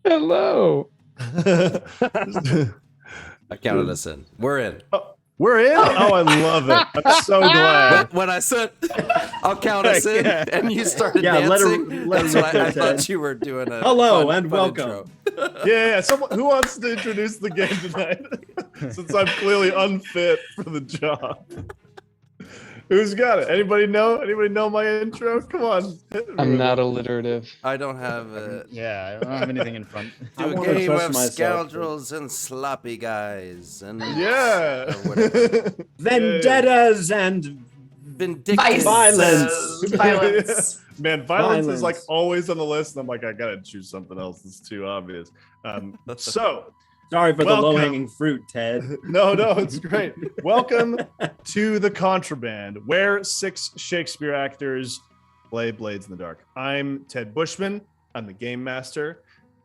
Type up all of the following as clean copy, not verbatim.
Hello. I counted us in. We're in. We're in? Oh, I love it. I'm so glad. When I said I'll count us in, and you started dancing, let her that's what I rip it, thought Ted. you were doing. Hello fun and welcome. Intro. Yeah. Someone who wants to introduce the game tonight, since I'm clearly unfit for the job. Who's got it? Anybody know? Anybody know my intro? Come on. I'm not alliterative. I don't have a. Yeah, I don't have anything in front. Do a game of scoundrels and sloppy guys and yeah, or whatever. vendettas and Vindictive Violence. Man, violence is like always on the list, and I'm like, I gotta choose something else. It's too obvious. So. Sorry for the low-hanging fruit, Ted. No, it's great. Welcome to The Contraband, where 6 Shakespeare actors play Blades in the Dark. I'm Ted Bushman. I'm the Gamemaster.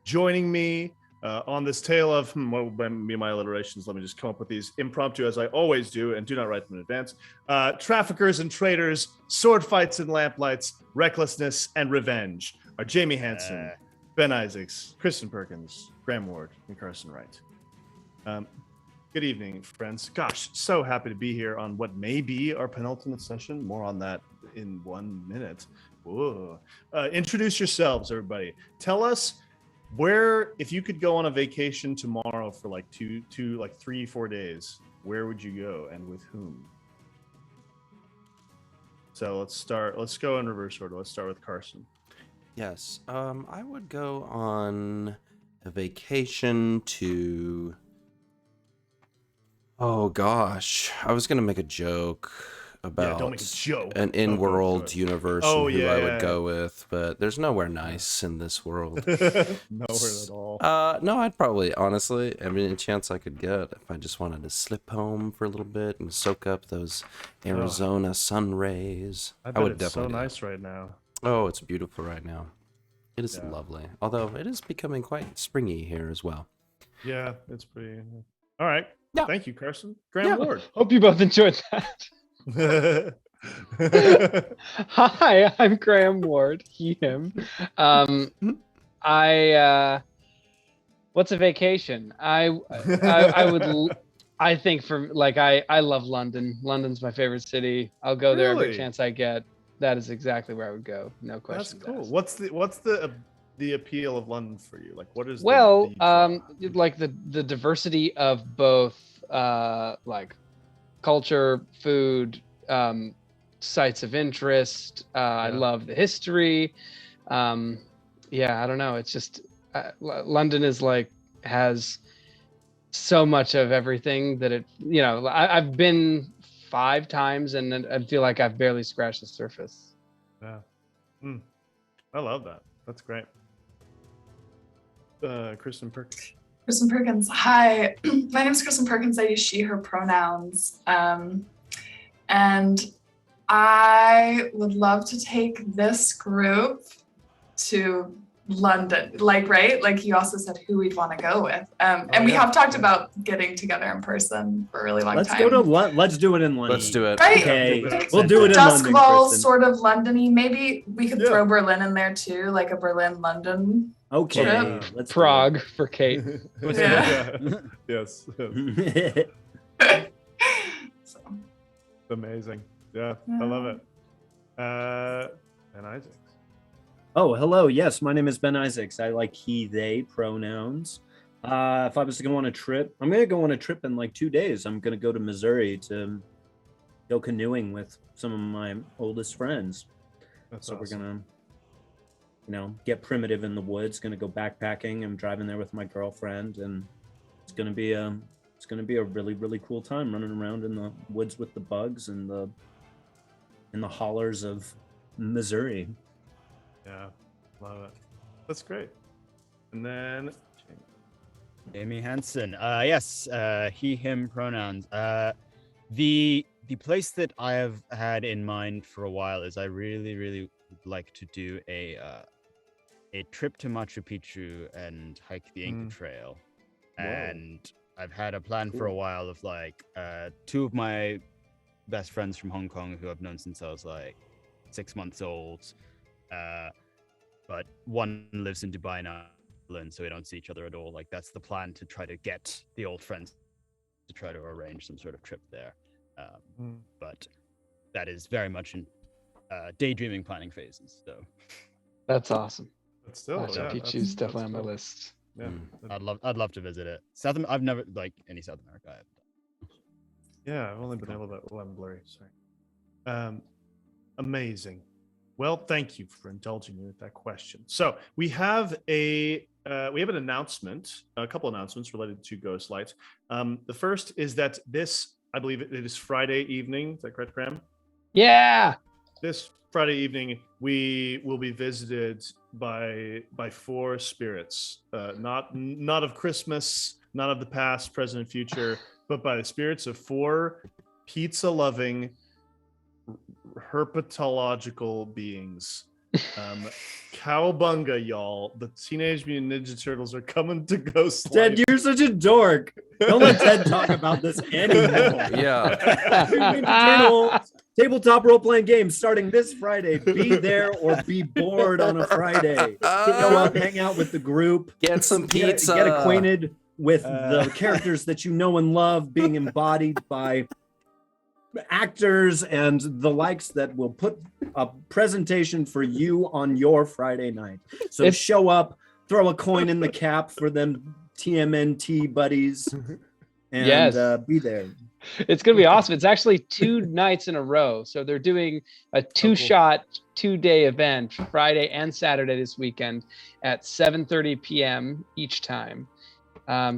Joining me on this tale of what would be my alliterations, let me just come up with these impromptu as I always do, and do not write them in advance. Traffickers and traitors, sword fights and lamplights, recklessness and revenge are Jamie Hansen, Ben Isaacs, Kristin Perkins, Bram and Carson Wright. Good evening, friends. Gosh, so happy to be here on what may be our penultimate session. More on that in 1 minute. Whoa. Introduce yourselves, everybody. Tell us where, if you could go on a vacation tomorrow for like 3-4 days, where would you go and with whom? So let's go in reverse order. Let's start with Carson. Yes, I would go on a vacation to. Oh gosh, I was gonna make a joke about don't make a joke. An in-world universe and who I would go with, but there's nowhere nice in this world. Nowhere at all. No, I'd probably, honestly, any chance I could get, if I just wanted to slip home for a little bit and soak up those Arizona sun rays, I bet would it's definitely. So nice right now. Oh, it's beautiful right now. It is lovely. Although it is becoming quite springy here as well. Yeah, it's pretty. All right. Yeah. Thank you, Carson. Graham Ward. Hope you both enjoyed that. Hi, I'm Graham Ward. He, him. What's a vacation? I would. I think I love London. London's my favorite city. I'll go there every chance I get. That is exactly where I would go. No question. That's cool. What's the appeal of London for you? Like, what is like the diversity of both like culture, food, sites of interest. I love the history. I don't know. It's just London is has so much of everything that it. I've been 5 times and I feel like I've barely scratched the surface. Yeah. I love that. That's great. Kristin Perkins. Kristin Perkins. Hi, my name is Kristin Perkins. I use she, her pronouns. And I would love to take this group to London, right? Like you also said who we'd want to go with. And we have talked about getting together in person for a really long time. Let's do it in London. Let's do it. Right? Okay. We'll do it in London. Duskfall, sort of London-y. Maybe we could throw Berlin in there too, like a Berlin-London. Okay. Let's Prague for Kate. Yes. So. Amazing. Yeah, I love it. Ben Isaacs. Oh, hello. Yes, my name is Ben Isaacs. I like he, they pronouns. If I was to go on a trip, I'm going to go on a trip in 2 days. I'm going to go to Missouri to go canoeing with some of my oldest friends. That's so awesome. We're going to, get primitive in the woods, going to go backpacking. I'm driving there with my girlfriend, and it's going to be a really, really cool time running around in the woods with the bugs and in the hollers of Missouri. Yeah, love it. That's great. And then Jamie Hansen. Yes, he, him pronouns. The place that I have had in mind for a while is I really, really would like to do a trip to Machu Picchu and hike the Inca Trail. Whoa. And I've had a plan for a while of 2 of my best friends from Hong Kong who I've known since I was 6 months old. But one lives in Dubai now, so we don't see each other at all. Like that's the plan, to try to get the old friends to try to arrange some sort of trip there. But that is very much in daydreaming planning phases. So That's awesome. But still, Machu Picchu's definitely on my list. Yeah. I'd love to visit it. I've never like any South America. I haven't. Yeah, I've only been able to. Well, I'm blurry. Sorry. Amazing. Well, thank you for indulging me with that question. So we have an announcement, a couple announcements related to Ghostlight. The first is that I believe it is Friday evening. Is that correct, Bram? Yeah. This Friday evening, we will be visited by 4 spirits, not of Christmas, not of the past, present, and future, but by the spirits of 4 pizza-loving herpetological beings. Cowabunga, y'all. The Teenage Mutant Ninja Turtles are coming to Ghostlight. Ted, you're such a dork. Don't let Ted talk about this anymore. Yeah. Ninja Turtles tabletop role-playing game starting this Friday. Be there or be bored on a Friday. Go up, hang out with the group. Get some pizza. Get acquainted with the characters that you know and love being embodied by actors and the likes that will put a presentation for you on your Friday night. So show up, throw a coin in the cap for them TMNT buddies, and be there. It's going to be awesome. It's actually 2 nights in a row. So they're doing a 2-shot, 2-day event, Friday and Saturday this weekend at 7:30 p.m. each time.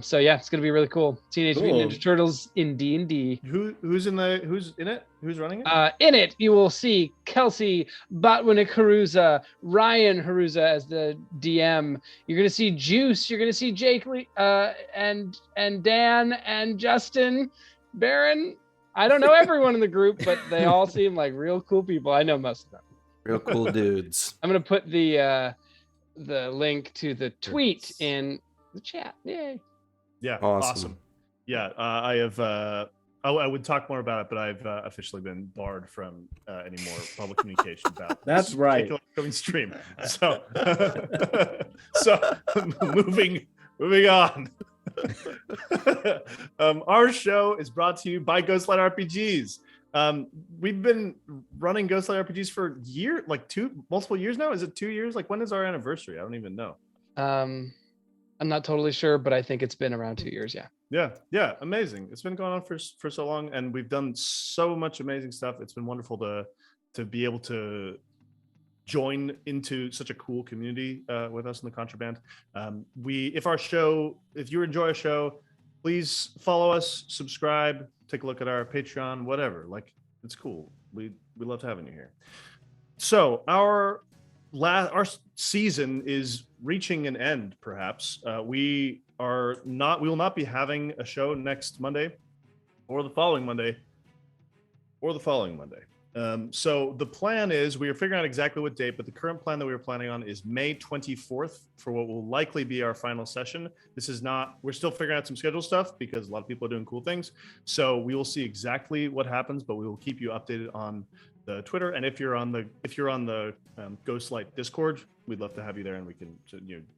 So yeah, it's gonna be really cool. Teenage Mutant Ninja Turtles in D&D. Who's in it? Who's running it? In it, you will see Kelsey Botwinick Haruza, Ryan Haruza as the DM. You're gonna see Juice. You're gonna see Jake and Dan and Justin Barron. I don't know everyone in the group, but they all seem like real cool people. I know most of them. Real cool dudes. I'm gonna put the link to the tweet in the chat. Yay. Yeah, Awesome. Yeah, I have I would talk more about it, but I've officially been barred from any more public communication about That's this right. particular upcoming stream. So moving on. Our show is brought to you by Ghostlight RPGs. We've been running Ghostlight RPGs for multiple years now. Is it 2 years? Like, when is our anniversary? I don't even know. I'm not totally sure, but I think it's been around 2 years. Yeah. Yeah. Amazing. It's been going on for so long, and we've done so much amazing stuff. It's been wonderful to be able to join into such a cool community with us in the Contraband. If you enjoy our show, please follow us, subscribe, take a look at our Patreon, whatever. Like, it's cool. We love having you here. So our season is reaching an end, perhaps. We will not be having a show next Monday or the following Monday. So the plan is, we are figuring out exactly what date, but the current plan that we were planning on is May 24th for what will likely be our final session. We're still figuring out some schedule stuff because a lot of people are doing cool things. So we will see exactly what happens, but we will keep you updated on the Twitter. And if you're on the Ghostlight Discord, we'd love to have you there, and we can,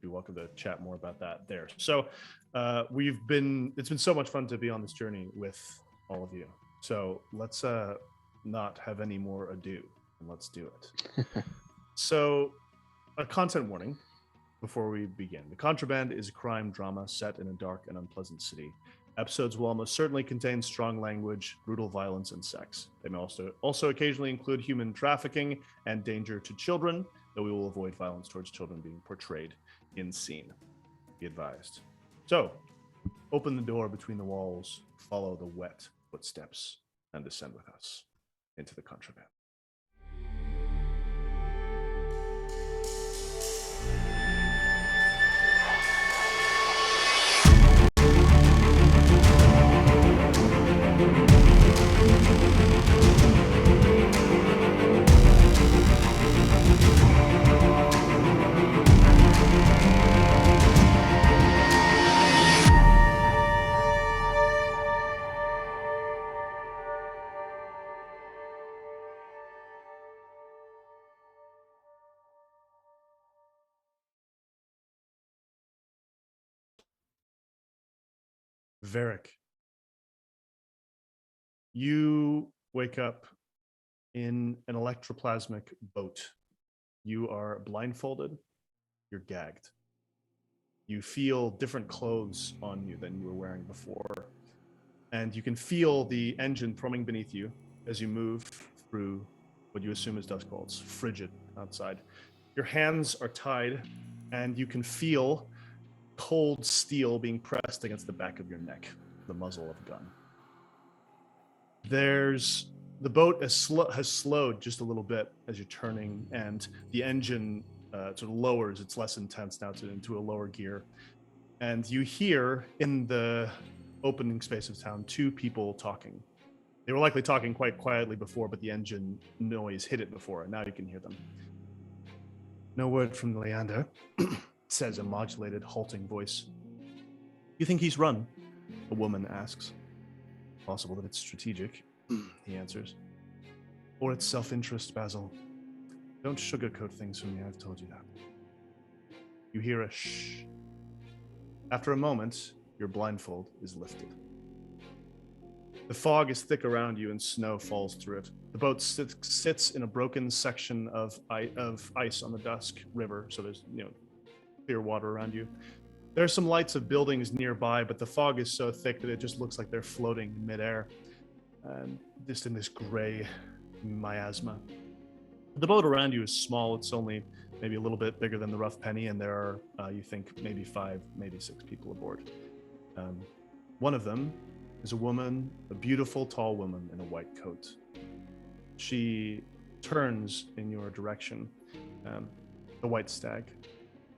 be welcome to chat more about that there. So it's been so much fun to be on this journey with all of you. So let's not have any more ado, and let's do it. So, a content warning before we begin. The Contraband is a crime drama set in a dark and unpleasant city. Episodes will almost certainly contain strong language, brutal violence, and sex. They may also occasionally include human trafficking and danger to children, though we will avoid violence towards children being portrayed in scene. Be advised. So, open the door between the walls, follow the wet footsteps, and descend with us into the Contraband. Varric, you wake up in an electroplasmic boat. You are blindfolded. You're gagged. You feel different clothes on you than you were wearing before. And you can feel the engine thrumming beneath you as you move through what you assume is dust bowl. It's frigid outside. Your hands are tied, and you can feel cold steel being pressed against the back of your neck, the muzzle of a gun. The boat has slowed just a little bit as you're turning, and the engine sort of lowers. It's less intense now into a lower gear. And you hear in the opening space of town 2 people talking. They were likely talking quite quietly before, but the engine noise hit it before, and now you can hear them. No word from Leander, says a modulated, halting voice. You think he's run? A woman asks. Possible that it's strategic, he answers. Or it's self-interest, Basil. Don't sugarcoat things for me, I've told you that. You hear a shh. After a moment, your blindfold is lifted. The fog is thick around you and snow falls through it. The boat sits in a broken section of ice on the Dusk River, so there's clear water around you. There are some lights of buildings nearby, but the fog is so thick that it just looks like they're floating in midair, just in this gray miasma. The boat around you is small. It's only maybe a little bit bigger than the Rough Penny, and there are, you think, maybe 5, maybe 6 people aboard. One of them is a woman, a beautiful, tall woman in a white coat. She turns in your direction, the white stag.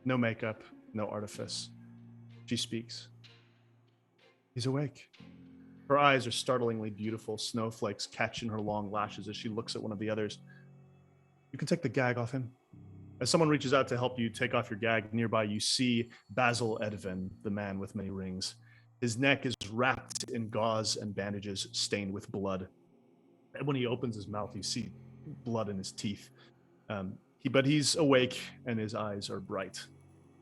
No makeup, no artifice. She speaks. He's awake. Her eyes are startlingly beautiful. Snowflakes catch in her long lashes as she looks at one of the others. You can take the gag off him. As someone reaches out to help you take off your gag, nearby you see Basil Edvin, the man with many rings. His neck is wrapped in gauze and bandages stained with blood. And when he opens his mouth, you see blood in his teeth. But he's awake and his eyes are bright.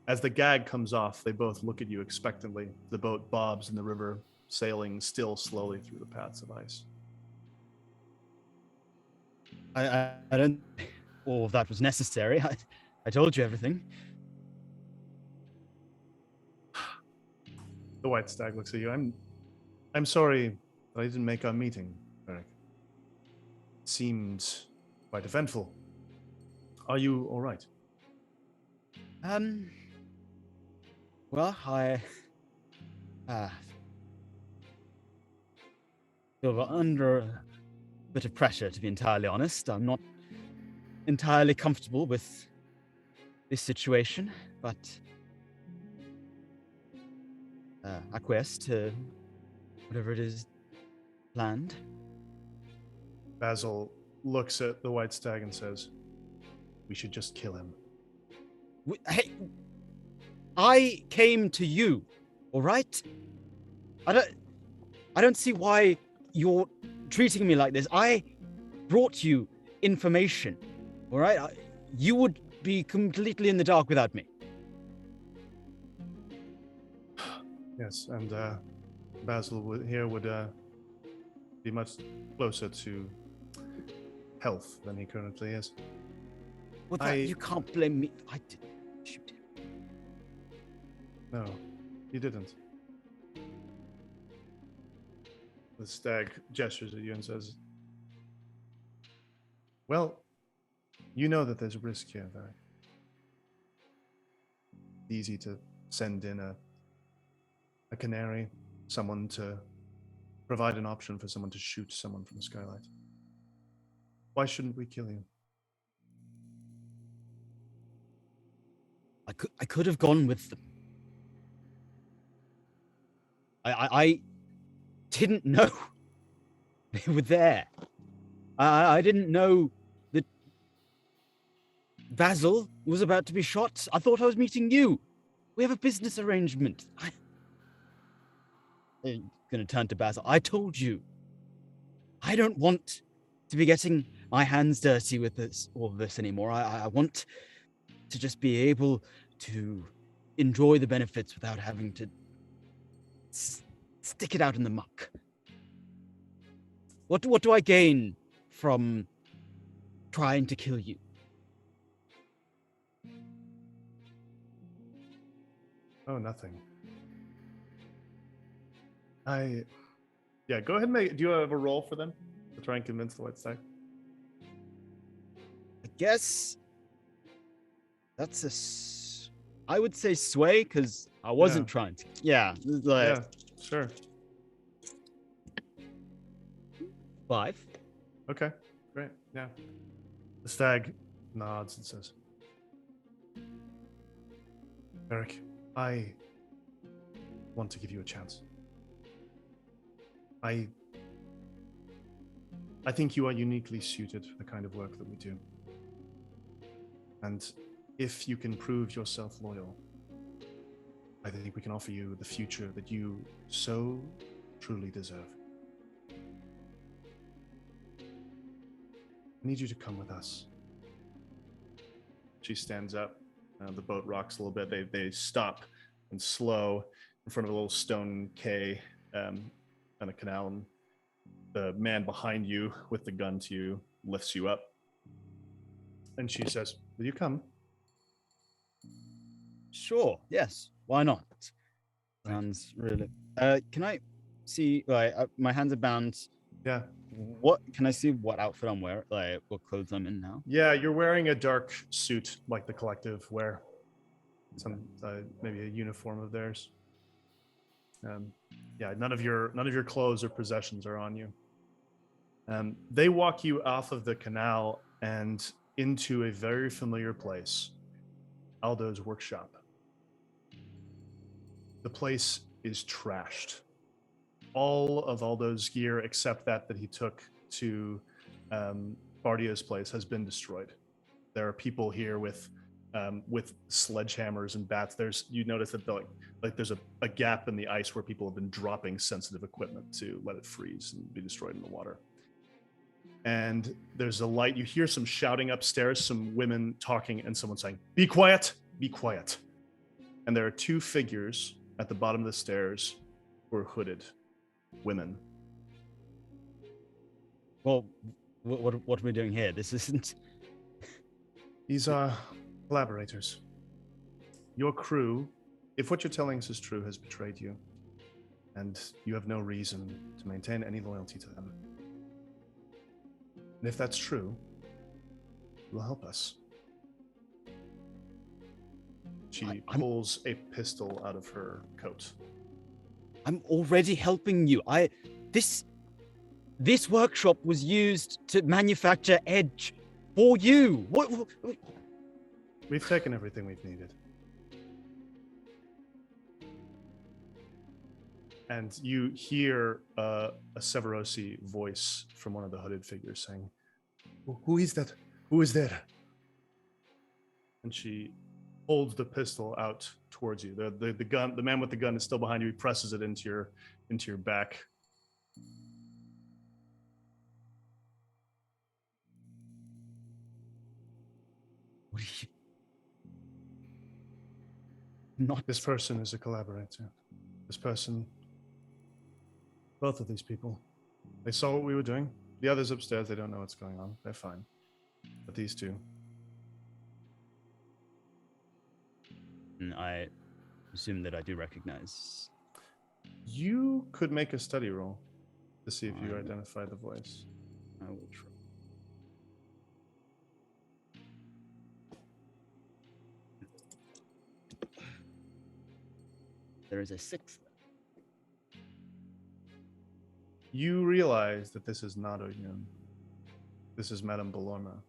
As the gag comes off, they both look at you expectantly. The boat bobs in the river, sailing still slowly through the paths of ice. I don't think all of that was necessary. I told you everything. The white stag looks at you. I'm sorry that I didn't make our meeting, Varric. It seemed quite eventful. Are you all right? Well, I feel under a bit of pressure, to be entirely honest. I'm not entirely comfortable with this situation, but acquiesce to whatever it is planned. Basil looks at the white stag and says, we should just kill him. Hey, I came to you, all right? I don't see why you're treating me like this. I brought you information, all right? You would be completely in the dark without me. Yes, and Basil would be much closer to health than he currently is. Well, you can't blame me. I didn't shoot him. No, you didn't. The stag gestures at you and says, well, you know that there's a risk here, Varric. Easy to send in a canary, someone to provide an option for someone to shoot someone from the skylight. Why shouldn't we kill you? I could have gone with them. I didn't know they were there. I didn't know that Basil was about to be shot. I thought I was meeting you. We have a business arrangement. I'm going to turn to Basil. I told you. I don't want to be getting my hands dirty with all of this anymore. I want to just be able to enjoy the benefits without having to stick it out in the muck. What do I gain from trying to kill you? Oh, nothing. Yeah, go ahead and do you have a roll for them to try and convince the white stack? I guess that's I would say sway, because I wasn't trying to. Yeah. Yeah, sure. 5. Okay, great. Yeah. The stag nods and says, Varric, I want to give you a chance. I think you are uniquely suited for the kind of work that we do. And if you can prove yourself loyal, I think we can offer you the future that you so truly deserve. I need you to come with us. She stands up. The boat rocks a little bit. They stop and slow in front of a little stone quay and a canal. And the man behind you with the gun to you lifts you up. And she says, will you come? Sure. Yes. Why not? Sounds really. Can I see? Like, my hands are bound. Yeah. What can I see? What outfit I'm wearing? Like, what clothes I'm in now? Yeah, you're wearing a dark suit like the collective wear. Some maybe a uniform of theirs. Yeah, none of your clothes or possessions are on you. They walk you off of the canal and into a very familiar place, Aldo's workshop. The place is trashed. All of Aldo's gear, except that he took to Bardia's place, has been destroyed. There are people here with sledgehammers and bats. You notice that there's a gap in the ice where people have been dropping sensitive equipment to let it freeze and be destroyed in the water. And there's a light. You hear some shouting upstairs, some women talking, and someone saying, "Be quiet, be quiet." And there are two figures at the bottom of the stairs who are hooded. Women. Well, what are we doing here? This isn't. These are collaborators. Your crew, if what you're telling us is true, has betrayed you, and you have no reason to maintain any loyalty to them. And if that's true, you will help us. She pulls a pistol out of her coat. I'm already helping you. This workshop was used to manufacture edge for you. What? We've taken everything we've needed. And you hear a Severosi voice from one of the hooded figures saying, "Who is that? Who is there?" And she holds the pistol out towards you. The gun, the man with the gun is still behind you. He presses it into your back. What are you? Not This person is a collaborator. This person, both of these people, they saw what we were doing. The others upstairs, they don't know what's going on. They're fine. But these two. I assume that I do recognize. You could make a study roll to see if you identify the voice. I will try. There is a 6. You realize that this is not Oyun. This is Madame Belorma.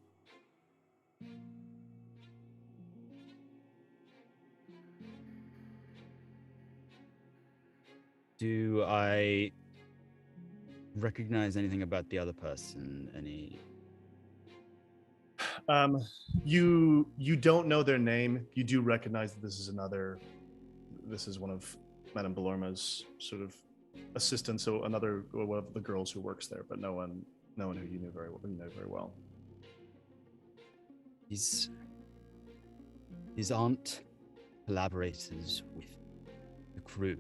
Do I recognize anything about the other person? Any? You don't know their name. You do recognize that this is one of Madame Belorma's sort of assistants, so one of the girls who works there, but no one who you know very well. These aren't collaborators with the crew.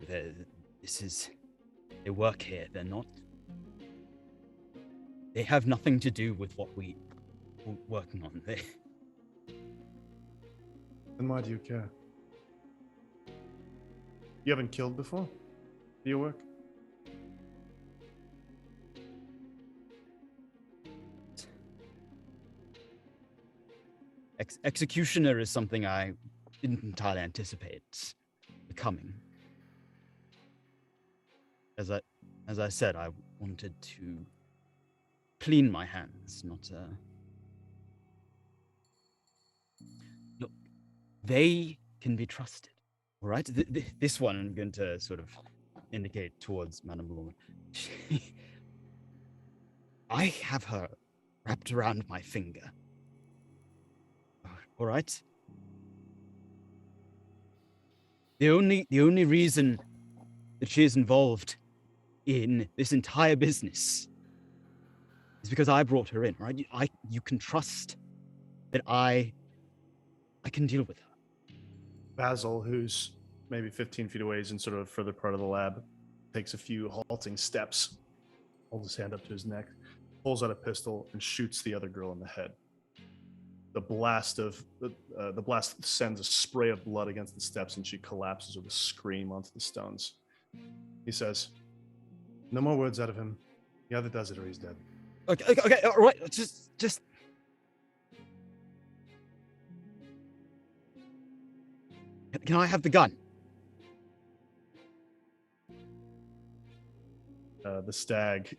This is They work here. They're not. They have nothing to do with what we're working on. Then why do you care? You haven't killed before? Do you work? Executioner is something I didn't entirely anticipate becoming. As I said, I wanted to clean my hands, not Look, they can be trusted. All right? This one, I'm going to sort of indicate towards Madame Lomond. I have her wrapped around my finger. All right? The only reason that she is involved in this entire business is because I brought her in, right? You can trust that I can deal with her. Basil, who's maybe 15 feet away, is in sort of a further part of the lab, takes a few halting steps, holds his hand up to his neck, pulls out a pistol, and shoots the other girl in the head. The blast sends a spray of blood against the steps, and she collapses with a scream onto the stones. He says, "No more words out of him. He either does it or he's dead." Okay, all right. Just. Can I have the gun? The stag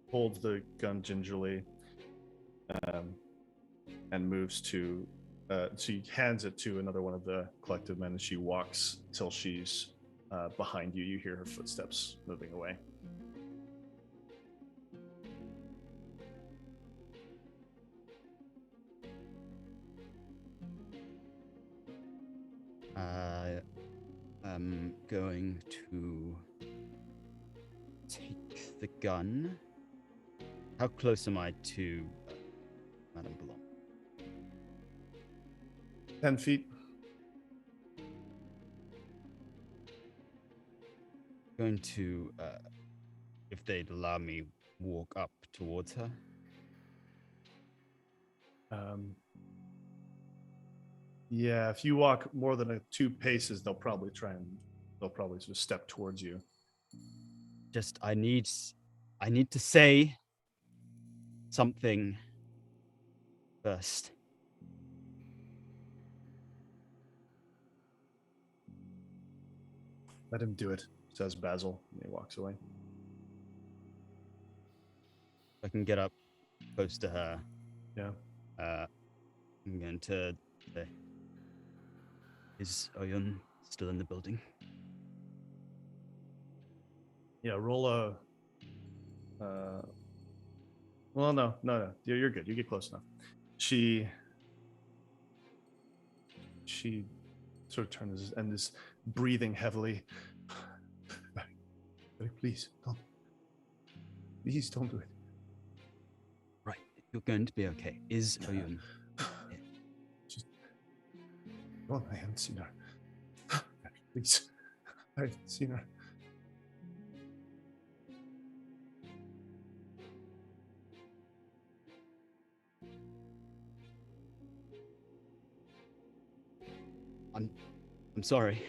holds the gun gingerly and moves to. She hands it to another one of the collective men, and she walks till she's behind you. You hear her footsteps moving away. I'm going to take the gun. How close am I to Madame Blanc? 10 feet. Going to, if they'd allow me, walk up towards her. Yeah, if you walk more than 2 paces, they'll probably sort of step towards you. Just, I need to say something first. Let him do it, says Basil, and he walks away. I can get up close to her. Yeah. I'm going to say, is Oyun still in the building? Yeah, roll a... well, no. You're good. You get close enough. She sort of turns and is breathing heavily. Please don't do it. Right, you're going to be okay. Is Oyun? Just, oh, I haven't seen her. Please, I haven't seen her. I'm sorry.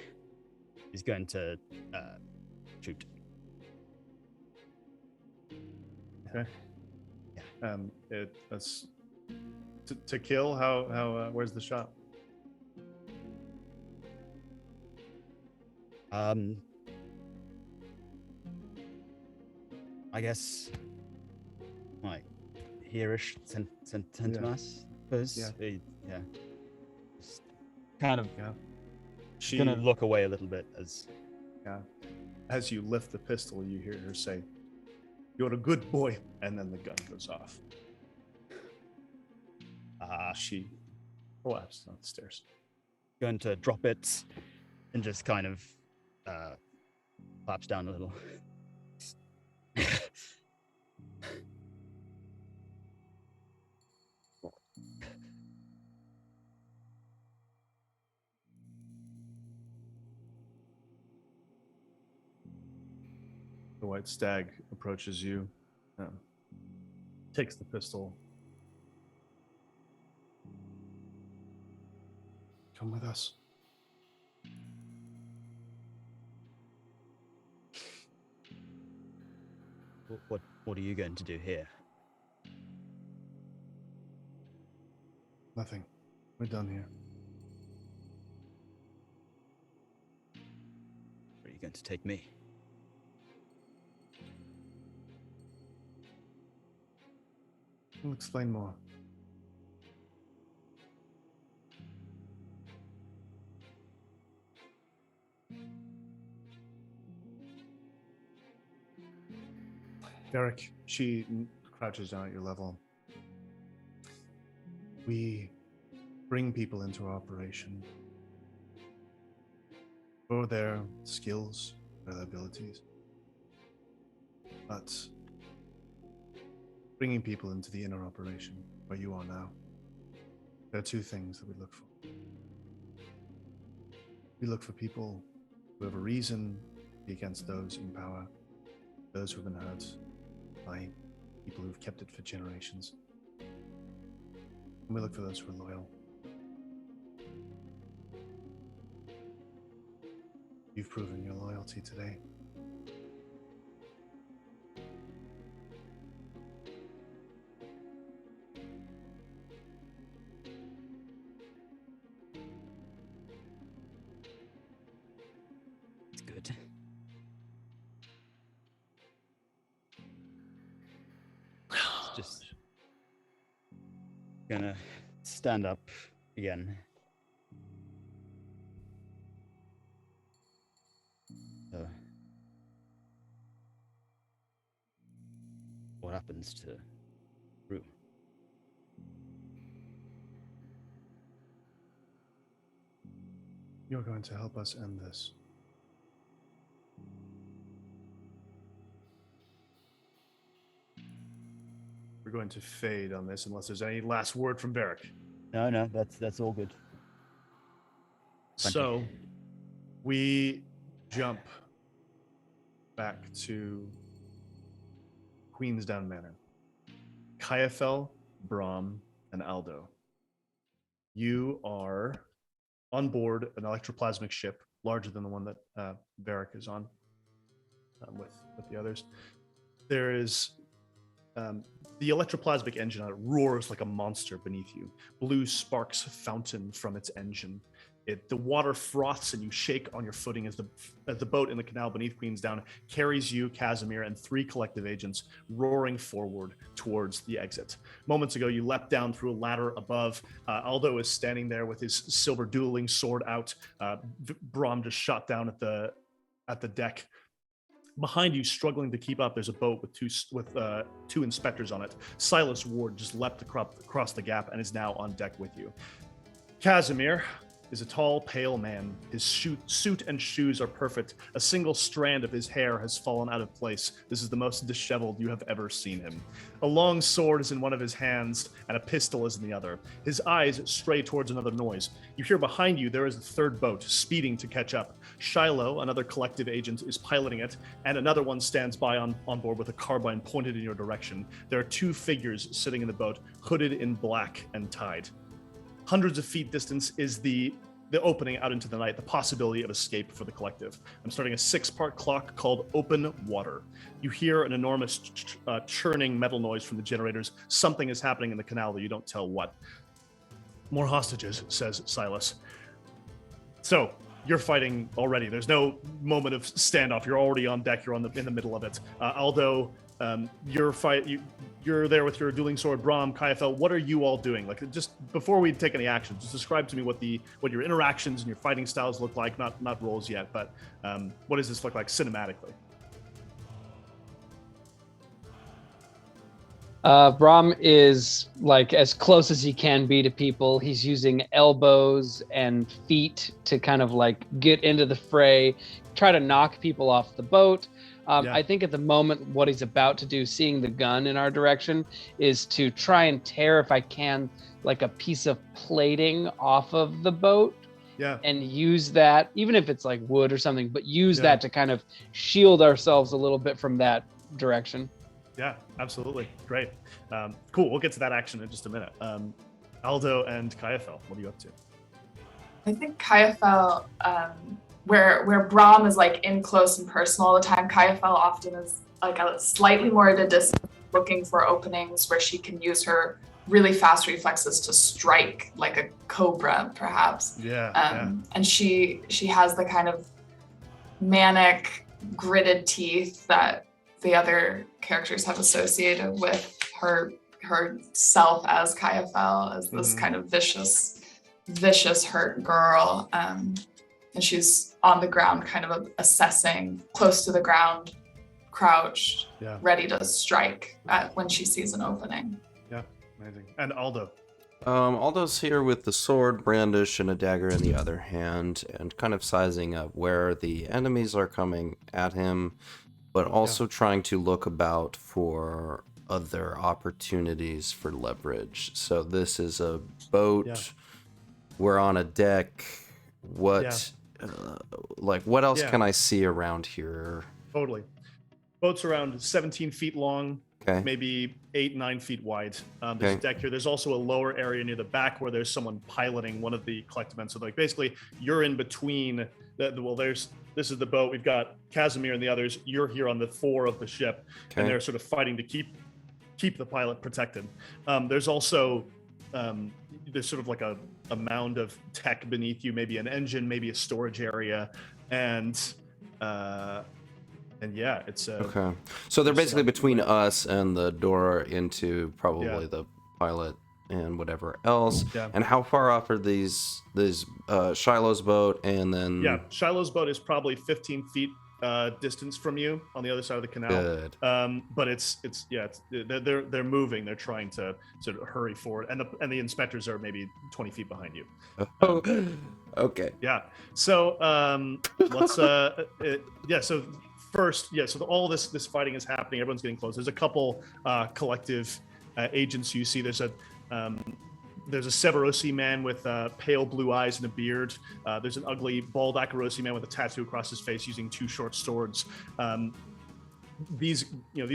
He's going to shoot. Okay. Yeah. That's to kill. How? Where's the shot? I guess like hereish centimas. Yeah. Just kind of. Yeah. She's gonna look away a little bit as. Yeah. As you lift the pistol, you hear her say, "You're a good boy," and then the gun goes off. She collapsed on the stairs. Going to drop it and just kind of collapse down a little. The white stag approaches you, takes the pistol. Come with us. What are you going to do here? Nothing. We're done here. Where are you going to take me? We'll explain more. Varric, she crouches down at your level. We bring people into our operation for their skills, for their abilities. But bringing people into the inner operation, where you are now, there are two things that we look for. We look for people who have a reason to be against those in power, those who have been hurt by people who've kept it for generations. And we look for those who are loyal. You've proven your loyalty today. It's good. Just gonna stand up again. What happens to Rue? You're going to help us end this. We're going to fade on this unless there's any last word from Varric. No, that's all good. So we jump back to Queensdown Manor. Kayafel, Bram, and Aldo. You are on board an electroplasmic ship, larger than the one that Varric is on with the others. There is the electroplasmic engine on it roars like a monster beneath you. Blue sparks fountain from its engine. The water froths and you shake on your footing as the boat in the canal beneath Queensdown carries you, Casimir, and 3 collective agents roaring forward towards the exit. Moments ago, you leapt down through a ladder above. Aldo is standing there with his silver dueling sword out. Bram just shot down at the deck. Behind you, struggling to keep up, there's a boat with two inspectors on it. Silas Ward just leapt across the gap and is now on deck with you. Casimir is a tall, pale man. His suit and shoes are perfect. A single strand of his hair has fallen out of place. This is the most disheveled you have ever seen him. A long sword is in one of his hands, and a pistol is in the other. His eyes stray towards another noise. You hear behind you there is a third boat, speeding to catch up. Shiloh, another collective agent, is piloting it, and another one stands by on board with a carbine pointed in your direction. There are 2 figures sitting in the boat, hooded in black and tied. Hundreds of feet distance is the opening out into the night, the possibility of escape for the collective. I'm starting a 6-part clock called Open Water. You hear an enormous churning metal noise from the generators. Something is happening in the canal that you don't tell what. More hostages, says Silas. So, you're fighting already. There's no moment of standoff. You're already on deck. You're in the middle of it. Aldo, you're there with your dueling sword. Bram, Kayafel, what are you all doing? Like, just before we take any action, just describe to me what your interactions and your fighting styles look like. Not roles yet, but what does this look like cinematically? Bram is like as close as he can be to people. He's using elbows and feet to kind of like get into the fray, try to knock people off the boat. I think at the moment, what he's about to do, seeing the gun in our direction, is to try and tear, if I can, like a piece of plating off of the boat and use that, even if it's like wood or something, but use Yeah. that to kind of shield ourselves a little bit from that direction. Yeah, absolutely. Great. Cool. We'll get to that action in just a minute. Aldo and Kayafel, what are you up to? I think Kayafel, where Bram is like in close and personal all the time, Kayafel often is like a slightly more at a distance, looking for openings where she can use her really fast reflexes to strike like a cobra, perhaps. And she has the kind of manic, gritted teeth that the other characters have associated with her herself as Kayafel, as this kind of vicious hurt girl. And she's on the ground, kind of assessing, close to the ground, crouched, ready to strike when she sees an opening. Yeah, amazing. And Aldo? Aldo's here with the sword brandish and a dagger in the other hand, and kind of sizing up where the enemies are coming at him, but also trying to look about for other opportunities for leverage. So this is a boat. We're on a deck. What else can I see around here? Totally. Boat's around 17 feet long, maybe 8-9 feet wide. There's a deck here. There's also a lower area near the back where there's someone piloting one of the collectives. So like basically you're in between. This is the boat. We've got Casimir and the others. You're here on the fore of the ship, and they're sort of fighting to keep the pilot protected. There's also there's sort of like a mound of tech beneath you, maybe an engine, maybe a storage area, and yeah, it's okay. So they're basically between us and the door into probably the pilot and whatever else. And how far off are these Shiloh's boat, and then Shiloh's boat is probably 15 feet distance from you on the other side of the canal. Good. But they're moving. They're trying to sort of hurry forward, and the inspectors are maybe 20 feet behind you. Okay. Yeah. So let's so first, so all this fighting is happening. Everyone's getting close. There's a couple collective agents you see. There's a Severosi man with pale blue eyes and a beard. There's an ugly bald Akarosi man with a tattoo across his face using two short swords. These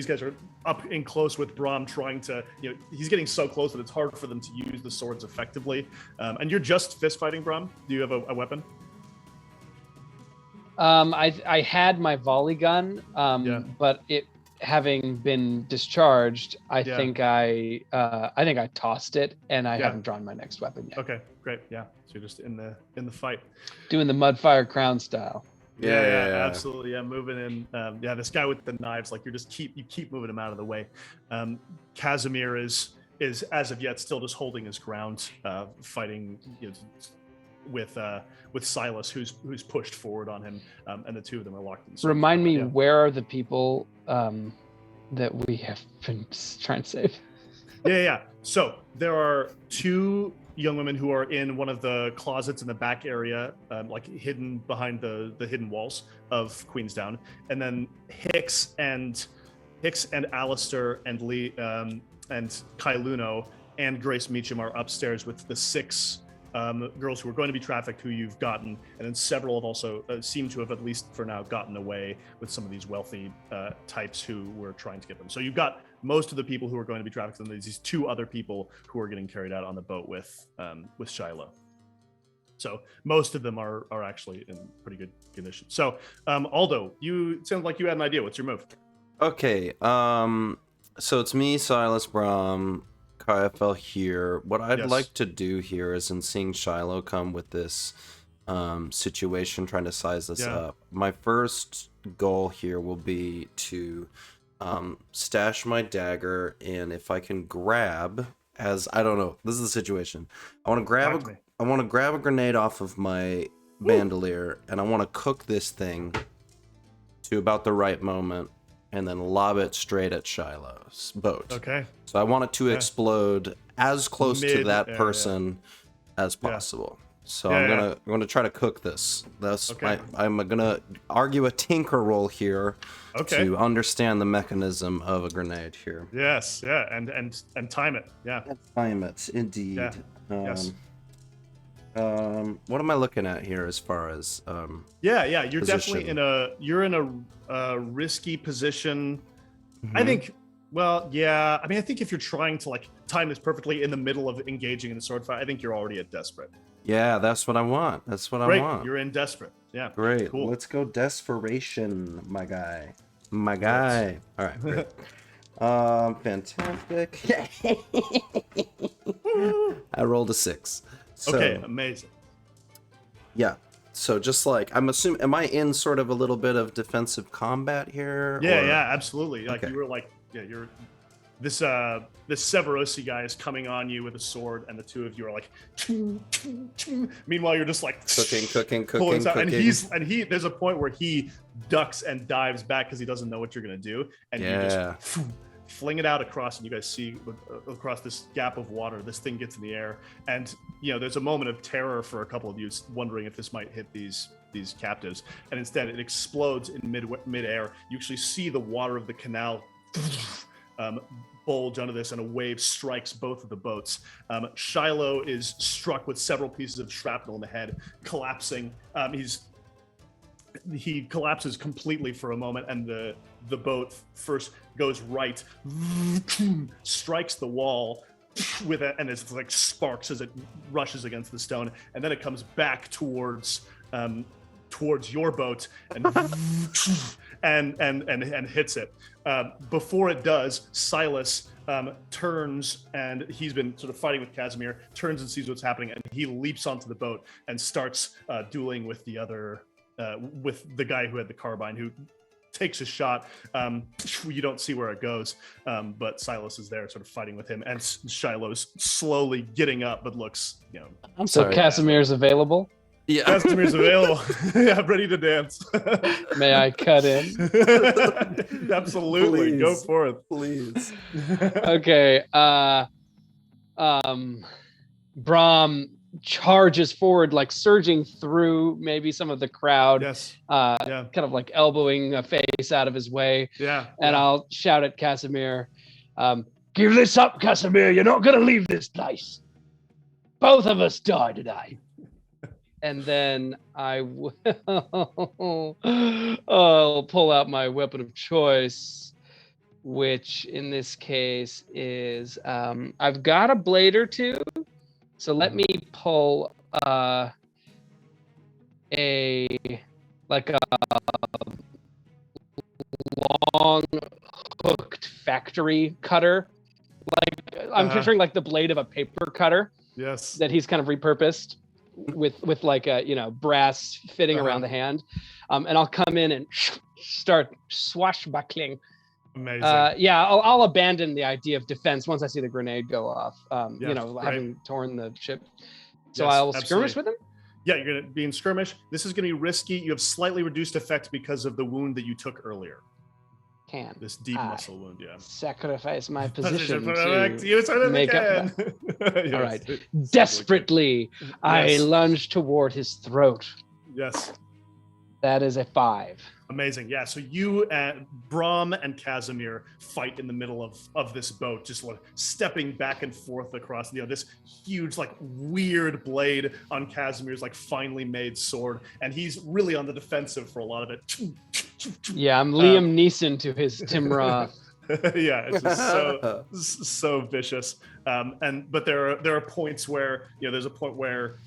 guys are up in close with Bram, trying to, he's getting so close that it's hard for them to use the swords effectively. And you're just fist fighting, Bram? Do you have a weapon? I had my volley gun, but it having been discharged, I think I tossed it, and I haven't drawn my next weapon yet. Okay, great. Yeah, so you're just in the fight, doing the Mudfire Crown style. Yeah, absolutely. Yeah, moving in. This guy with the knives, like you keep moving him out of the way. Casimir is as of yet still just holding his ground, fighting with Silas, who's pushed forward on him, and the two of them are locked in. Remind me, where are the people that we have been trying to save? Yeah. So there are two young women who are in one of the closets in the back area, like hidden behind the hidden walls of Queensdown, and then Hix and Alistair and Lee and Kai Luno and Grace Meacham are upstairs with the 6 girls who are going to be trafficked, who you've gotten, and then several have also seem to have, at least for now, gotten away with some of these wealthy types who were trying to get them. So you've got most of the people who are going to be trafficked, and there's these 2 other people who are getting carried out on the boat with Shiloh. So most of them are actually in pretty good condition. So Aldo, it sounds like you had an idea. What's your move? Okay, so it's me, Silas, Bram, KFL here. What I'd like to do here is, in seeing Shiloh come with this situation, trying to size this up, my first goal here will be to stash my dagger, and if I can grab, this is the situation. I want to grab a grenade off of my bandolier, and I want to cook this thing to about the right moment, and then lob it straight at Shiloh's boat. Okay. So I want it to explode as close to that person as possible. So I'm gonna try to cook this. I'm gonna argue a tinker roll here to understand the mechanism of a grenade here. Yes, and time it. Yeah. And time it, indeed. Yeah. Yes. What am I looking at here as far as Yeah, you're position? definitely in a risky position. I Mhm. think. Well, yeah. I mean, I think if you're trying to like time this perfectly in the middle of engaging in the sword fight, I think you're already at desperate. Yeah, that's what I want. That's what I Great, want. you're in desperate. Yeah, Great. cool. Let's go desperation, my guy. My Let's- guy. All right, great. Fantastic. I rolled a 6. So, Okay, amazing. yeah. So just like I'm assuming, am I in sort of a little bit of defensive combat here? Yeah, or- yeah, absolutely. Like Okay. you were like, yeah, you're this Severosi guy is coming on you with a sword, and the two of you are like, meanwhile you're just like Cooking. pulling stuff, and he there's a point where he ducks and dives back because he doesn't know what you're gonna do, and you just fling it out across, and you guys see across this gap of water, this thing gets in the air, and there's a moment of terror for a couple of you, wondering if this might hit these captives, and instead it explodes in mid-air. You actually see the water of the canal bulge under this, and a wave strikes both of the boats. Shiloh is struck with several pieces of shrapnel in the head, collapsing. He collapses completely for a moment, and the boat first goes right, strikes the wall and it's like sparks as it rushes against the stone, and then it comes back towards your boat and hits it. Before it does, Silas turns, and he's been sort of fighting with Casimir, turns and sees what's happening, and he leaps onto the boat and starts dueling with the other with the guy who had the carbine, who takes a shot. You don't see where it goes, but Silas is there sort of fighting with him, and Shiloh's slowly getting up, but looks, I'm So sorry. Casimir's available. Yeah. Casimir's available. Yeah, ready to dance. May I cut in? Absolutely. Please. Go for it. Please. Okay. Bram charges forward, like surging through maybe some of the crowd, Yes. kind of like elbowing a face out of his way. Yeah. And I'll shout at Casimir, give this up, Casimir. You're not going to leave this place. Both of us die today. And then I'll pull out my weapon of choice, which in this case is, I've got a blade or two. So let me pull a long hooked factory cutter. Like I'm picturing like the blade of a paper cutter. Yes. That he's kind of repurposed with like a brass fitting around the hand. And I'll come in and start swashbuckling. Amazing. I'll abandon the idea of defense once I see the grenade go off. Right. Having torn the ship. So Yes, I'll absolutely. skirmish with him. Yeah, you're going to be in skirmish. This is going to be risky. You have slightly reduced effect because of the wound that you took earlier. This deep muscle wound, yeah. Sacrifice my position Use to make up. Yes. All right. Desperately, I lunge toward his throat. Yes. That is a 5. Amazing. Yeah. So you and Bram and Casimir fight in the middle of this boat, just like stepping back and forth across, this huge, like weird blade on Casimir's like finely made sword. And he's really on the defensive for a lot of it. Yeah, I'm Liam Neeson to his Tim Roth. Yeah, it's just so vicious. But there are points where there's a point where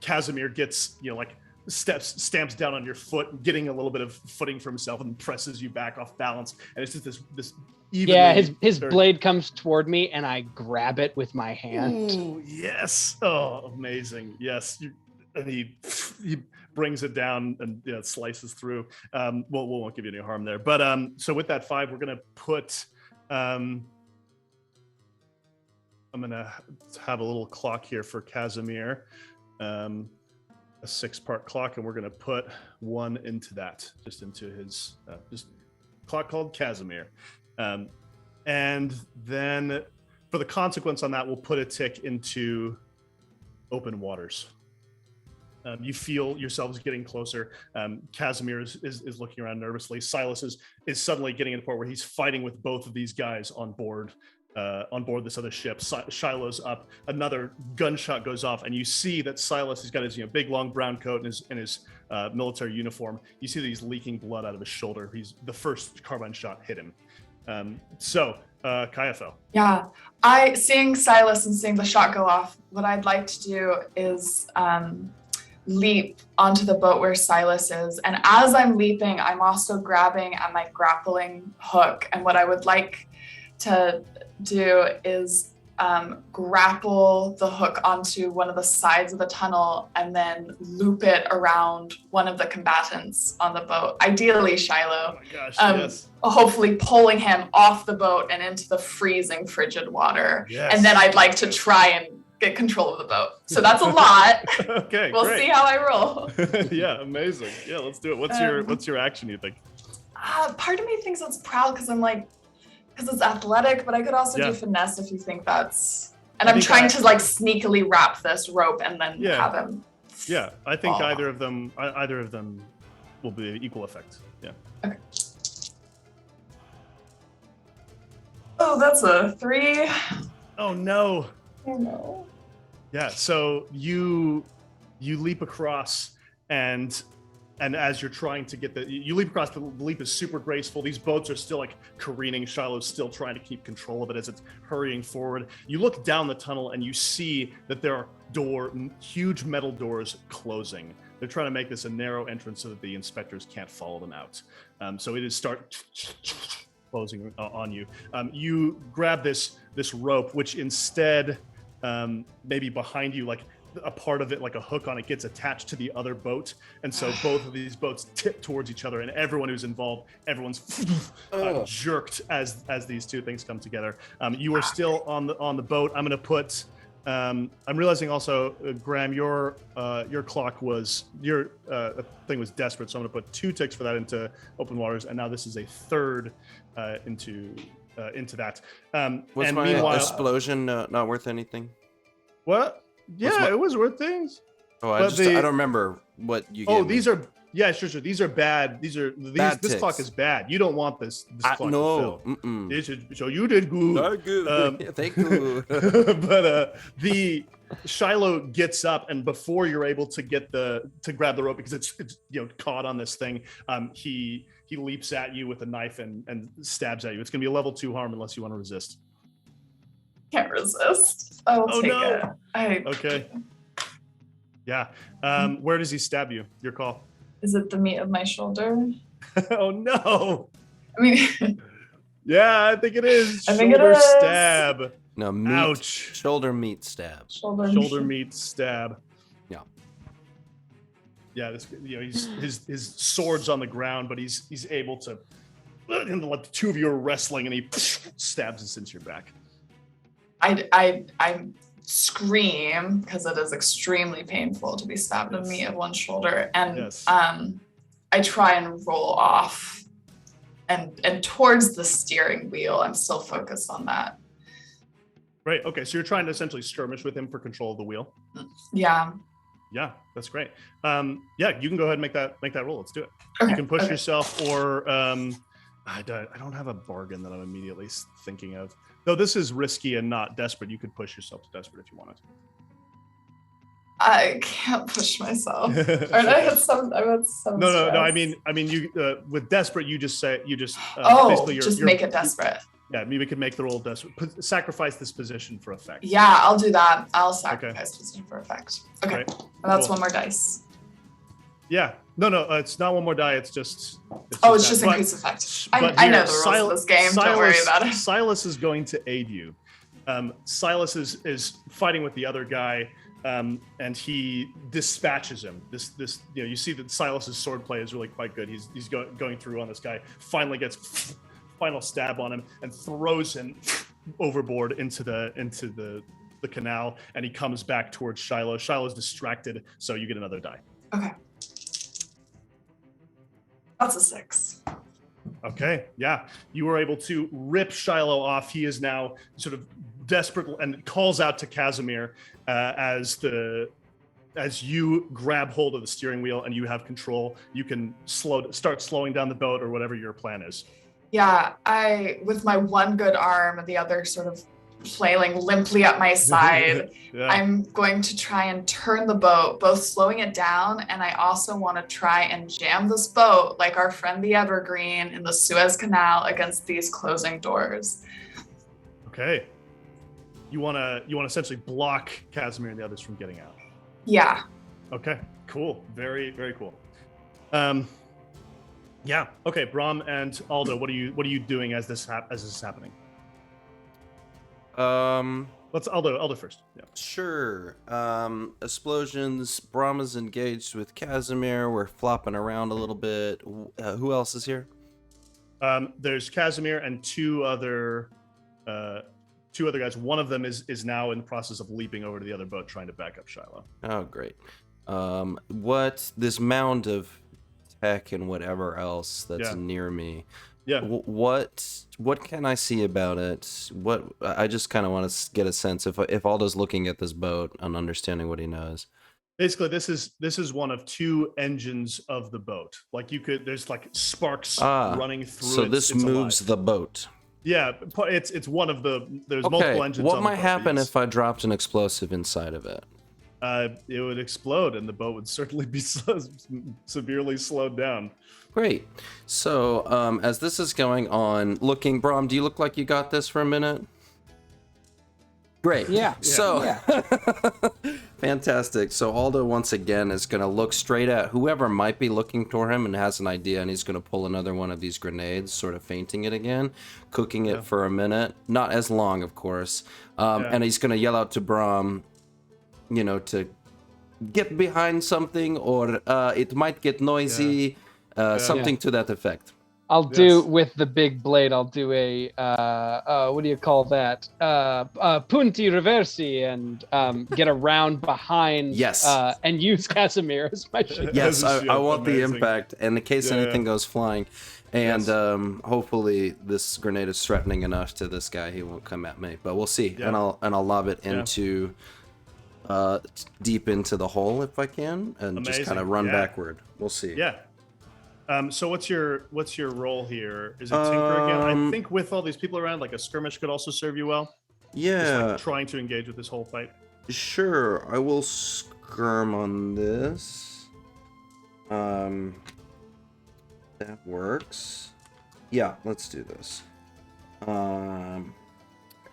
Casimir gets like stamps down on your foot, getting a little bit of footing for himself, and presses you back off balance. And it's just this evenly. Yeah, his blade comes toward me, and I grab it with my hand. Ooh, yes. Oh, amazing. Yes. And he brings it down and slices through. We won't give you any harm there. But so with that 5, we're gonna put. I'm gonna have a little clock here for Casimir. A 6-part clock, and we're going to put 1 into that, just into his just clock called Casimir. And then for the consequence on that, we'll put a tick into open waters. You feel yourselves getting closer. Casimir is looking around nervously. Silas is suddenly getting to the point where he's fighting with both of these guys on board. on board this other ship. Shiloh's up. Another gunshot goes off, and you see that Silas has got his big long brown coat and his military uniform. You see that he's leaking blood out of his shoulder. The first carbine shot hit him. Kayafel. Yeah, seeing Silas and seeing the shot go off, what I'd like to do is leap onto the boat where Silas is. And as I'm leaping, I'm also grabbing at my grappling hook. And what I would like to do is grapple the hook onto one of the sides of the tunnel and then loop it around one of the combatants on the boat, ideally Shiloh. Oh my gosh, yes. Hopefully pulling him off the boat and into the freezing, frigid water. Yes. And then I'd like to try and get control of the boat. So that's a lot. Okay, we'll great. see how I roll. Yeah, amazing. Yeah, let's do it. What's your action, you think? Part of me thinks it's proud because it's athletic, but I could also do finesse if you think that's. And I'm trying to sneakily wrap this rope and then have him. Yeah, I think either of them will be equal effect. Yeah. Okay. Oh, that's a 3. Oh no. Oh no. Yeah, so you leap across and as you're trying to get you leap across, the leap is super graceful. These boats are still careening. Shiloh's still trying to keep control of it as it's hurrying forward. You look down the tunnel and you see that there are huge metal doors closing. They're trying to make this a narrow entrance so that the inspectors can't follow them out. So it is closing on you. You grab this rope, which instead maybe behind you, a part of it, like a hook on it, gets attached to the other boat, and so both of these boats tip towards each other, and everyone who's involved, everyone's jerked as these two things come together. You are still on the boat. I'm going to put. I'm realizing also, Graham, your clock was thing was desperate, so I'm going to put 2 ticks for that into open waters, and now this is a third into that. Was and my explosion not worth anything? What? Yeah, it was worth things. Oh, I don't remember what you gave me. These are sure. These are bad. This clock is bad. You don't want this clock to fill. So you did good. Not good. Thank you. But the Shiloh gets up, and before you're able to grab the rope because it's caught on this thing, he leaps at you with a knife and stabs at you. It's gonna be a level 2 harm unless you want to resist. Can't resist. I will take it. Okay. Yeah. Where does he stab you? Your call. Is it the meat of my shoulder? Oh no. I mean. Yeah, I think it is. I think it is. Stab. No, meat. Ouch. Shoulder meat stab. Shoulder meet stab. Yeah. Yeah. This, his sword's on the ground, but he's able to. And the 2 of you are wrestling, and he stabs us into your back. I scream because it is extremely painful to be stabbed in the meat of one's shoulder, and I try and roll off and towards the steering wheel. I'm still focused on that. Right. Okay. So you're trying to essentially skirmish with him for control of the wheel. Yeah. Yeah, that's great. Yeah, you can go ahead and make that roll. Let's do it. Okay, You can push yourself, or I don't have a bargain that I'm immediately thinking of. Though this is risky and not desperate, you could push yourself to desperate if you wanted. I can't push myself. Or I had some. No. I mean, you with desperate, you just basically just make it desperate. Yeah, maybe we could make the roll desperate. Sacrifice this position for effect. Yeah, I'll do that. I'll sacrifice position for effect. Okay, right. And that's Cool. 1 more dice. Yeah, no, it's not 1 more die. It's just increased effect. I know the rules of this game. Don't worry about it. Silas is going to aid you. Silas is fighting with the other guy, and he dispatches him. You see that Silas's swordplay is really quite good. He's going through on this guy. Finally gets final stab on him and throws him overboard into the canal, and he comes back towards Shiloh. Shiloh's distracted, so you get another die. Okay. That's a 6. Okay, yeah. You were able to rip Shiloh off. He is now sort of desperate and calls out to Casimir as you grab hold of the steering wheel and you have control. You can start slowing down the boat or whatever your plan is. Yeah, with my one good arm and the other sort of flailing limply at my side, Yeah. I'm going to try and turn the boat, both slowing it down, and I also want to try and jam this boat like our friend the Evergreen in the Suez Canal against these closing doors. Okay. You wanna essentially block Casimir and the others from getting out. Yeah. Okay. Cool. Very, very cool. Yeah. Okay. Bram and Aldo, what are you doing as this is happening? Let's Aldo first. Yeah. Sure. Explosions. Bram is engaged with Casimir. We're flopping around a little bit. Who else is here? There's Casimir and two other guys. One of them is now in the process of leaping over to the other boat, trying to back up Shiloh. Oh, great. What this mound of tech and whatever else that's near me? Yeah. What can I see about it? What I just kind of want to get a sense if Aldo's looking at this boat and understanding what he knows. Basically, this is one of two engines of the boat. Like there's like sparks running through. So this moves the boat. Yeah, it's one of there's multiple engines. What might happen if I dropped an explosive inside of it? It would explode, and the boat would certainly be severely slowed down. Great. So, as this is going on, Bram, do you look like you got this for a minute? Great. Yeah. So, yeah. Fantastic. So Aldo once again is going to look straight at whoever might be looking for him and has an idea, and he's going to pull another one of these grenades, sort of feinting it again, cooking it for a minute, not as long, of course. And he's going to yell out to Bram, to get behind something, or it might get noisy, something to that effect. I'll do with the big blade. I'll do a what do you call that? Punti reversi, and get around behind. Yes. And use Casimir as my shield. Yes, I want the impact, and in case anything goes flying, and hopefully this grenade is threatening enough to this guy, he won't come at me. But we'll see, and I'll lob it into deep into the hole if I can, and just kind of run backward. We'll see. Yeah. So what's your role here? Is it Tinker again? I think with all these people around, like a skirmish could also serve you well. Yeah. Just like trying to engage with this whole fight. Sure, I will skirm on this. That works. Yeah, let's do this.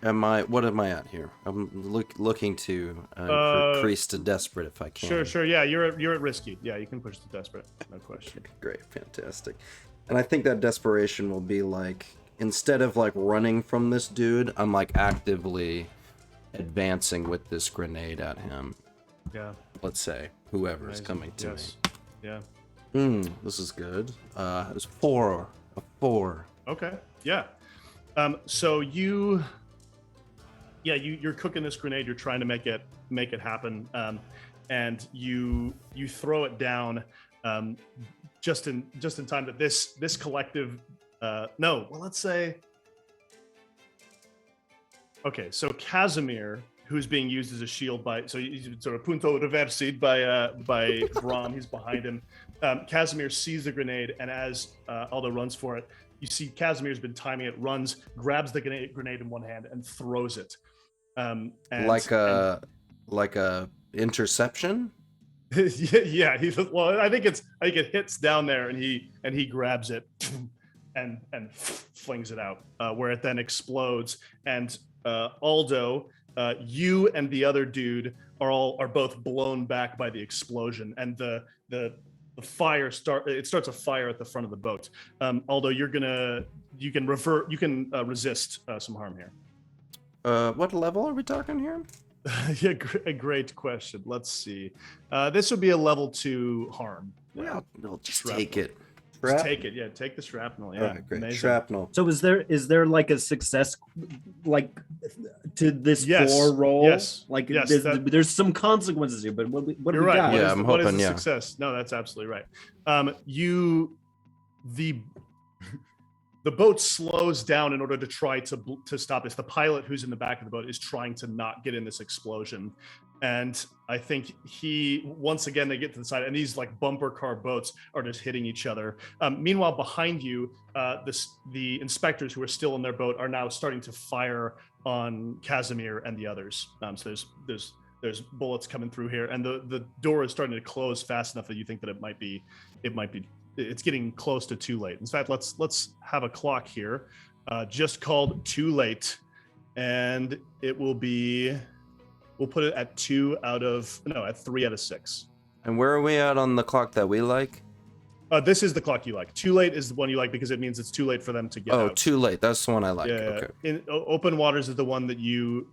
What am I at here? I'm looking to increase to desperate if I can. Sure. Yeah, you're at risky. Yeah, you can push to desperate. No question. Okay, great, fantastic. And I think that desperation will be like, instead of like running from this dude, I'm like actively advancing with this grenade at him. Yeah. Let's say whoever is coming to me. Yeah. This is good. It's a 4. Okay. Yeah. So you're cooking this grenade. You're trying to make it happen, and you throw it down just in time that this collective. Let's say. Okay, so Casimir, who's being used as a shield he's sort of punto reversid by Bram. He's behind him. Casimir sees the grenade, and as Aldo runs for it, you see Casimir's been timing it. Runs, grabs the grenade in one hand, and throws it. Like a interception. Yeah. I think it hits down there, and he grabs it and flings it out, where it then explodes. And Aldo, you and the other dude are both blown back by the explosion, and the fire starts a fire at the front of the boat. Aldo, you can resist some harm here. What level are we talking here? Yeah, a great question. Let's see. This would be a level 2 harm. Well, just take it. Just take it. Yeah, take the shrapnel. Yeah, great. amazing. Shrapnel. So is there like a success, like to this 4 roll? Yes. Like yes, there's some consequences here, but what do we right. got? Yeah, I'm hoping. What is the success? No, that's absolutely right. The boat slows down in order to try to stop this. The pilot who's in the back of the boat is trying to not get in this explosion. And I think once again, they get to the side, and these like bumper car boats are just hitting each other. Meanwhile, behind you, the inspectors who are still in their boat are now starting to fire on Casimir and the others. So there's bullets coming through here, and the door is starting to close fast enough that you think that it's getting close to too late. In fact, let's have a clock here, just called too late, and it will be. We'll put it at 3 out of 6. And where are we at on the clock that we like? This is the clock you like. Too late is the one you like because it means it's too late for them to get out. Oh, too late. That's the one I like. Yeah. Okay. Open waters is the one that you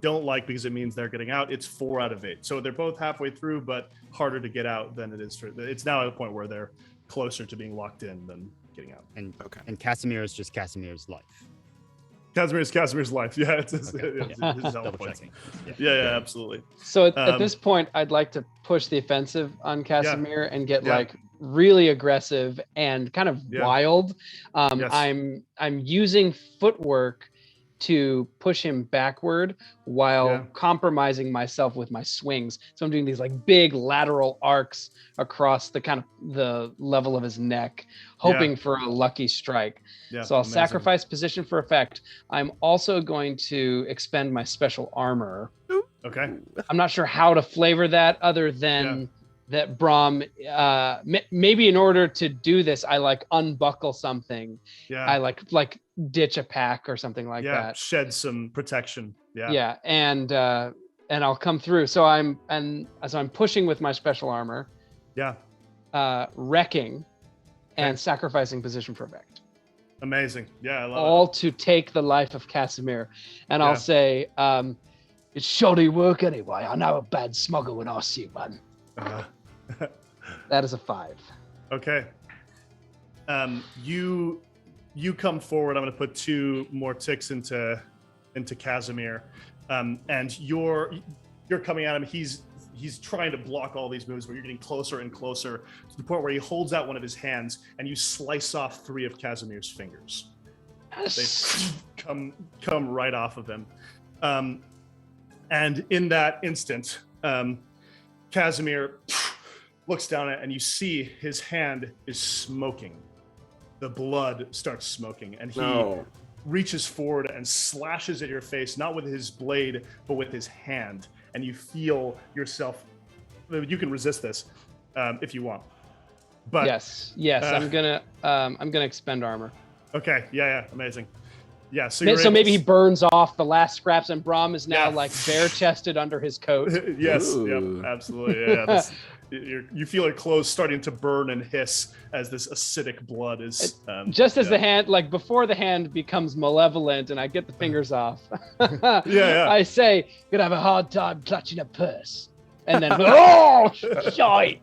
don't like because it means they're getting out. It's 4 out of 8. So they're both halfway through, but harder to get out than it is for. It's now at a point where they're closer to being locked in than getting out. And Casimir is just Casimir's life. Casimir's life. Yeah, it's his Double points. checking. Yeah, absolutely. So at this point, I'd like to push the offensive on Casimir and get like really aggressive and kind of wild. I'm using footwork to push him backward while compromising myself with my swings. So I'm doing these like big lateral arcs across the kind of the level of his neck, hoping for a lucky strike. So I'll sacrifice position for effect. I'm also going to expend my special armor. Okay. I'm not sure how to flavor that other than that Bram, maybe in order to do this, I like unbuckle something. I like ditch a pack or something like that. Shed some protection. And I'll come through. So I'm pushing with my special armor. Wrecking and sacrificing position for effect. Amazing. I love all to take the life of Casimir. And I'll say, it's shoddy work anyway. I know a bad smuggle when I see one. That is a 5. Okay. You come forward. I'm going to put 2 more ticks into Casimir, and you're coming at him. He's trying to block all these moves, but you're getting closer and closer to the point where he holds out one of his hands, and you slice off 3 of Casimir's fingers. They come right off of him, and in that instant, Casimir looks down at it, and you see his hand is smoking. The blood starts smoking, and he reaches forward and slashes at your face, not with his blade, but with his hand. And you feel yourself. You can resist this if you want. But yes, I'm gonna expend armor. Okay, amazing. Yeah, so maybe he burns off the last scraps, and Bram is now like bare-chested under his coat. Yes, absolutely. You feel your clothes starting to burn and hiss as this acidic blood is. As the hand, like before the hand becomes malevolent, and I get the fingers off. I say, "Gonna have a hard time clutching a purse," and then shite.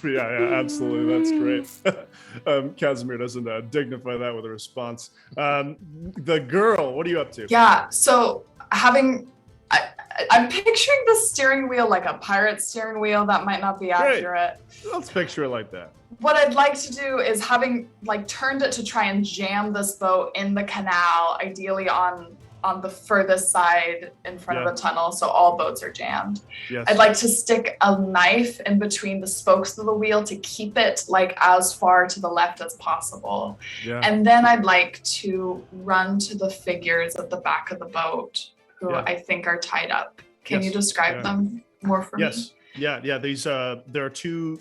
Absolutely. That's great. Casimir doesn't dignify that with a response. The girl, what are you up to? Yeah, so I'm picturing the steering wheel like a pirate steering wheel. That might not be accurate. Let's picture it like that. What I'd like to do is having like turned it to try and jam this boat in the canal, ideally on the furthest side in front of the tunnel, so all boats are jammed. I'd like to stick a knife in between the spokes of the wheel to keep it like as far to the left as possible. And then I'd like to run to the figures at the back of the boat who I think are tied up. Can you describe them more for me? Yeah. These there are two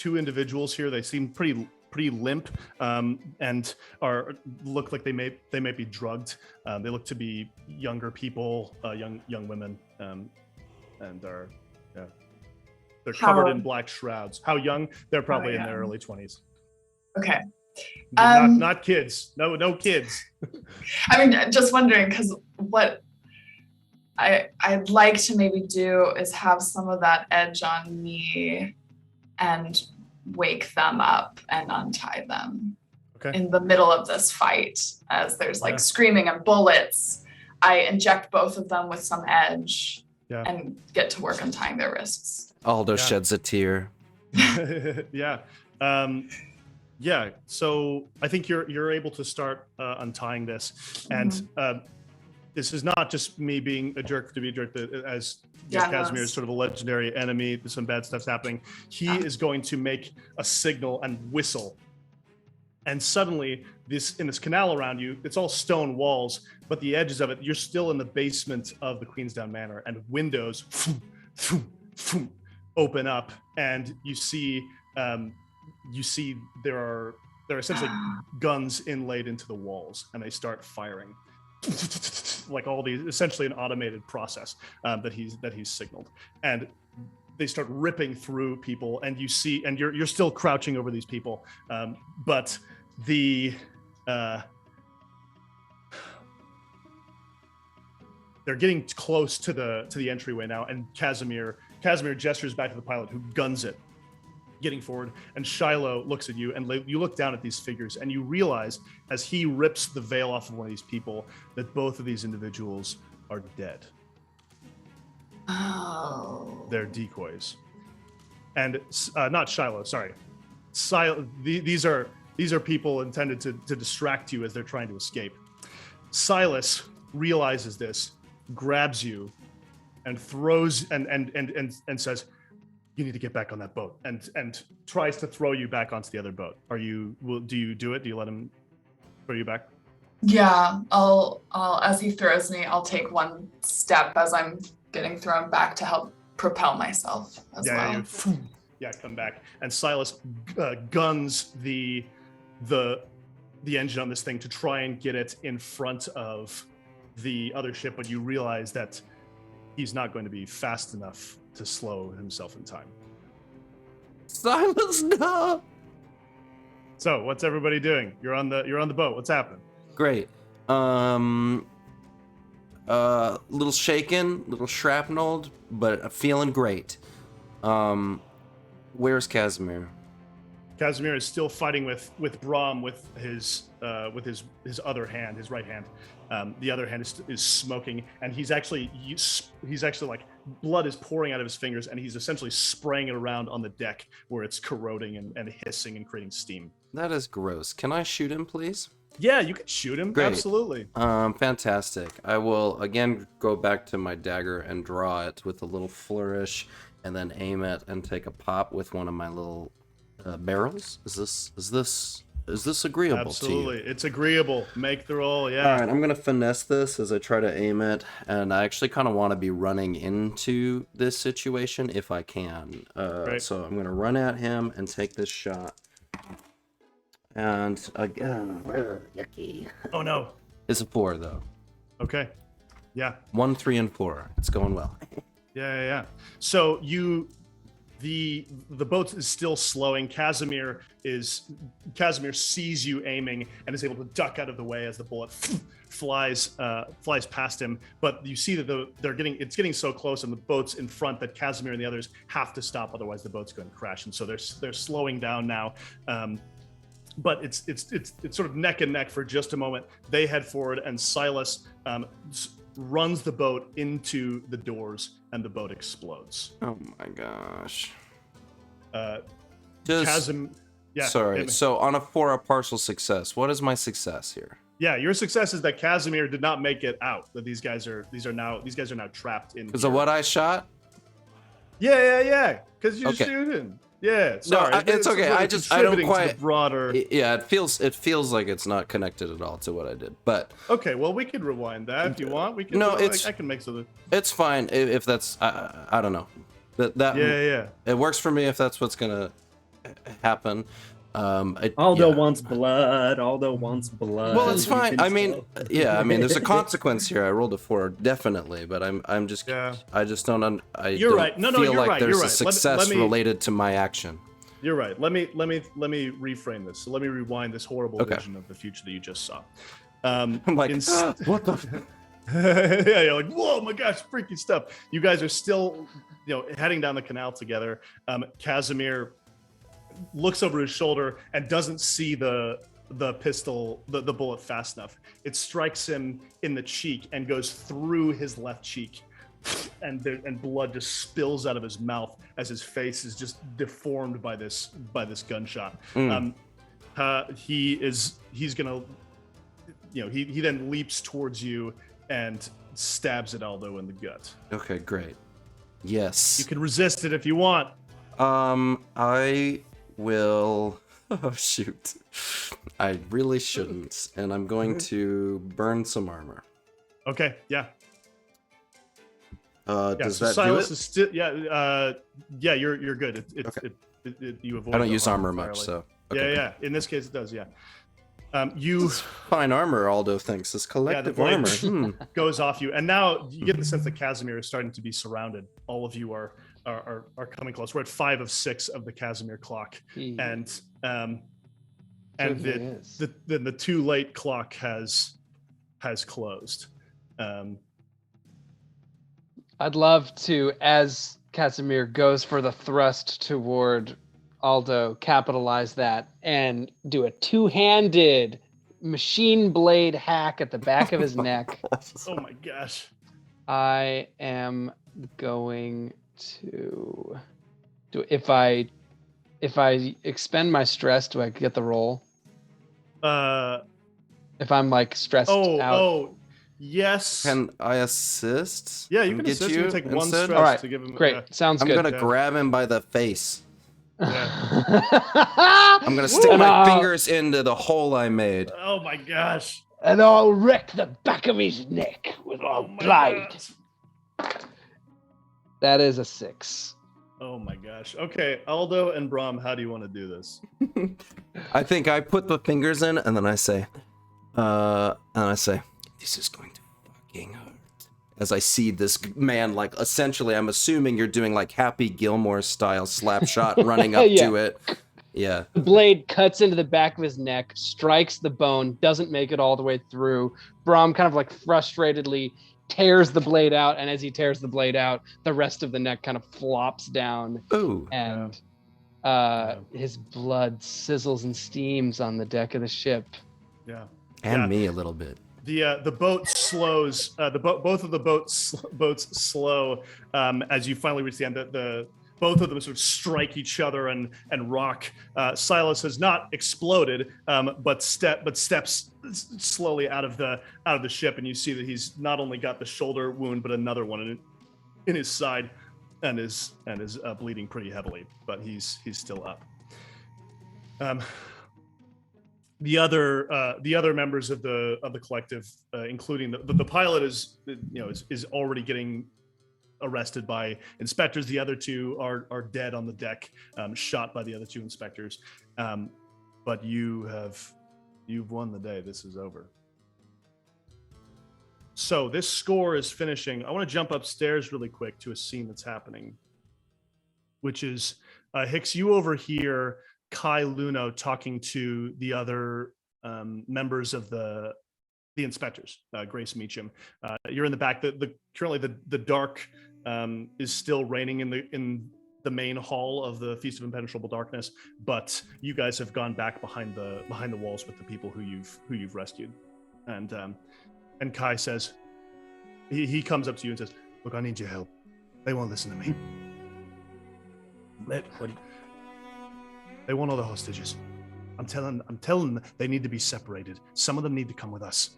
individuals here. They seem pretty limp and look like they may be drugged. They look to be younger people, young women, and they're covered in black shrouds. How young? They're probably in their early 20s. Okay. Not kids. No kids. I mean, just wondering, because what I'd like to maybe do is have some of that edge on me and wake them up and untie them in the middle of this fight as there's like screaming and bullets. I inject both of them with some edge and get to work untying their wrists. Aldo sheds a tear. So I think you're able to start untying this, and this is not just me being a jerk to be a jerk, as Casimir is sort of a legendary enemy. Some bad stuff's happening. He is going to make a signal and whistle. And suddenly, in this canal around you, it's all stone walls, but the edges of it, you're still in the basement of the Queensdown Manor, and windows open up, and you see there are essentially guns inlaid into the walls, and they start firing. Like all these, essentially an automated process that he's signaled, and they start ripping through people, and you see, and you're still crouching over these people, but they're getting close to the entryway now, and Casimir gestures back to the pilot, who guns it, getting forward, and Shiloh looks at you, and you look down at these figures, and you realize, as he rips the veil off of one of these people, that both of these individuals are dead. Oh. They're decoys. And not Shiloh, sorry. These are people intended to distract you as they're trying to escape. Silas realizes this, grabs you, and throws and says, "You need to get back on that boat," and tries to throw you back onto the other boat. Do you do it? Do you let him throw you back? Yeah, I'll as he throws me, I'll take one step as I'm getting thrown back to help propel myself as well. Come back. And Silas guns the engine on this thing to try and get it in front of the other ship, but you realize that he's not going to be fast enough to slow himself in time. Silas, no. So, what's everybody doing? You're on the boat. What's happening? Great. Little shaken, little shrapneled, but feeling great. Where's Casimir? Casimir is still fighting with Bram with his other hand, his right hand. The other hand is smoking, and he's actually like blood is pouring out of his fingers, and he's essentially spraying it around on the deck where it's corroding and hissing and creating steam. That is gross. Can I shoot him, please? Yeah, you can shoot him. Great. Absolutely. Fantastic. I will again go back to my dagger and draw it with a little flourish, and then aim it and take a pop with one of my little barrels. Is this agreeable Absolutely. to you? It's agreeable. Make the roll. Yeah. All right, I'm gonna finesse this as I try to aim it, and I actually kind of want to be running into this situation if I can. Right. So I'm gonna run at him and take this shot. And again, yucky. Oh no. It's a 4 though. Okay. Yeah. 1, 3, and 4. It's going well. Yeah. So the boat is still slowing. Casimir sees you aiming and is able to duck out of the way as the bullet flies past him. But you see that it's getting so close, and the boat's in front that Casimir and the others have to stop, otherwise the boat's going to crash. And so they're slowing down now. But it's sort of neck and neck for just a moment. They head forward, and Silas runs the boat into the doors, and the boat explodes. Oh my gosh. Sorry. So on a 4, a partial success. What is my success here? Yeah, your success is that Casimir did not make it out. That these guys are now trapped in. Because of what I shot? Yeah. Because you're shooting. Yeah, sorry. No, it's okay. I don't quite. Broader. Yeah, it feels like it's not connected at all to what I did. But okay, well, we could rewind that if you want. We can. No, I can make something. It's fine if that's. I don't know. Yeah. It works for me if that's what's gonna happen. Aldo wants blood. Well, it's fine. I mean, there's a consequence here. I rolled a 4, definitely, but I just don't. You're right. No, feel you're like right. there's You're a right. success related to my action. You're right. Let me reframe this. So let me rewind this horrible vision of the future that you just saw. I'm like, what the? Yeah, you're like, whoa, my gosh, freaky stuff. You guys are still, heading down the canal together. Casimir looks over his shoulder and doesn't see the pistol, the bullet fast enough. It strikes him in the cheek and goes through his left cheek, and blood just spills out of his mouth as his face is just deformed by this gunshot. He's gonna, he then leaps towards you and stabs at Aldo in the gut. Okay, great. Yes. You can resist it if you want. I will. Oh shoot! I really shouldn't, and I'm going to burn some armor. Okay. Yeah. Does so that Silas do it? is still. Yeah. You're good. You avoid. I don't the use harm armor entirely. much, so. Okay. Yeah. In this case, it does. Yeah. It's fine armor, Aldo thinks. This collective the blade armor. goes off you, and now you get the sense that Casimir is starting to be surrounded. All of you are coming close. We're at 5 of 6 of the Casimir clock, and the too late clock has closed. I'd love to, as Casimir goes for the thrust toward Aldo, capitalize that and do a two-handed machine blade hack at the back of his neck. Oh my gosh. I am going to do if I expend my stress, do I get the roll? If I'm like stressed out. Oh, yes. Can I assist? Yeah, you and can get assist. you You can take one instead? stress All right, to give him. great. Sounds I'm good. gonna grab him by the face. I'm I'm gonna stick my fingers into the hole I made. Oh my gosh. And I'll wreck the back of his neck with my blade. That is a 6. Oh my gosh. Okay, Aldo and Bram, how do you want to do this? I think I put the fingers in, and then I say, this is going to fucking hurt. As I see this man, like, essentially, I'm assuming you're doing, like, Happy Gilmore style slap shot running up to it. Yeah. The blade cuts into the back of his neck, strikes the bone, doesn't make it all the way through. Bram kind of like frustratedly tears the blade out, and as he tears the blade out, the rest of the neck kind of flops down. Ooh. And his blood sizzles and steams on the deck of the ship. Yeah. And me a little bit. The boat slows. Both of the boats slow as you finally reach the end. Both of them sort of strike each other and rock. Silas has not exploded, but steps slowly out of the ship, and you see that he's not only got the shoulder wound, but another one in his side, and is bleeding pretty heavily. But he's still up. The other members of the collective, including the pilot, is already getting arrested by inspectors. The other two are dead on the deck, shot by the other two inspectors. But you've won the day. This is over. So this score is finishing. I want to jump upstairs really quick to a scene that's happening, which is Hix, you overhear Kai Luno talking to the other members of the inspectors, Grace Meacham. You're in the back. Currently the dark is still reigning in the main hall of the Feast of Impenetrable Darkness, but you guys have gone back behind the walls with the people who you've rescued. And Kai says, he comes up to you and says, "Look, I need your help. They won't listen to me. They want all the hostages. I'm telling them they need to be separated. Some of them need to come with us.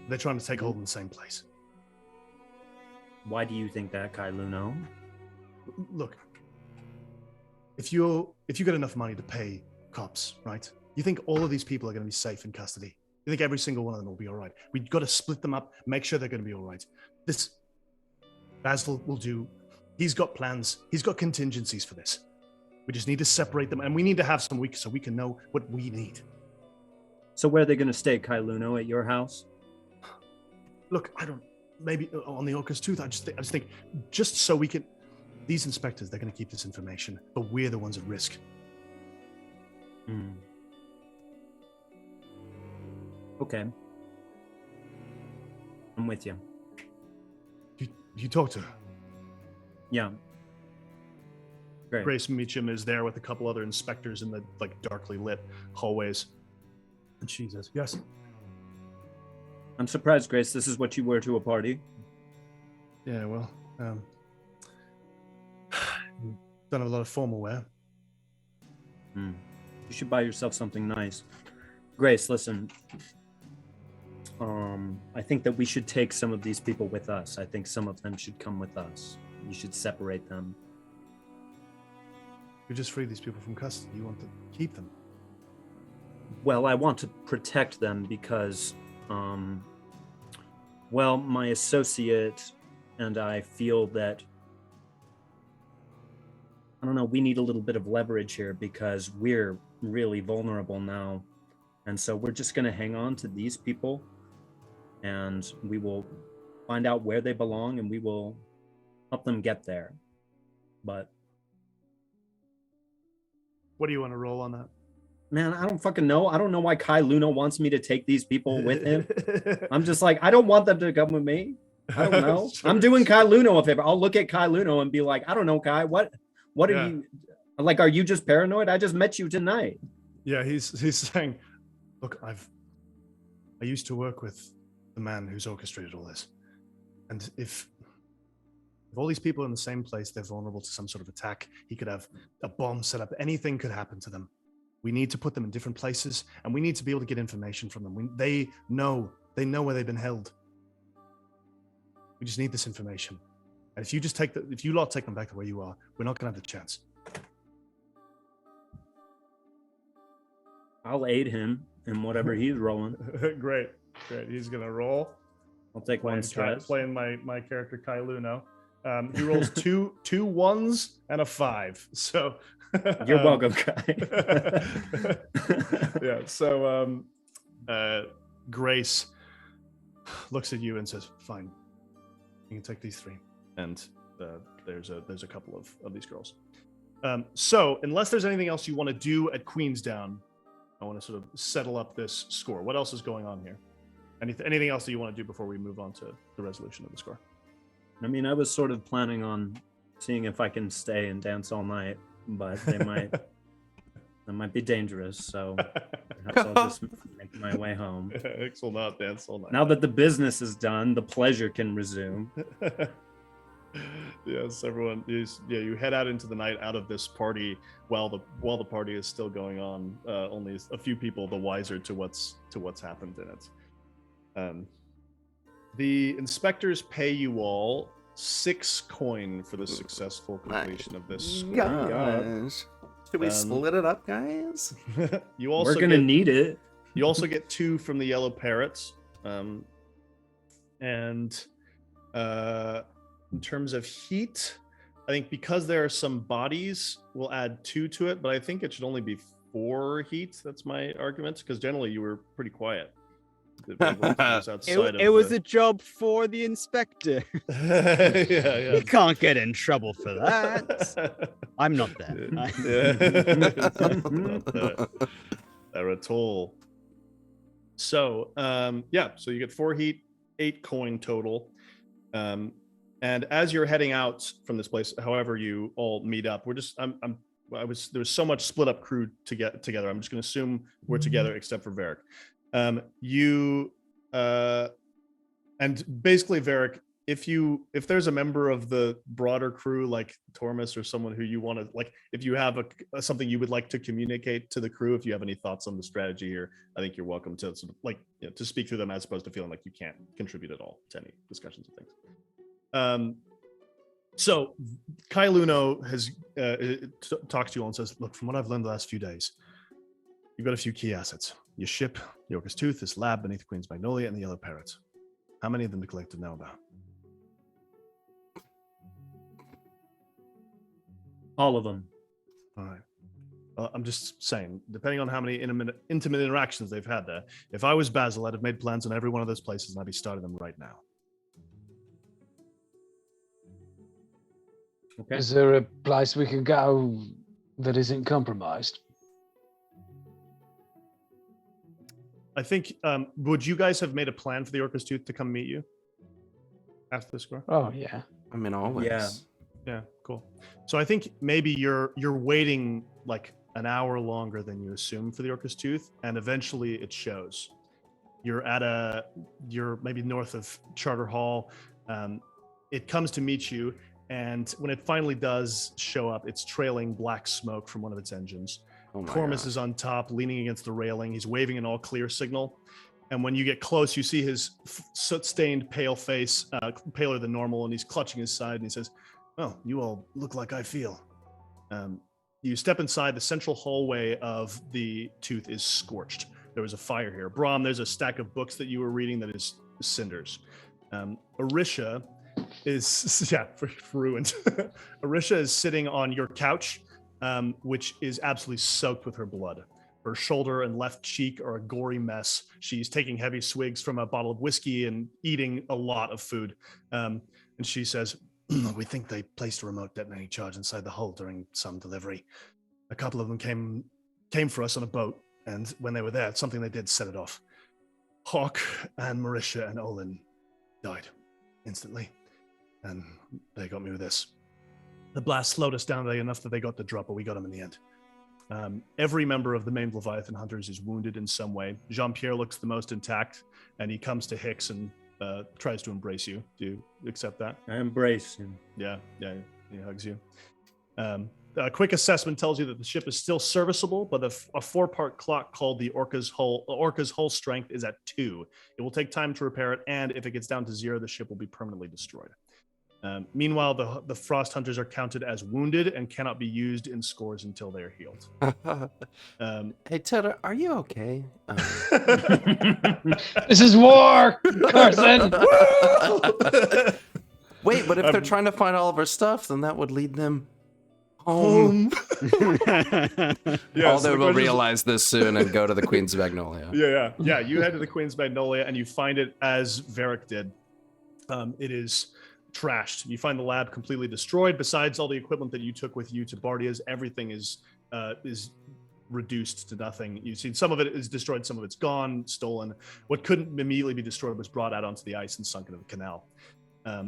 They're trying to take hold in the same place." Why do you think that, Kai Luno? Look, if you get enough money to pay cops, right? You think all of these people are going to be safe in custody? You think every single one of them will be all right? We've got to split them up, make sure they're going to be all right. This Basil will do. He's got plans. He's got contingencies for this. We just need to separate them, and we need to have some weeks so we can know what we need. So where are they going to stay, Kai Luno? At your house? Look, maybe on the Orca's Tooth. I just think, just so we can. These inspectors, they're going to keep this information, but we're the ones at risk. Okay. I'm with you. You talk to her? Yeah. Great. Grace Meacham is there with a couple other inspectors in the darkly lit hallways. And she says, "Yes." I'm surprised, Grace. This is what you wear to a party. Yeah, well, don't have a lot of formal wear. You should buy yourself something nice. Grace, listen. I think that we should take some of these people with us. I think some of them should come with us. You should separate them. You just freed these people from custody. You want to keep them. Well, I want to protect them because, well, my associate and I feel that, I don't know, we need a little bit of leverage here because we're really vulnerable now. And so we're just going to hang on to these people and we will find out where they belong and we will help them get there. But what do you want to roll on that? Man, I don't fucking know. I don't know why Kai Luna wants me to take these people with him. I'm just like, I don't want them to come with me. I don't know. Sure. I'm doing Kai Luna a favor. I'll look at Kai Luna and be like, I don't know, Kai, what are you, like, are you just paranoid? I just met you tonight. Yeah, he's saying, look, I used to work with the man who's orchestrated all this. And if all these people are in the same place, they're vulnerable to some sort of attack. He could have a bomb set up. Anything could happen to them. We need to put them in different places, and we need to be able to get information from them. They know where they've been held. We just need this information. And if you lot take them back to where you are, we're not going to have the chance. I'll aid him in whatever he's rolling. Great. He's going to roll. I'll take one stress. Playing my character Kai Luno. He rolls two 1s and a 5. So you're welcome, Kai. Yeah. So Grace looks at you and says, "Fine, you can take these 3." And there's a couple of these girls. So unless there's anything else you want to do at Queensdown, I want to sort of settle up this score. What else is going on here? Anything else that you want to do before we move on to the resolution of the score? I mean, I was sort of planning on seeing if I can stay and dance all night, but that might be dangerous. So perhaps I'll just make my way home. Hix will not dance all night. Now that the business is done, the pleasure can resume. Yes, everyone. You head out into the night, out of this party, while the party is still going on. Only a few people the wiser to what's happened in it. The inspectors pay you all 6 coin for the successful completion of this score. Guys, should we split it up, guys? You also we're gonna need it. You also get 2 from the yellow parrots, and in terms of heat, I think because there are some bodies, we'll add 2 to it, but I think it should only be 4 heat. That's my argument, because generally you were pretty quiet. It was a job for the inspector. Yeah. He can't get in trouble for that. I'm not there. They're at all. So so you get 4 heat, 8 coin total. And as you're heading out from this place, however you all meet up, there's so much split up crew to get together. I'm just going to assume we're together except for Varric. And basically Varric, if there's a member of the broader crew like Tormus or someone who you want to, like, if you have something you would like to communicate to the crew, if you have any thoughts on the strategy here, I think you're welcome to sort of to speak through them, as opposed to feeling like you can't contribute at all to any discussions of things. So Kai Luno has talks to you all and says, look, from what I've learned the last few days, you've got a few key assets. Your ship, the Orcus Tooth, this lab beneath Queen's Magnolia, and the Yellow Parrots. How many of them the collective know about? All of them. All right. Well, I'm just saying, depending on how many intimate interactions they've had there, if I was Basil, I'd have made plans on every one of those places, and I'd be starting them right now. Okay. Is there a place we can go that isn't compromised? I think, would you guys have made a plan for the Orcus Tooth to come meet you after the score? Oh, yeah. I mean, always. Yeah, cool. So I think maybe you're waiting like an hour longer than you assume for the Orcus Tooth, and eventually it shows. You're maybe north of Charter Hall. It comes to meet you, and when it finally does show up, it's trailing black smoke from one of its engines. Tormus is on top, leaning against the railing. He's waving an all clear signal. And when you get close, you see his soot-stained, pale face, paler than normal, and he's clutching his side, and he says, "Well, you all look like I feel." You step inside. The central hallway of the tooth is scorched. There was a fire here. Bram, there's a stack of books that you were reading that is cinders. Arisha is, ruined. Arisha is sitting on your couch, which is absolutely soaked with her blood. Her shoulder and left cheek are a gory mess. She's taking heavy swigs from a bottle of whiskey and eating a lot of food. And she says, "We think they placed a remote detonating charge inside the hull during some delivery. A couple of them came for us on a boat, and when they were there, something they did set it off. Hawk and Marisha and Olin died instantly, and they got me with this. The blast slowed us down enough that they got the drop, but we got them in the end. Every member of the main Leviathan Hunters is wounded in some way. Jean-Pierre looks the most intact, and he comes to Hix and tries to embrace you. Do you accept that? I embrace him. Yeah, he hugs you. A quick assessment tells you that the ship is still serviceable, but a 4-part clock called the Orca's hull strength is at 2. It will take time to repair it, and if it gets down to 0, the ship will be permanently destroyed. Meanwhile, the Frost Hunters are counted as wounded and cannot be used in scores until they are healed. Hey, Ted, are you okay? This is war, Carson! Wait, but if they're trying to find all of our stuff, then that would lead them home. Aldo will realize this soon and go to the Queen's Magnolia. Yeah. You head to the Queen's Magnolia and you find it as Varric did. It is trashed. You find the lab completely destroyed. Besides all the equipment that you took with you to Bardia's, everything is reduced to nothing. You've seen some of it is destroyed, some of it's gone, stolen. What couldn't immediately be destroyed was brought out onto the ice and sunk into the canal.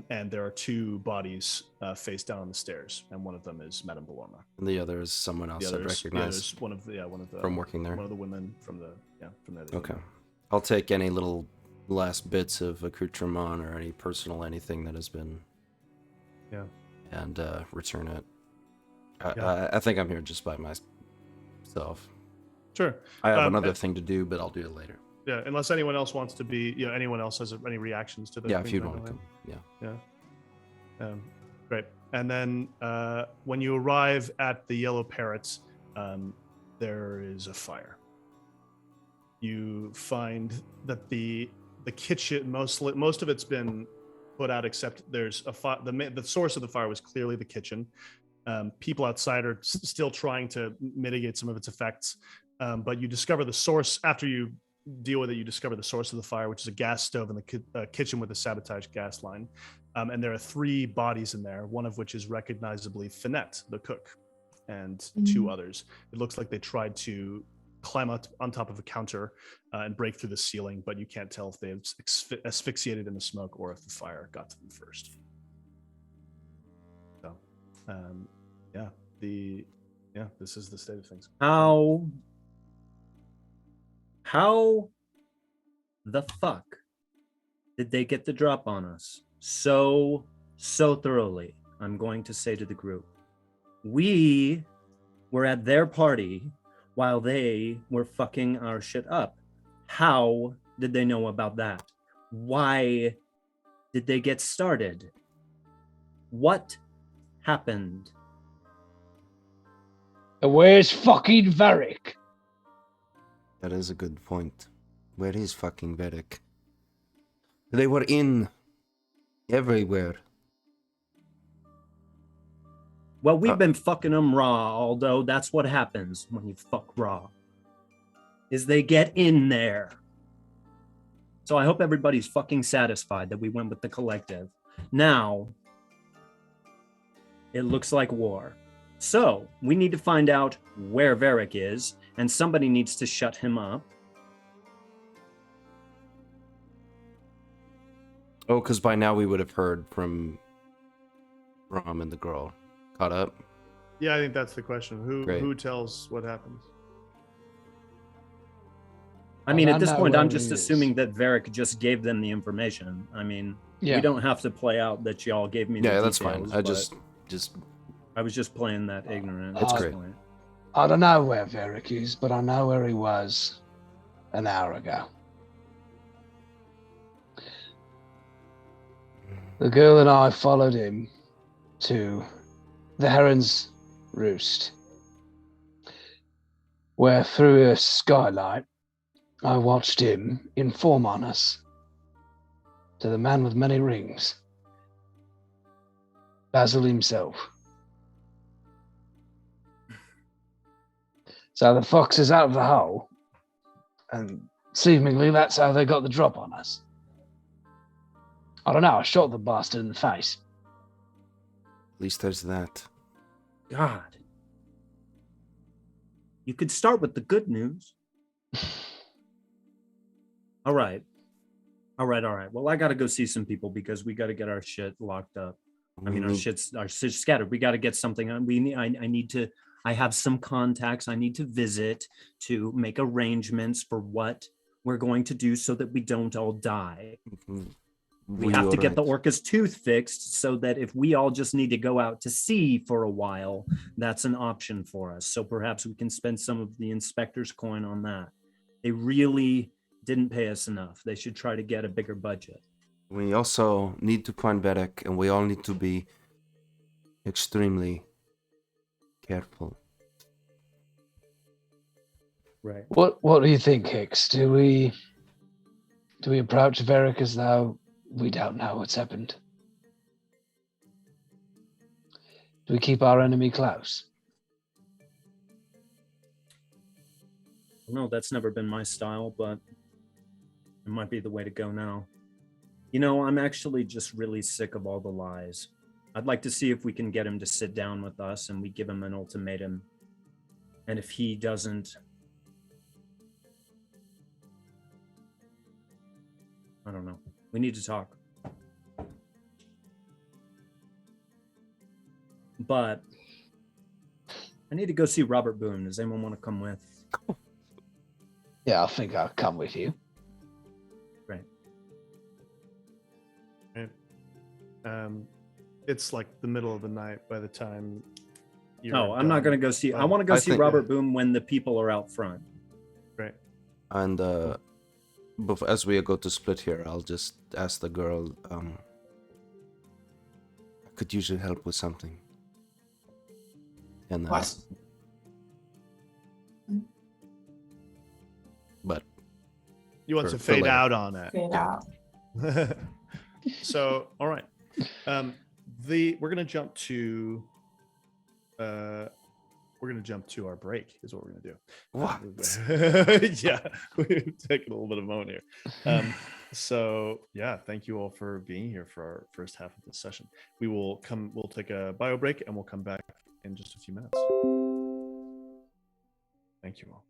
And there are 2 bodies face down on the stairs, and one of them is Madame Belorma. And the other is someone else I recognize. One of the from working there. One of the women from there. Okay, I'll take any little last bits of accoutrement or any personal anything that has been, and return it. I think I'm here just by myself. Sure. I have another thing to do, but I'll do it later. Yeah, unless anyone else wants to be, anyone else has any reactions to the. Yeah, if you want to come. Yeah. Great. And then when you arrive at the Yellow Parrots, there is a fire. You find that the kitchen, most of it's been put out, except there's a fire. The source of the fire was clearly the kitchen. People outside are still trying to mitigate some of its effects, but you discover the source after you deal with it. You discover the source of the fire, which is a gas stove in the kitchen with a sabotaged gas line, and there are 3 bodies in there, one of which is recognizably Finette, the cook, and 2 others. It looks like they tried to climb up on top of a counter and break through the ceiling, but you can't tell if they asphyxiated in the smoke or if the fire got to them first. So, this is the state of things. How the fuck did they get the drop on us so thoroughly? I'm going to say to the group, we were at their party while they were fucking our shit up. How did they know about that? Why did they get started? What happened? Where's fucking Varric? That is a good point. Where is fucking Varric? They were in everywhere. Well, we've been fucking them raw, Aldo. That's what happens when you fuck raw. Is they get in there. So I hope everybody's fucking satisfied that we went with the collective. Now, it looks like war. So, we need to find out where Varric is, and somebody needs to shut him up. Oh, because by now we would have heard from Bram and the girl. Caught up? Yeah, I think that's the question. Who tells what happens? I mean, at this point, I'm just assuming that Varric just gave them the information. I mean, we don't have to play out that y'all gave me the details. Yeah, that's fine. I was just playing that ignorant. It's great. Point. I don't know where Varric is, but I know where he was an hour ago. The girl and I followed him to the Heron's Roost, where through a skylight I watched him inform on us to the man with many rings, Basil himself. So the fox is out of the hole, and seemingly that's how they got the drop on us. I don't know, I shot the bastard in the face. At least there's that. God. You could start with the good news. All right. Well, I got to go see some people because we got to get our shit locked up. I mean, our shit's scattered. We got to get something. I have some contacts I need to visit to make arrangements for what we're going to do so that we don't all die. We have to get the orca's tooth fixed so that if we all just need to go out to sea for a while, that's an option for us. So perhaps we can spend some of the inspector's coin on that. They really didn't pay us enough. They should try to get a bigger budget. We also need to find Varric, and we all need to be extremely careful. Right. What do you think, Hix? Do we approach Varric as though we don't know what's happened? Do we keep our enemy close? No, that's never been my style, but it might be the way to go now. You know, I'm actually just really sick of all the lies. I'd like to see if we can get him to sit down with us and we give him an ultimatum. And if he doesn't, I don't know. We need to talk. But I need to go see Robert Boone. Does anyone want to come with? Yeah, I think I'll come with you. Right. It's like the middle of the night by the time you're No, I'm not going to go see. I want to go see Robert Boone when the people are out front. Right. And as we go to split here, I'll just ask the girl, I could use your help with something. And What? But You want to fade out on it. Fade out. So, all right. We're gonna jump to our break is what we're gonna do. What? Yeah, we're taking a little bit of a moment here. So yeah, thank you all for being here for our first half of this session. We'll take a bio break and we'll come back in just a few minutes. Thank you all.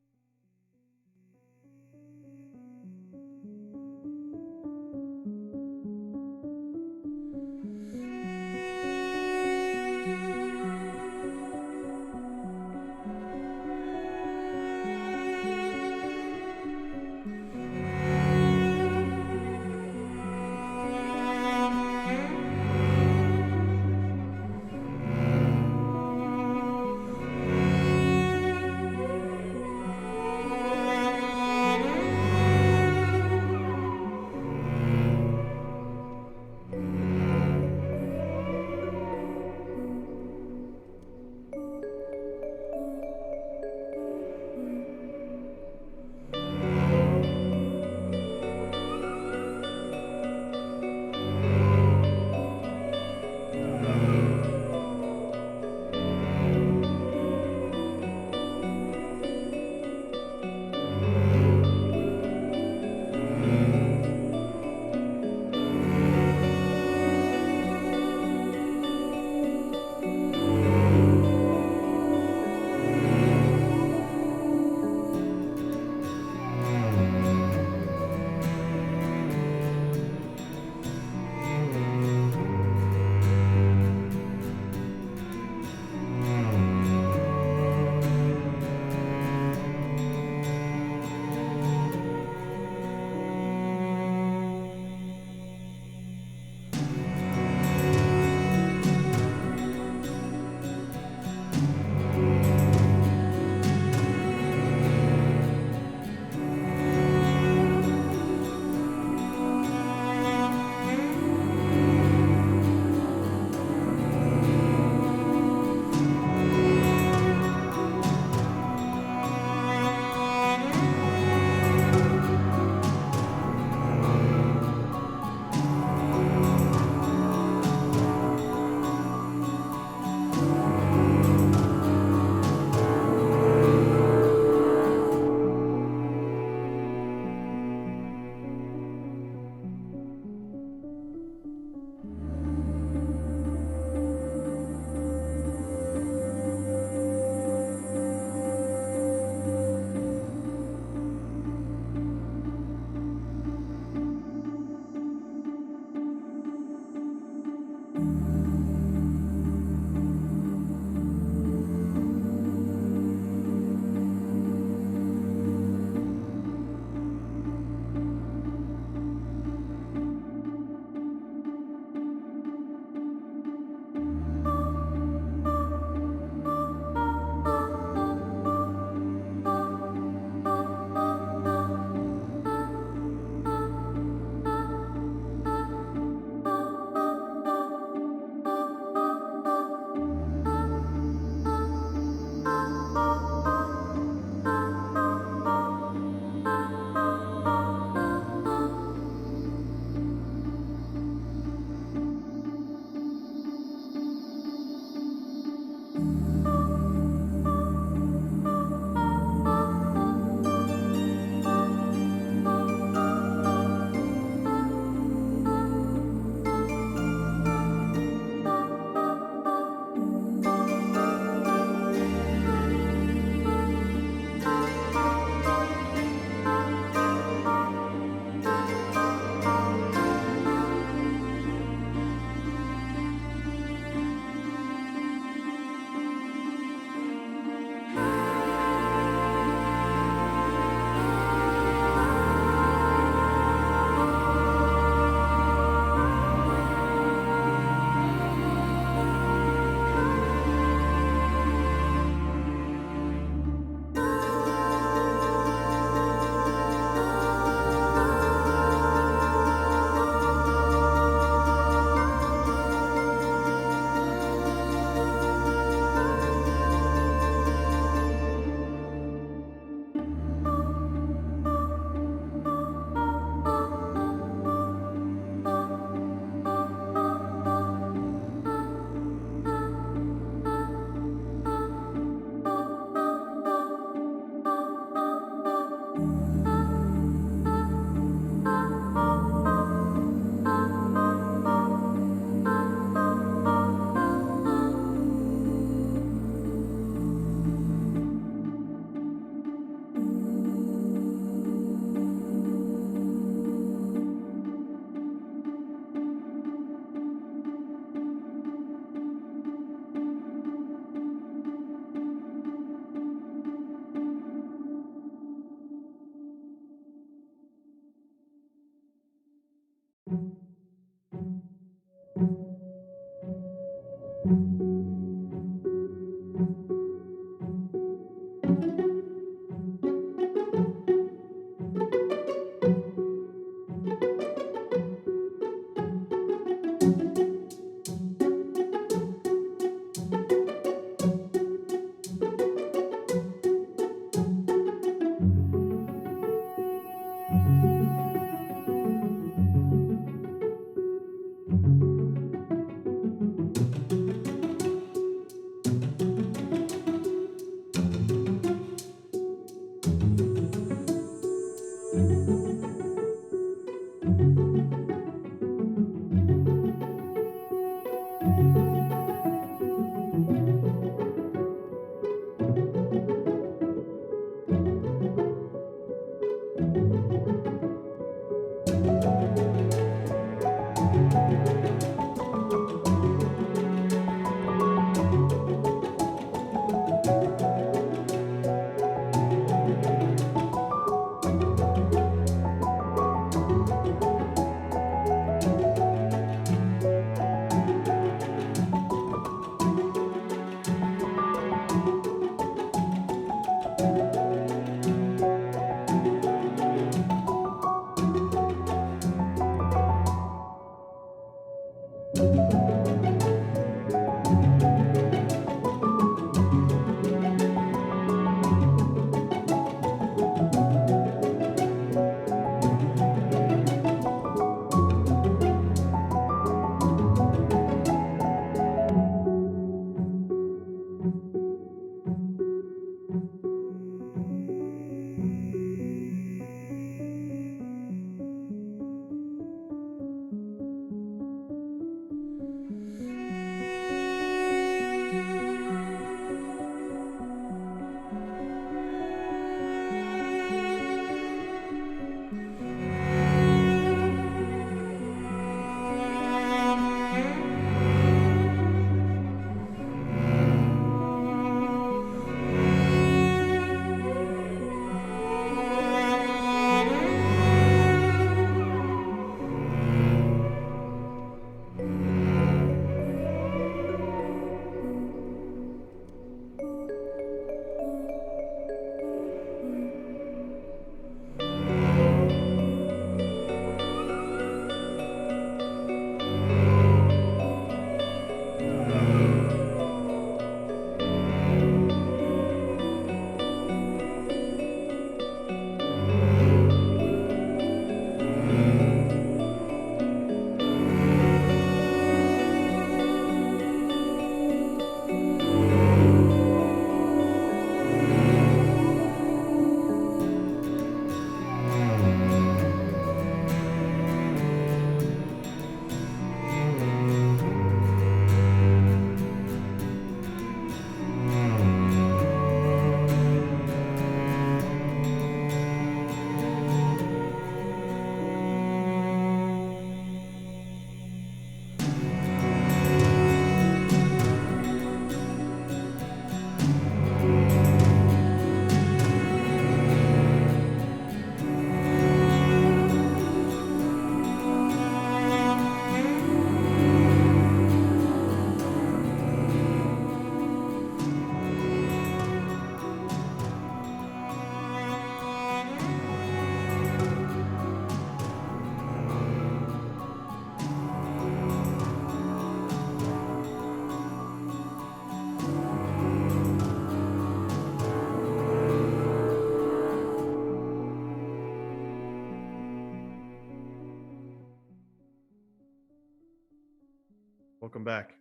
Welcome back.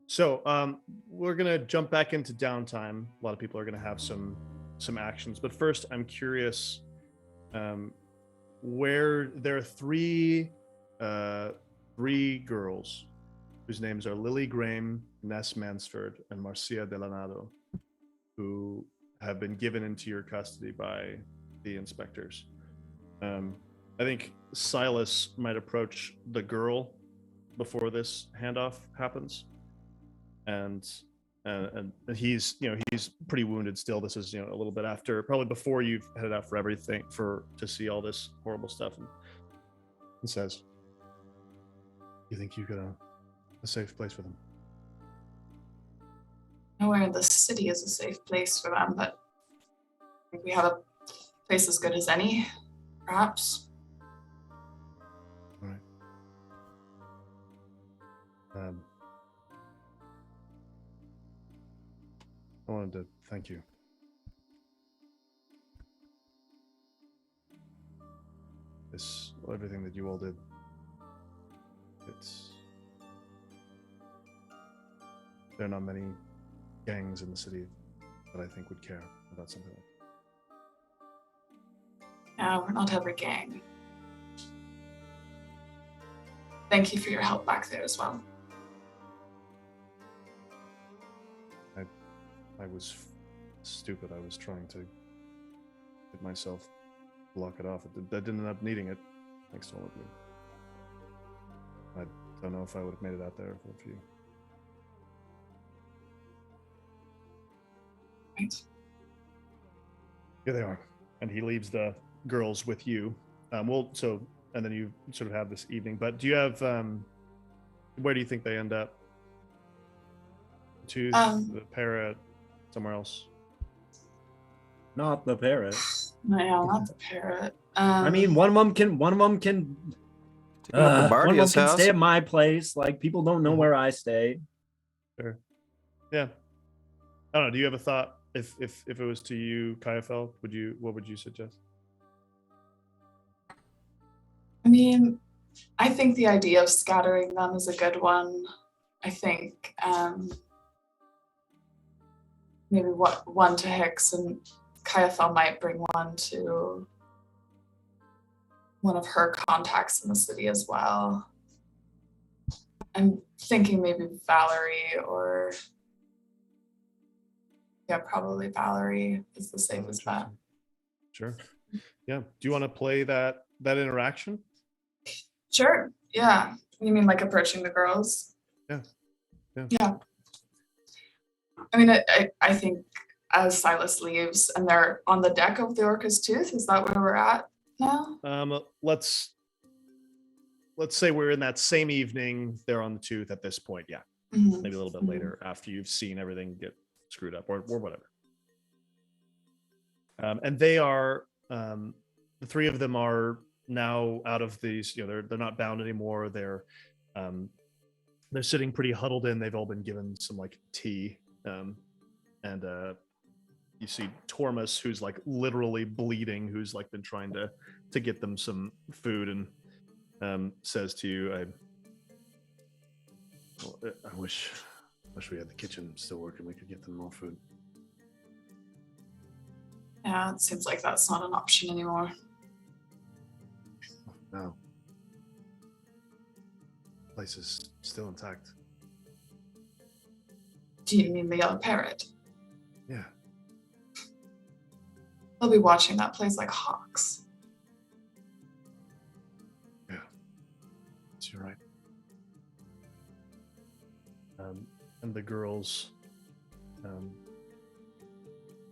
So we're gonna jump back into downtime. A lot of people are gonna have some actions, but first, I'm curious. Where there are three girls whose names are Lily Graham, Ness Mansford, and Marcia Delanado, who have been given into your custody by the inspectors. I think Silas might approach the girl before this handoff happens, and he's pretty wounded still. This is a little bit after, probably before you've headed out for everything to see all this horrible stuff, and says, "You think you got a safe place for them?" Nowhere in the city is a safe place for them, but think we have a place as good as any, perhaps. All right. I wanted to thank you. Everything that you all did. There are not many gangs in the city that I think would care about something like that. No, we're not every gang. Thank you for your help back there as well. I was stupid. I was trying to get myself to lock it off. I didn't end up needing it, thanks to all of you. I don't know if I would have made it out there without you. Right. Here they are. And he leaves the girls with you. And then you sort of have this evening. But do you have, where do you think they end up? To the parrot, somewhere else? Not the parrot. No, not the parrot. I mean, one of them can stay at my place. Like, people don't know where I stay. Sure. Yeah. I don't know. Do you have a thought? If it was to you, Kayafel, what would you suggest? I mean, I think the idea of scattering them is a good one. I think maybe one to Hix, and Kayafel might bring one to one of her contacts in the city as well. I'm thinking maybe Valerie or... Yeah, probably Valerie is the safest bet. Sure. Yeah. Do you want to play that interaction? Sure. Yeah. You mean like approaching the girls? Yeah. I mean, I think as Silas leaves and they're on the deck of the Orca's Tooth, is that where we're at now? Let's say we're in that same evening. They're on the Tooth at this point. Yeah. Mm-hmm. Maybe a little bit later after you've seen everything get screwed up or whatever. And they are, the three of them are now out of these, they're not bound anymore. They're sitting pretty huddled in. They've all been given some like tea. And you see Tormus, who's like literally bleeding, who's like been trying to get them some food, and says to you, I wish we had the kitchen still working. We could get them more food. Yeah, it seems like that's not an option anymore. No. The place is still intact. Do you mean the yellow parrot? Yeah. They'll be watching that place like hawks. Yeah. You're right. And the girls,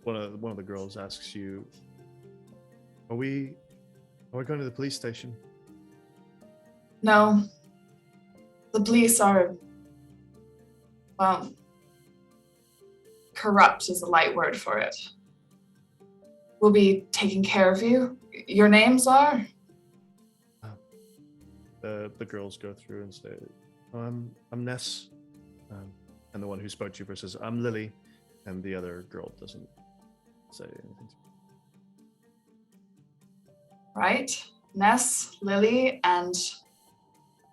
one of the girls asks you, "Are we going to the police station?" No. The police are, well, corrupt is a light word for it. We'll be taking care of you. Your names are? The girls go through and say, I'm Ness. And the one who spoke to you first says, I'm Lily. And the other girl doesn't say anything. Right. Ness, Lily, and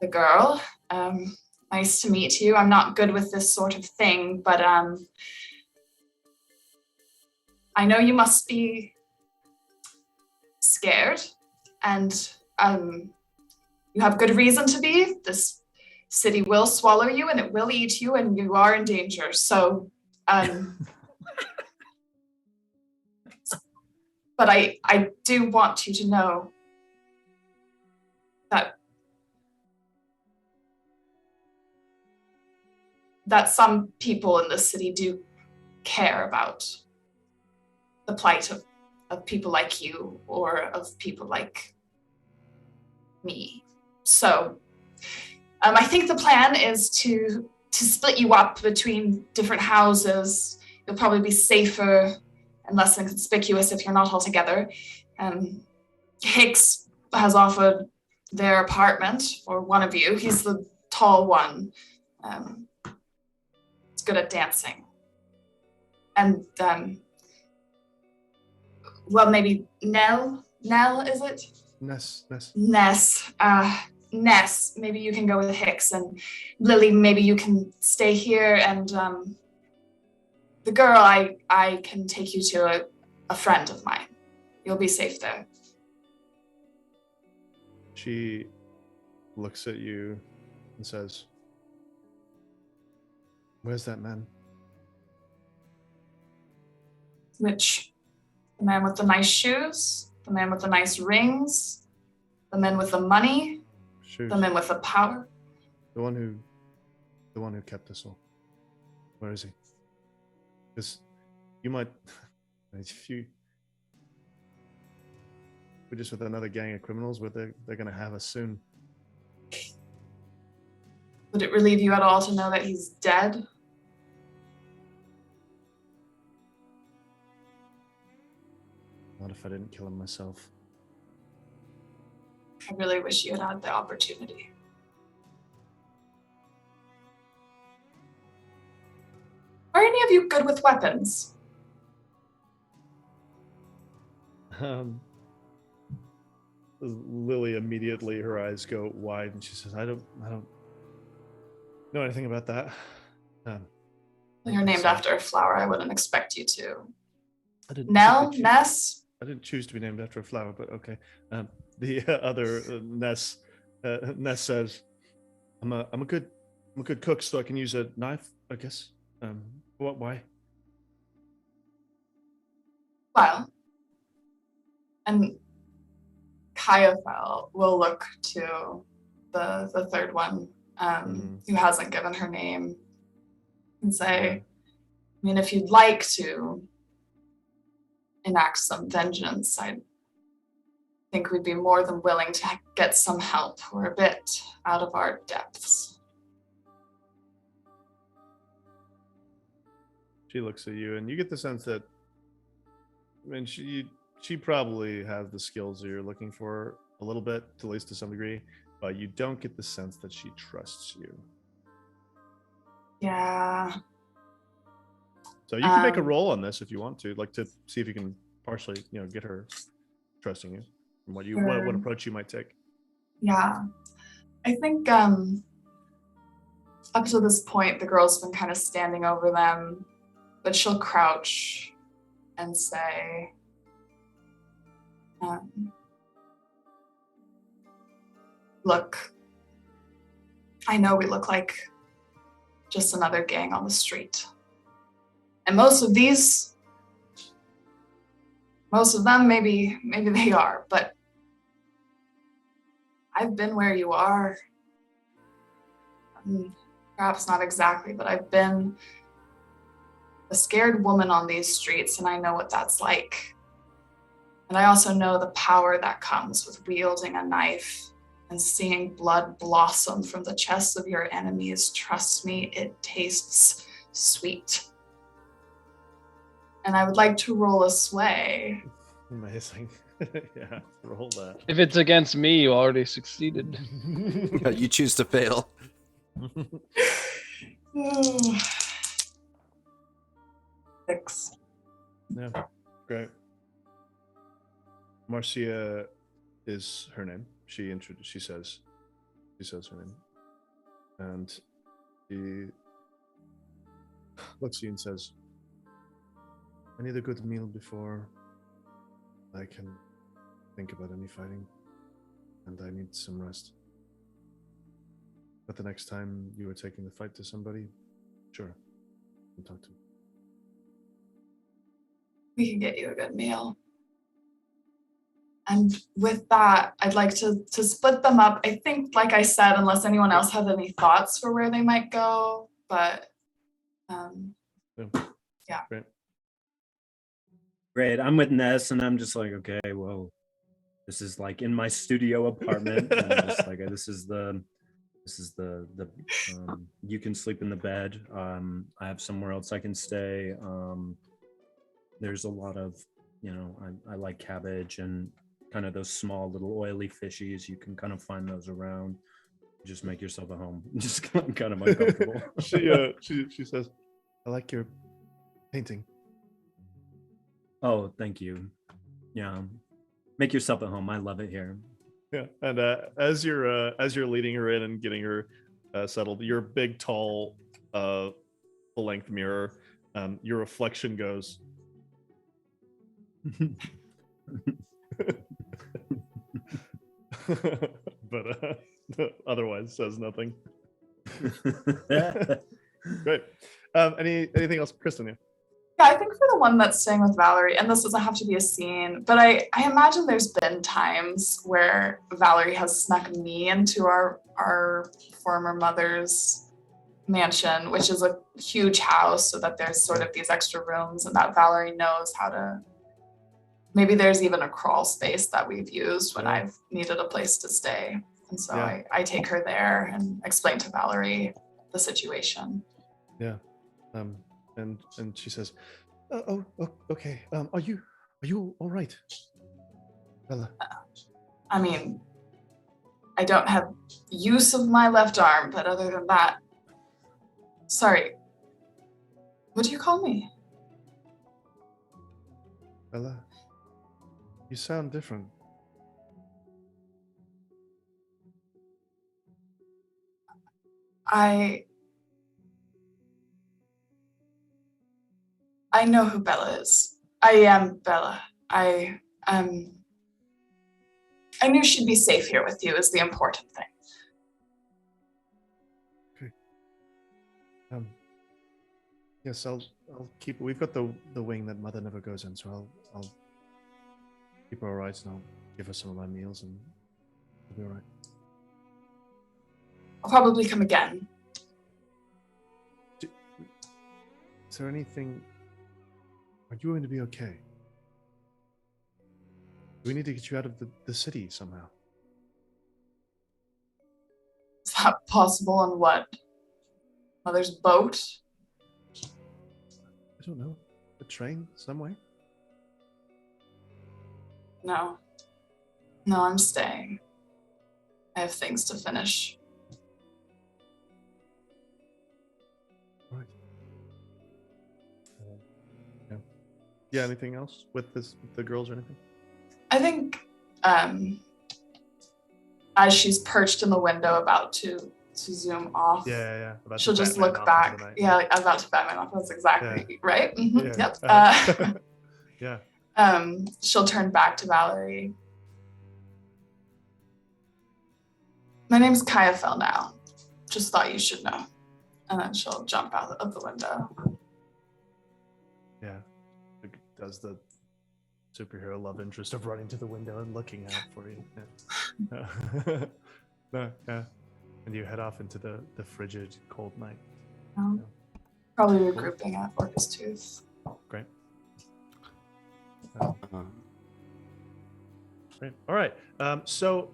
the girl. Nice to meet you. I'm not good with this sort of thing, but I know you must be scared, and you have good reason to be. This city will swallow you, and it will eat you, and you are in danger. So, but I do want you to know that some people in this city do care about the plight of people like you or of people like me. So I think the plan is to split you up between different houses. You'll probably be safer and less inconspicuous if you're not all together. Hix has offered their apartment for one of you. He's the tall one. He's good at dancing. And, well, maybe Nell? Nell, is it? Ness. Ness, maybe you can go with Hix, and Lily, maybe you can stay here, and the girl, I can take you to a friend of mine. You'll be safe there. She looks at you and says, "Where's that man?" Which? The man with the nice shoes? The man with the nice rings? The man with the money? Shoes. The man with the power? The one who kept us all. Where is he? Because you might, if we're just with another gang of criminals, where they're going to have us soon. Would it relieve you at all to know that he's dead? Not if I didn't kill him myself. I really wish you had had the opportunity. Are any of you good with weapons? Lily immediately, her eyes go wide, and she says, "I don't know anything about that." You're named after a flower. I wouldn't expect you to. Nell? Ness? I didn't choose to be named after a flower, but okay. The other Ness says, "I'm a good cook, so I can use a knife, I guess." What? Why? Well, and Kayafel will look to the third one, who hasn't given her name, and say, Yeah. I mean, if you'd like to enact some vengeance, I think we'd be more than willing to get some help. We're a bit out of our depths. She looks at you, and you get the sense that, I mean, she probably has the skills that you're looking for a little bit, at least to some degree, but you don't get the sense that she trusts you. Yeah. So you can make a roll on this if you want to, like to see if you can partially, get her trusting you from what what approach you might take. Yeah. I think up to this point, the girl's been kind of standing over them, but she'll crouch and say, look, I know we look like just another gang on the street. And most of them, maybe they are, but I've been where you are. Perhaps not exactly, but I've been a scared woman on these streets, and I know what that's like. And I also know the power that comes with wielding a knife and seeing blood blossom from the chests of your enemies. Trust me, it tastes sweet. And I would like to roll a sway. Amazing. Yeah, roll that. If it's against me, you already succeeded. Yeah, you choose to fail. 6. Yeah, great. Marcia is her name. She says her name, and she looks at you and says, "I need a good meal before I can think about any fighting, and I need some rest. But the next time you are taking the fight to somebody, sure, you can talk to me." We can get you a good meal. And with that, I'd like to split them up. I think, like I said, unless anyone else has any thoughts for where they might go, but yeah. Great. I'm with Ness, and I'm just like, okay, well, this is like in my studio apartment. And I'm just like, this is the you can sleep in the bed. I have somewhere else I can stay. there's a lot of, I like cabbage and kind of those small little oily fishies. You can kind of find those around. Just make yourself at home. Just kind of uncomfortable. She says, I like your painting. Oh, thank you. Yeah. Make yourself at home. I love it here. Yeah. And as you're leading her in and getting her settled, your big, tall, full-length mirror, your reflection goes. But otherwise says nothing. Great. Anything else, Kristin? Yeah, I think for the one that's staying with Valerie, and this doesn't have to be a scene, but I imagine there's been times where Valerie has snuck me into our former mother's mansion, which is a huge house, so that there's sort of these extra rooms, and that Valerie knows how to. Maybe there's even a crawl space that we've used when I've needed a place to stay. And so I take her there and explain to Valerie the situation. Yeah. And she says, okay. Are you all right, Bella? I mean, I don't have use of my left arm, but other than that, sorry. What do you call me? Bella, you sound different. I know who Bella is. I am Bella. I knew she'd be safe here with you is the important thing. Okay. Yes, I'll keep. We've got the wing that Mother never goes in, so I'll keep her all right, and I'll give her some of my meals, and it'll be all right. I'll probably come again. Is there anything? Are you going to be okay? We need to get you out of the city somehow. Is that possible on what? Mother's boat? I don't know. A train, some way? No. No, I'm staying. I have things to finish. Right. Yeah, anything else with the girls or anything? I think as she's perched in the window about to zoom off, she'll just look back. Yeah, like, about to Batman off. That's exactly right. Mm-hmm. Yeah. Yep. She'll turn back to Valerie. My name's Kaya Fell now. Just thought you should know. And then she'll jump out of the window. Yeah. Does the superhero love interest of running to the window and looking out for you. Yeah. Yeah. And you head off into the frigid, cold night. Probably regrouping at Orcus Tooth. Great. Great. All right. So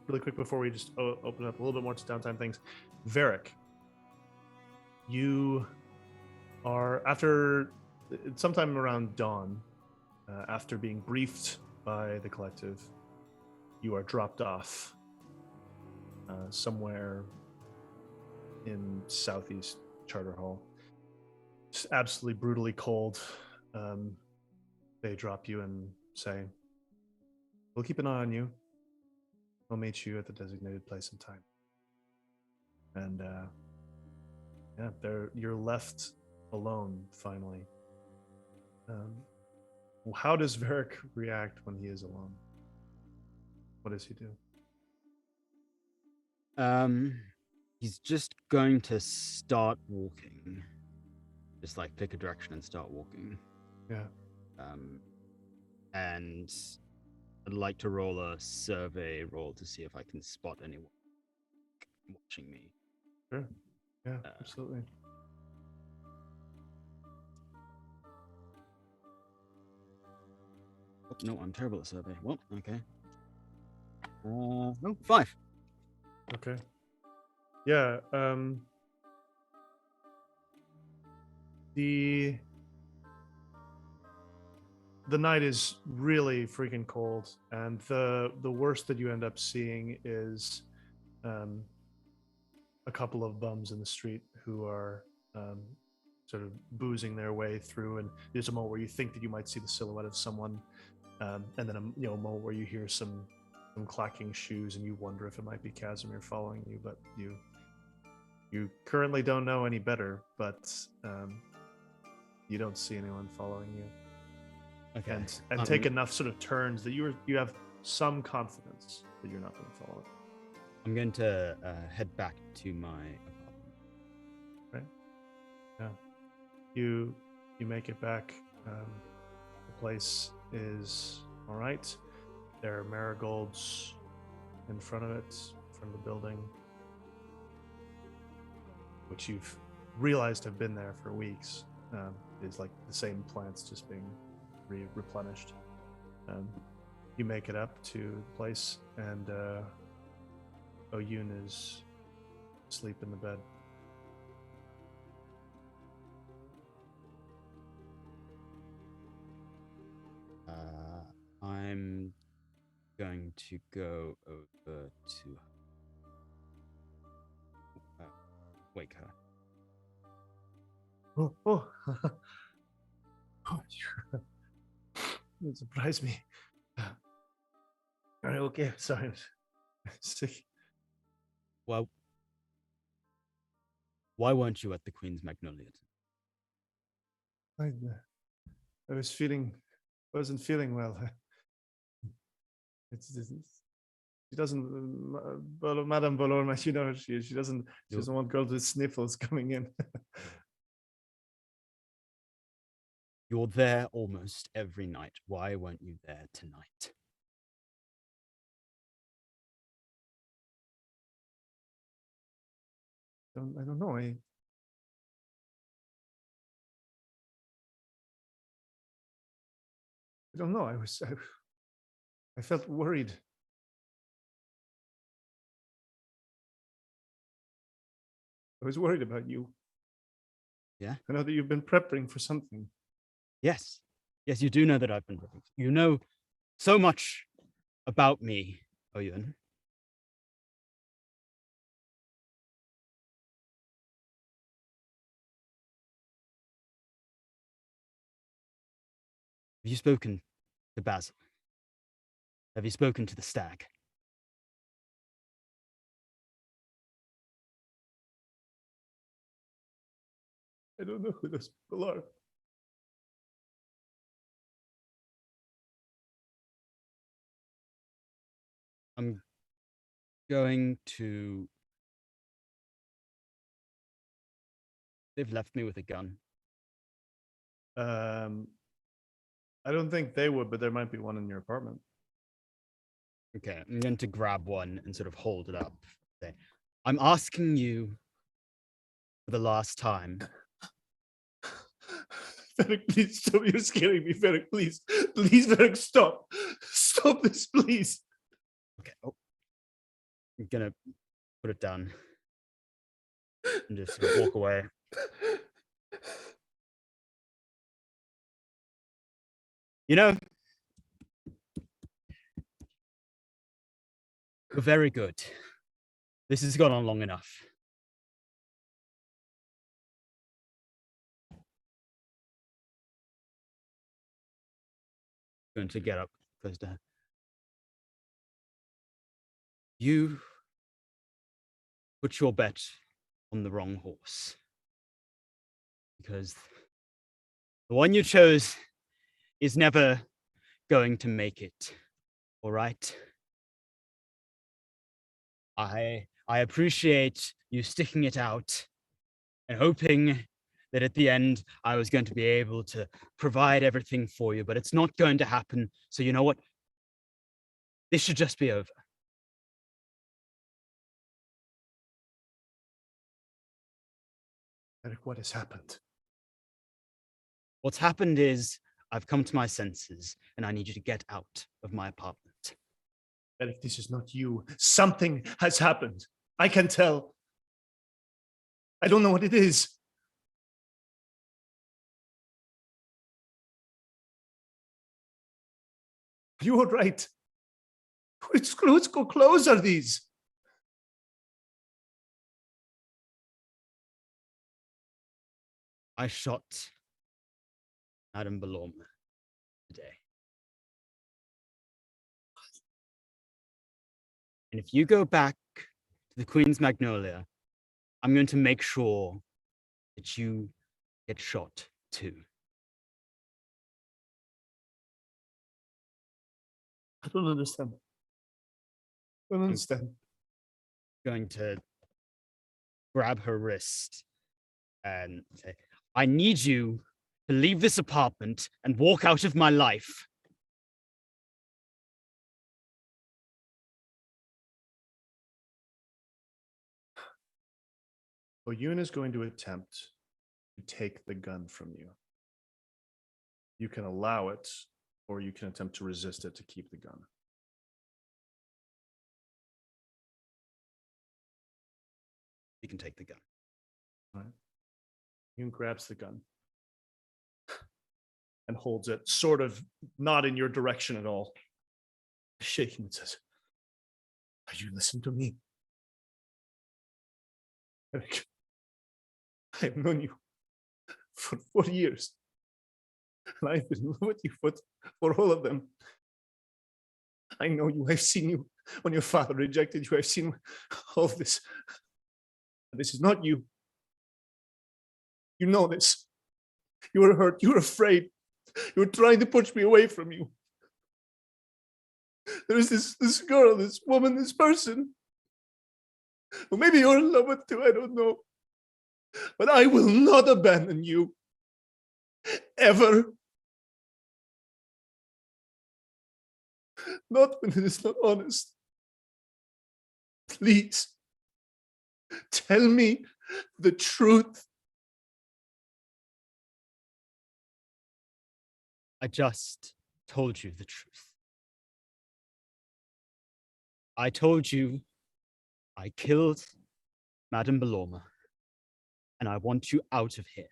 really quick before we just open up a little bit more to downtime things, Varric, you are after sometime around dawn, after being briefed by the collective, you are dropped off somewhere in southeast Charter Hall. It's absolutely brutally cold. They drop you and say, we'll keep an eye on you. We'll meet you at the designated place and time. And you're left alone finally. How does Varric react when he is alone? What does he do? He's just going to start walking. Just like pick a direction and start walking. Yeah. And I'd like to roll a survey roll to see if I can spot anyone watching me. Sure. Yeah, absolutely. Oh, no, I'm terrible at survey. Well, okay. 5. Okay. Yeah. the night is really freaking cold, and the worst that you end up seeing is a couple of bums in the street who are sort of boozing their way through, and there's a moment where you think that you might see the silhouette of someone, and then a moment where you hear some clacking shoes, and you wonder if it might be Casimir following you, but you currently don't know any better, but you don't see anyone following you. Okay. And take enough sort of turns that you have some confidence that you're not going to follow it. I'm going to head back to my apartment. Right. Yeah. You make it back. The place is all right. There are marigolds in front of it, from the building, which you've realized have been there for weeks. Is like the same plants just being replenished. You make it up to the place, and Oyun is asleep in the bed. I'm going to go over to wake her. Oh, you surprised me. Are you okay? Sorry, I'm sick. Well, why weren't you at the Queen's Magnolia? I wasn't feeling well. She doesn't, Madame Bolorma, she doesn't want girls with sniffles coming in. You're there almost every night. Why weren't you there tonight? I don't know. I don't know. I felt worried. I was worried about you. Yeah? I know that you've been prepping for something. Yes. Yes, you do know that I've been prepping. You know so much about me, Oyun. Have you spoken to Basil? Have you spoken to the stag? I don't know who those people are. I'm going to... They've left me with a gun. I don't think they would, but there might be one in your apartment. Okay, I'm going to grab one and sort of hold it up. I'm asking you for the last time. Varric, please stop. You're scaring me, Varric. Please. Please, Varric, stop. Stop this, please. Okay. Oh. I'm going to put it down and just sort of walk away. You know, you're very good. This has gone on long enough. Going to get up close to her. You put your bet on the wrong horse. Because the one you chose is never going to make it. All right? I appreciate you sticking it out and hoping that at the end I was going to be able to provide everything for you, but it's not going to happen. So you know what? This should just be over. Varric, what has happened? What's happened is I've come to my senses and I need you to get out of my apartment. Varric, this is not you. Something has happened. I can tell. I don't know what it is. You are right. Which clothes are these? I shot Madame Ballon today. And if you go back to the Queen's Magnolia, I'm going to make sure that you get shot too. I don't understand. I don't understand. Going to grab her wrist and say, I need you to leave this apartment and walk out of my life. Oyun is going to attempt to take the gun from you. You can allow it, or you can attempt to resist it to keep the gun. You can take the gun. All right. Oyun grabs the gun and holds it, sort of not in your direction at all. Shaking and says, you listen to me. Eric, I've known you for 4 years. And I've been with you for all of them. I know you. I've seen you when your father rejected you. I've seen all of this. This is not you. You know this. You were hurt. You were afraid. You were trying to push me away from you. There's this girl, this woman, this person, who maybe you're in love with too, I don't know. But I will not abandon you. Ever. Not when it is not honest. Please, tell me the truth. I just told you the truth. I told you I killed Madame Ballon, and I want you out of here.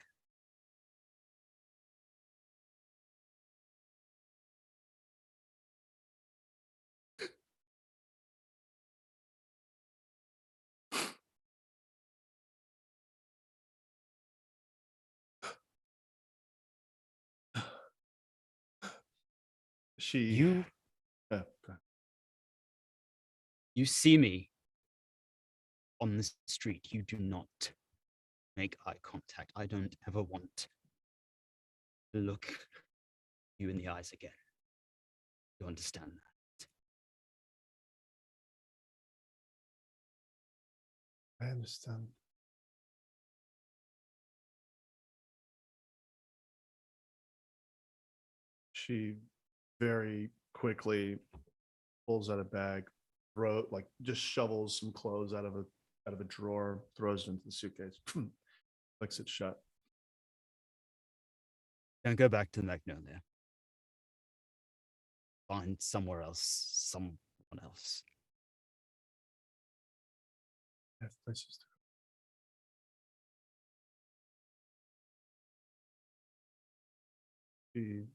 You see me on the street. You do not make eye contact. I don't ever want to look you in the eyes again. You understand that? I understand. She very quickly pulls out a bag, just shovels some clothes out of a drawer, throws it into the suitcase, clicks it shut. Don't go back to the Magnolia. Find somewhere else, someone else. I have places to go.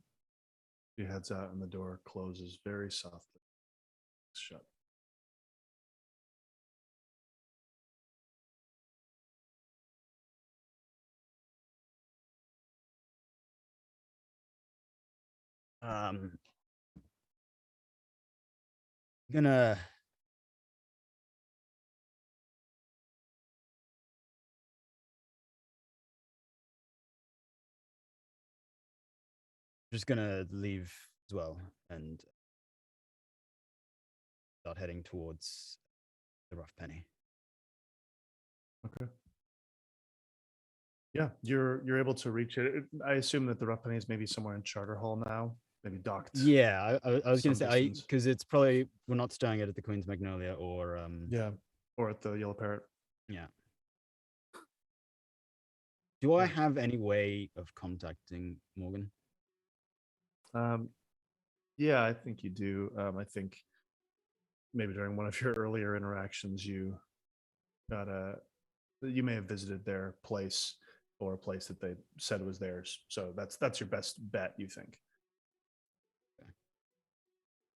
She heads out and the door closes very softly. It's shut. I'm gonna just gonna leave as well and start heading towards the Rough Penny. Okay. Yeah, you're able to reach it. I assume that the Rough Penny is maybe somewhere in Charter Hall now, maybe docked. Yeah, I was gonna some say distance. because it's probably we're not staying at the Queen's Magnolia or Yeah, or at the Yellow Parrot. yeah. Do I have any way of contacting Morgan? Yeah, I think you do. I think maybe during one of your earlier interactions, you may have visited their place or a place that they said was theirs. So that's your best bet, you think?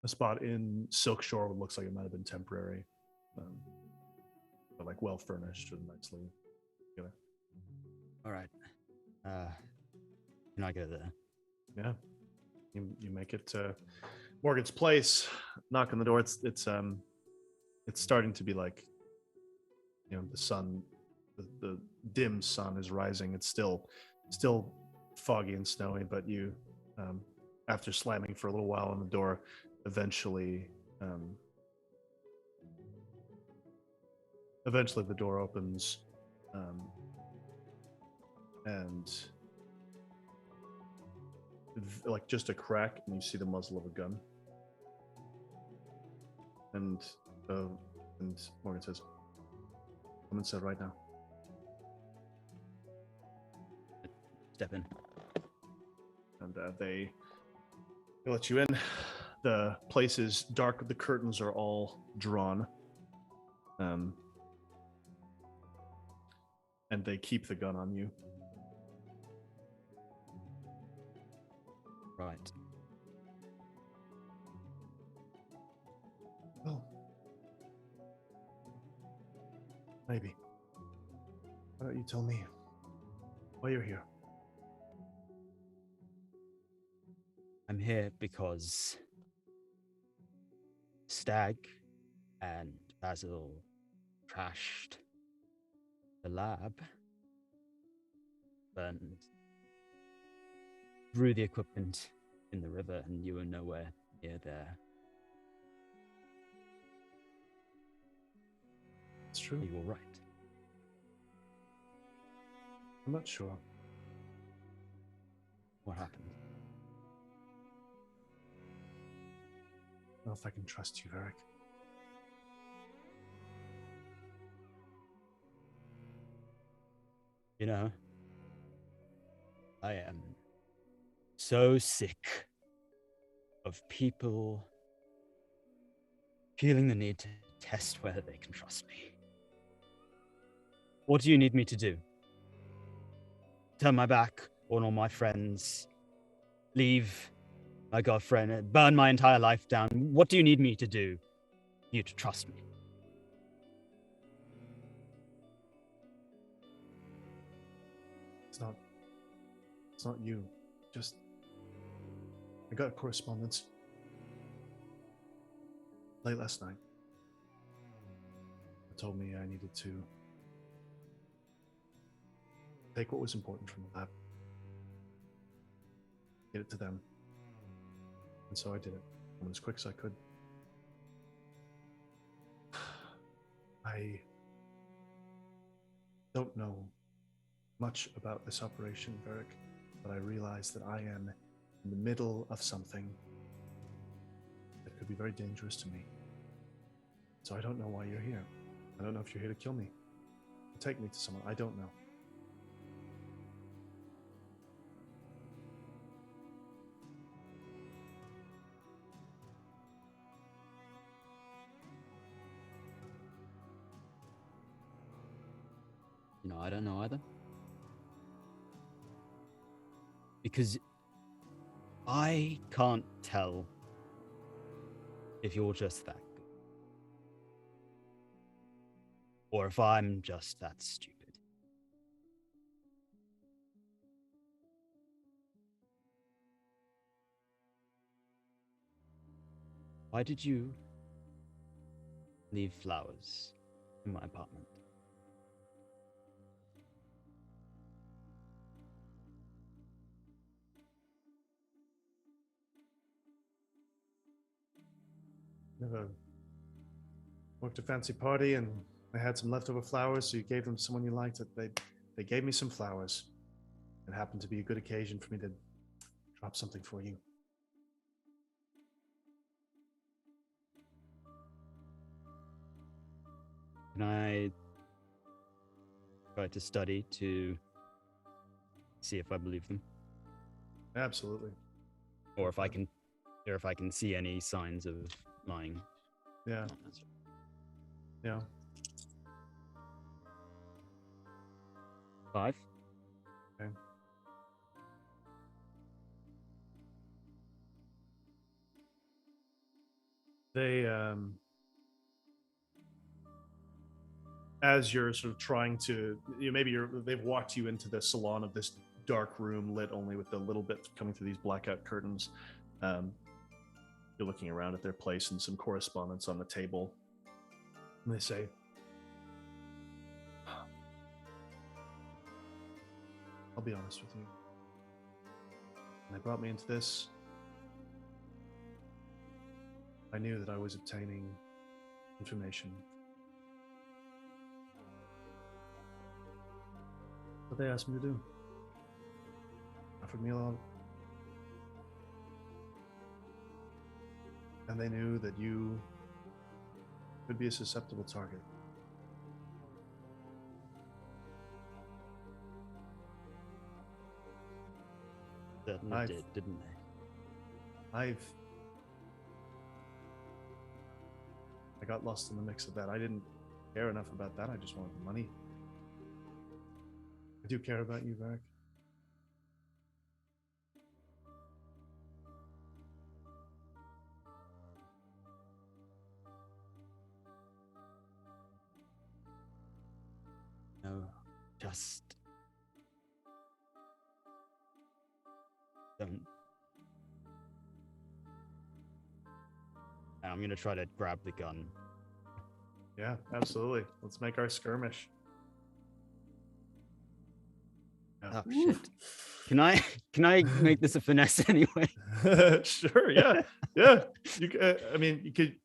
a spot in Silk Shore looks like it might have been temporary, but like well furnished and nicely. All right. Can I go there? Yeah. You make it to Morgan's place, knock on the door. It's starting to be like, the sun, the dim sun is rising. It's still foggy and snowy, but you, after slamming for a little while on the door, eventually the door opens, and like just a crack, and you see the muzzle of a gun. And Morgan says, "Come inside right now." Step in. And they let you in. The place is dark. The curtains are all drawn. And they keep the gun on you. Right. Oh. Maybe. Why don't you tell me why you're here? I'm here because Stag and Basil trashed the lab, burned threw the equipment in the river, and you were nowhere near there. It's true. Are you all right? I'm not sure. What happened? I don't know if I can trust you, Varric. You know, I am so sick of people feeling the need to test whether they can trust me. What do you need me to do? Turn my back on all my friends, leave my girlfriend, burn my entire life down? What do you need me to do for you to trust me? It's not you. Just, I got correspondence late last night. It told me I needed to take what was important from the lab, get it to them. And so I did it. I went as quick as I could. I don't know much about this operation, Varric, but I realize that I am in the middle of something that could be very dangerous to me. So I don't know why you're here. I don't know if you're here to kill me or take me to someone. I don't know. You know, I don't know either. Because I can't tell if you're just that good. Or if I'm just that stupid. Why did you leave flowers in my apartment? Never worked a fancy party and I had some leftover flowers, so you gave them to someone you liked. They gave me some flowers. It happened to be a good occasion for me to drop something for you. Can I try to study to see if I believe them? Absolutely. Or if I can see any signs of lying. Yeah. Yeah. 5. Okay. They, as you're sort of trying to, they've walked you into the salon of this dark room lit only with the little bit coming through these blackout curtains. You're looking around at their place and some correspondence on the table. And they say, I'll be honest with you. When they brought me into this, I knew that I was obtaining information. What they asked me to do. Offered me a lot. And they knew that you could be a susceptible target. Certainly did, didn't they? I got lost in the mix of that. I didn't care enough about that. I just wanted the money. I do care about you, Varric. No, just don't. I'm gonna try to grab the gun. Yeah, absolutely. Let's make our skirmish. Oh shit! Can I make this a finesse anyway? Sure. Yeah. Yeah.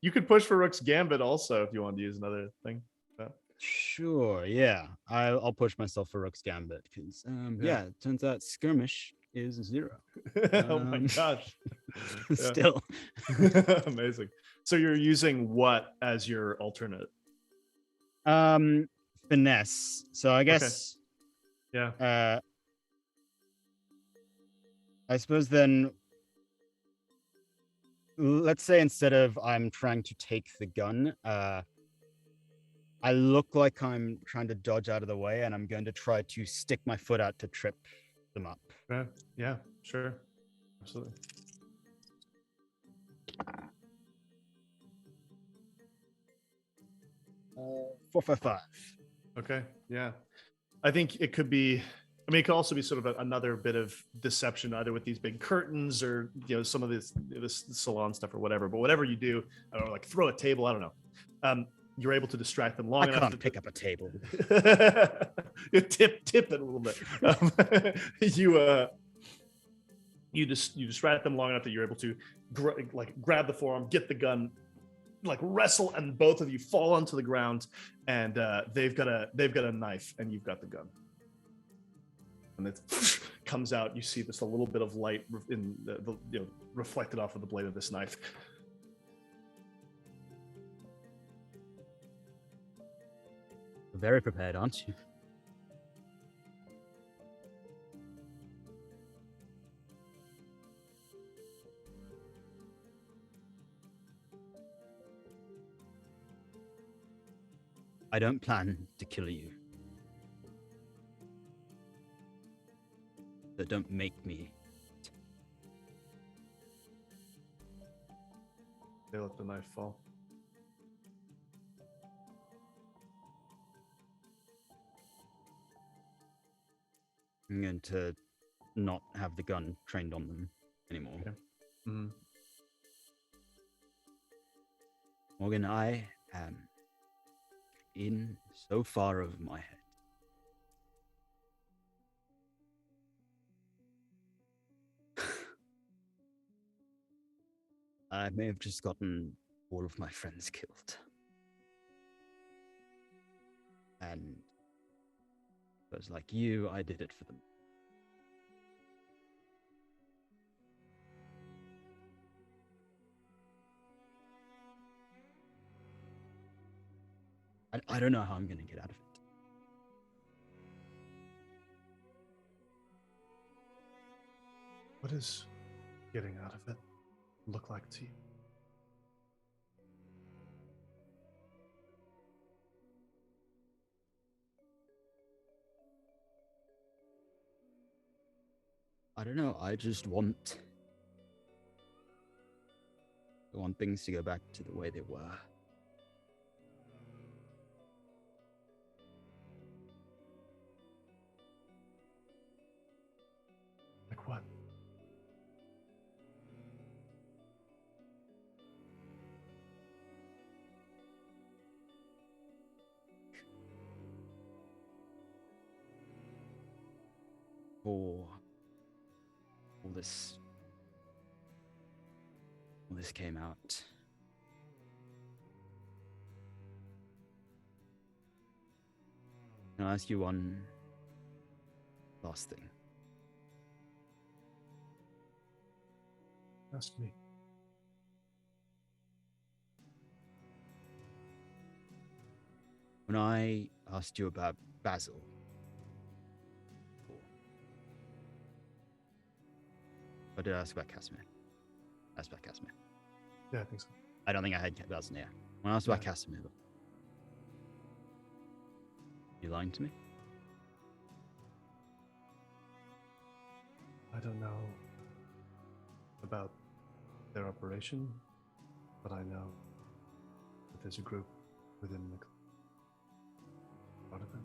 You could push for Rook's Gambit also if you wanted to use another thing. Sure. Yeah. I'll push myself for Rook's Gambit because yeah. It turns out skirmish is 0. Oh my gosh. Still. Amazing. So you're using what as your alternate? Finesse. So I guess. Okay. Yeah. I suppose then. Let's say instead of I'm trying to take the gun, I look like I'm trying to dodge out of the way, and I'm going to try to stick my foot out to trip them up. Yeah. Sure. Absolutely. 4 for 5. Okay. Yeah. I think it could be. I mean, it could also be sort of another bit of deception, either with these big curtains or some of this salon stuff or whatever. But whatever you do, I don't know, like throw a table. I don't know. You're able to distract them long enough. I can't pick up a table. You tip it a little bit. You distract them long enough that you're able to grab the forearm, get the gun, like wrestle, and both of you fall onto the ground. And they've got a knife, and you've got the gun. And it comes out. You see just a little bit of light in the reflected off of the blade of this knife. Very prepared, aren't you? I don't plan to kill you. So don't make me. They let the knife fall. I'm going to not have the gun trained on them anymore. Okay. Mm-hmm. Morgan, I am in so far over my head. I may have just gotten all of my friends killed. And it was like you, I did it for them. I don't know how I'm going to get out of it. What does getting out of it look like to you? I don't know. I just want I want things to go back to the way they were. Like what? Before all this came out, can I ask you one last thing? Ask me. When I asked you about Basil, or did I ask about Casimir? I asked about Casimir. Yeah, I think so. I don't think I had Basil there. When I asked about Casimir, you lying to me? I don't know about their operation, but I know that there's a group within the part of it.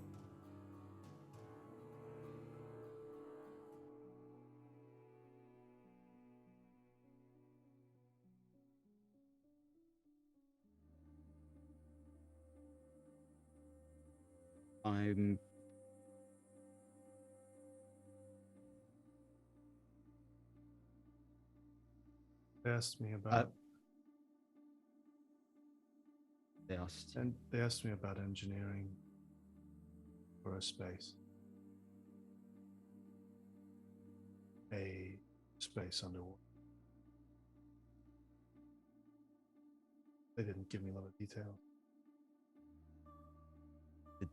They asked me about. They asked me about engineering for a space. A space underwater. They didn't give me a lot of detail. Did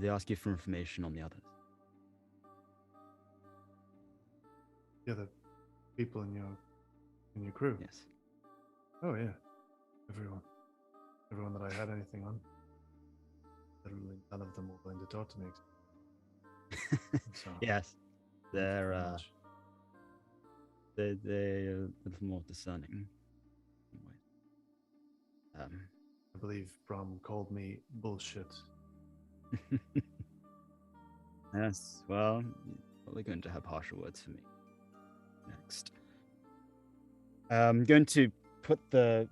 they ask you for information on the others? The other people in your crew? Yes. Oh yeah. Everyone that I had anything on. Literally none of them were willing to talk to me. So, yes. They're a little more discerning. I believe Bram called me bullshit. Yes, well, you're probably going to have harsher words for me next. I'm going to put the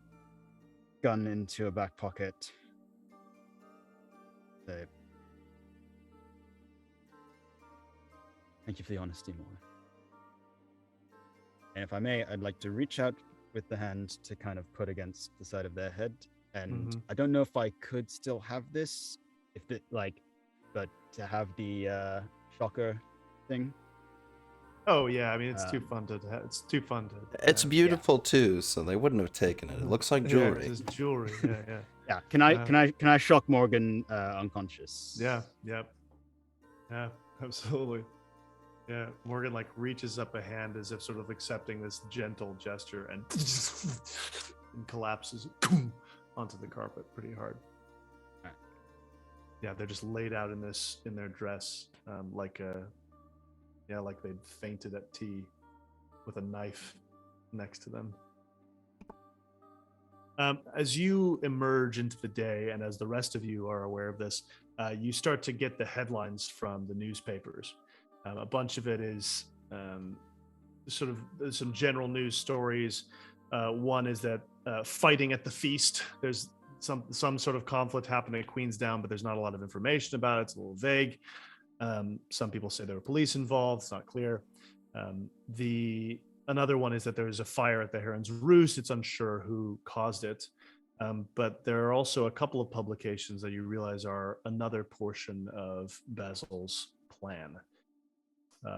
gun into a back pocket. So, thank you for the honesty, Morgan. And if I may, I'd like to reach out with the hand to kind of put against the side of their head. And I don't know if I could still have this, but to have the shocker thing. Oh yeah, I mean it's too fun to. It's too fun to. It's beautiful too, so they wouldn't have taken it. It looks like jewelry. Yeah, it's jewelry. Yeah. Yeah. Can I shock Morgan unconscious? Yeah. Yep. Yeah. Absolutely. Yeah. Morgan reaches up a hand as if sort of accepting this gentle gesture and collapses onto the carpet pretty hard. Right. Yeah, they're just laid out in their dress, like they'd fainted at tea with a knife next to them. As you emerge into the day, and as the rest of you are aware of this, you start to get the headlines from the newspapers. A bunch of it is sort of some general news stories. One is that fighting at the feast. There's some sort of conflict happening at Queensdown, but there's not a lot of information about it. It's a little vague. Some people say there were police involved. It's not clear. Another one is that there is a fire at the Heron's Roost. It's unsure who caused it. But there are also a couple of publications that you realize are another portion of Basil's plan.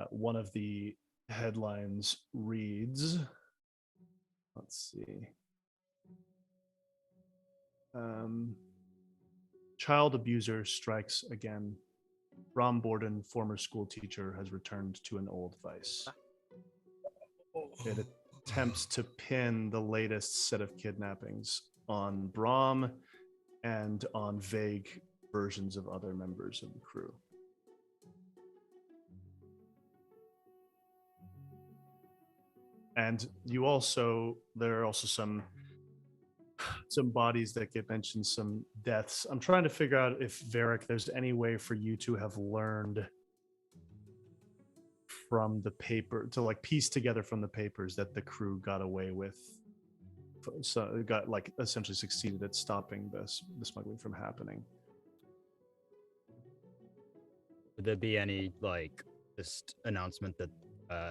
One of the headlines reads, let's see. Child abuser strikes again. Bram Borden, former school teacher, has returned to an old vice. It attempts to pin the latest set of kidnappings on Bram and on vague versions of other members of the crew. And there are also some bodies that get mentioned, some deaths. I'm trying to figure out if Varric, there's any way for you to have learned from the paper, to like piece together from the papers that the crew got away with, so it got like essentially succeeded at stopping the smuggling from happening. Would there be any like just announcement that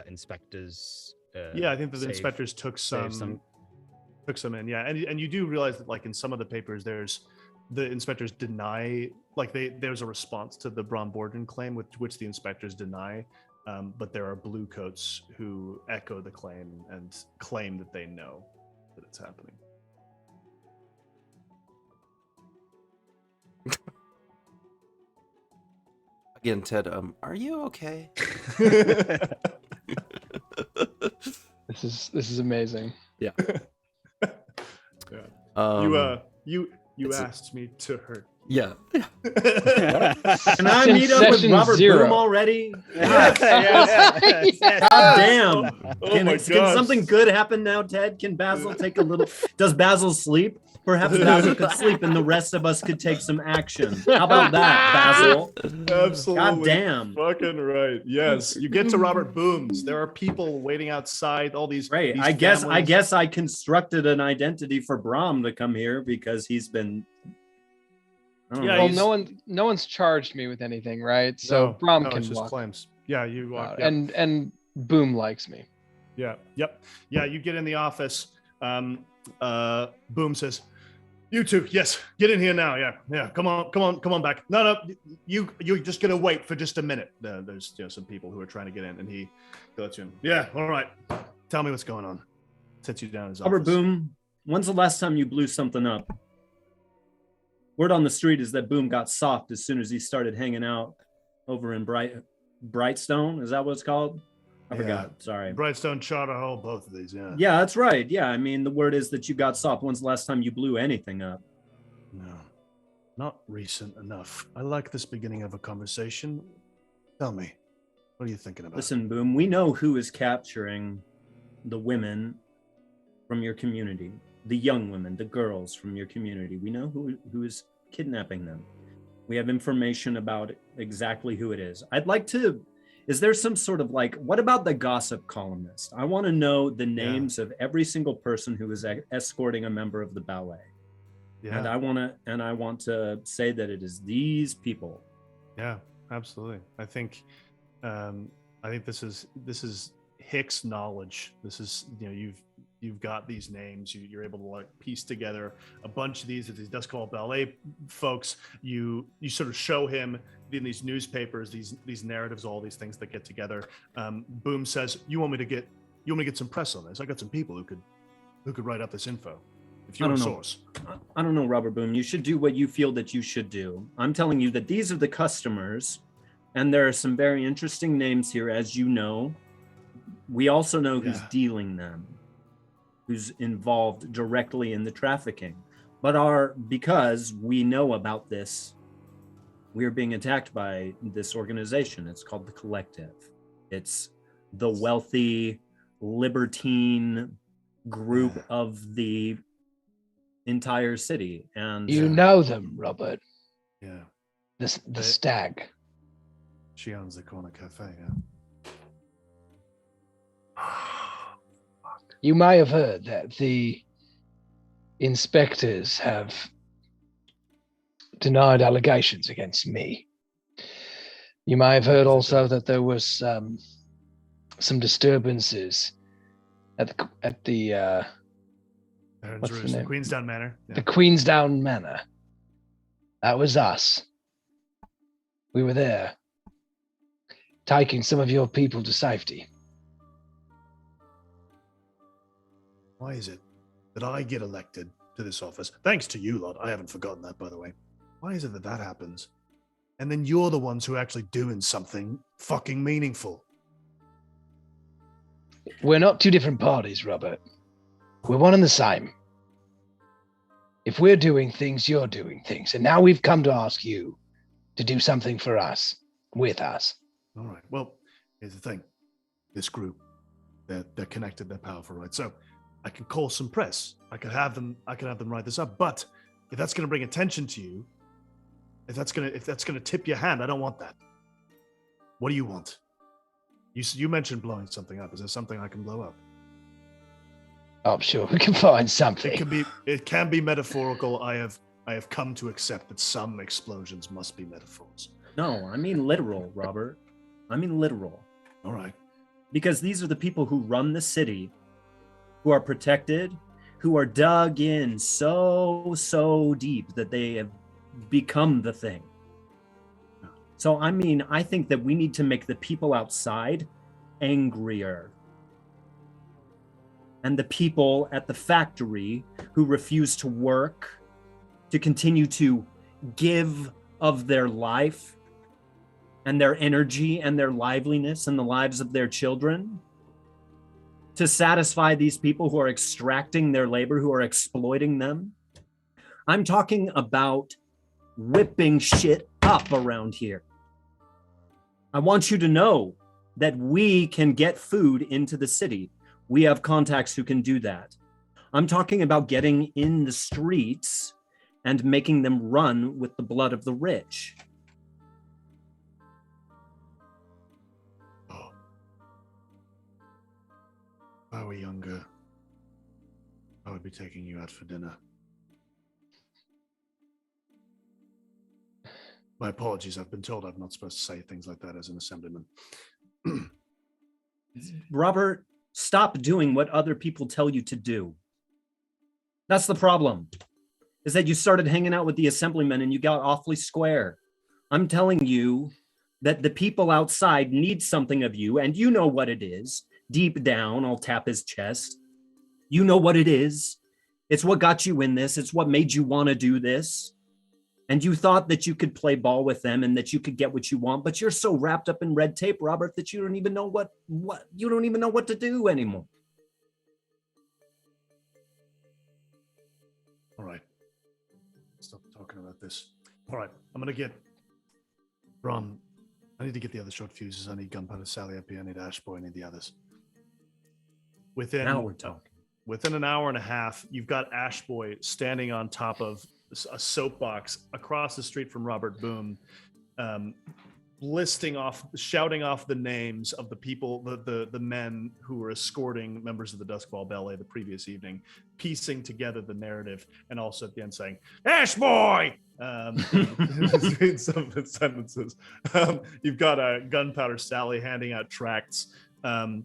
inspectors? Yeah, I think that the inspectors took some in. Yeah, and you do realize that like in some of the papers, the inspectors deny, like there's a response to the Borden claim, which the inspectors deny. But there are blue coats who echo the claim and claim that they know that it's happening. Again, Ted, are you okay? This is amazing. Yeah. Yeah. You asked me to hurt. Yeah. Can I meet up with Robert Broom already? God damn. Can something good happen now, Ted? Can Basil take a little... Does Basil sleep? Perhaps Basil could sleep and the rest of us could take some action. How about that, Basil? Absolutely. God damn. Fucking right. Yes. You get to Robert Boom's. There are people waiting outside, all these... Right. These I families. guess I constructed an identity for Bram to come here because he's been... Well, no one's charged me with anything, right? So Bram can it's just walk. claims. Yeah, you walk. Yeah. And Boom likes me. Yeah. Yep. Yeah. You get in the office. Boom says, "You two, yes, get in here now. Yeah. Come on back. No. You're just gonna wait for just a minute. There's some people who are trying to get in, and he lets you in. Yeah. All right. Tell me what's going on." Sets you down in his office. Robert Boom, when's the last time you blew something up? Word on the street is that Boom got soft as soon as he started hanging out over in Brightstone. Is that what it's called? I forgot. Sorry. Brightstone, Charter Hall, both of these. Yeah. Yeah, that's right. Yeah, I mean, the word is that you got soft. When's the last time you blew anything up? No, not recent enough. I like this beginning of a conversation. Tell me, what are you thinking about? Listen, Boom, we know who is capturing the women from your community. The young women, the girls from your community. We know who is kidnapping them. We have information about exactly who it is. Is there some sort of like, what about the gossip columnist? I want to know the names of every single person who is escorting a member of the ballet. Yeah. And I want to say that it is these people. Yeah, absolutely. I think this is Hix knowledge. This is, you've got these names. You're able to like piece together a bunch of these Dust Call ballet folks. You sort of show him in these newspapers, these narratives, all these things that get together. Boom says, you want me to get some press on this? I got some people who could write up this info. If you're a source. I don't know, Robert Boom. You should do what you feel that you should do. I'm telling you that these are the customers, and there are some very interesting names here, as you know. We also know who's dealing them, who's involved directly in the trafficking. But because we know about this, we are being attacked by this organization. It's called the Collective. It's the wealthy, libertine group of the entire city. And you know them, Robert. Yeah. The stag. She owns the corner cafe, You may have heard that the inspectors have denied allegations against me. You may have heard also that there was some disturbances at the what's the name? Queenstown Manor. Yeah. The Queenstown Manor. That was us. We were there, taking some of your people to safety. Why is it that I get elected to this office? Thanks to you lot. I haven't forgotten that, by the way. Why is it that happens? And then you're the ones who are actually doing something fucking meaningful. We're not two different parties, Robert. We're one and the same. If we're doing things, you're doing things. And now we've come to ask you to do something for us, with us. All right. Well, here's the thing. This group, They're connected, they're powerful, right? So I can call some press. I could have them write this up. But if that's going to bring attention to you, if that's going to tip your hand, I don't want that. What do you want? You mentioned blowing something up. Is there something I can blow up? I'm sure we can find something. It can be metaphorical. I have come to accept that some explosions must be metaphors. No, I mean literal, Robert. I mean literal. All right. Because these are the people who run the city, who are protected, who are dug in so deep that they have become the thing. So, I mean, I think that we need to make the people outside angrier. And the people at the factory who refuse to work, to continue to give of their life and their energy and their liveliness and the lives of their children, to satisfy these people who are extracting their labor, who are exploiting them. I'm talking about whipping shit up around here. I want you to know that we can get food into the city. We have contacts who can do that. I'm talking about getting in the streets and making them run with the blood of the rich. Oh. If I were younger, I would be taking you out for dinner. My apologies. I've been told I'm not supposed to say things like that as an assemblyman. Robert, stop doing what other people tell you to do. That's the problem, is that you started hanging out with the assemblymen and you got awfully square. I'm telling you that the people outside need something of you, and you know what it is. Deep down, I'll tap his chest. You know what it is. It's what got you in this. It's what made you want to do this. And you thought that you could play ball with them and that you could get what you want, but you're so wrapped up in red tape, Robert, that you don't even know what you don't even know what to do anymore. All right. Stop talking about this. All right. I'm going to get Bram. I need to get the other short fuses. I need Gunpowder Sally up here. I need Ash Boy. I need the others. Now we're talking. Within an hour and a half, you've got Ash Boy standing on top of a soapbox across the street from Robert Boom, shouting off the names of the people, the men who were escorting members of the Duskball Ballet the previous evening, piecing together the narrative, and also at the end saying, "Ash Boy!" In some of the sentences. You've got a Gunpowder Sally handing out tracts, and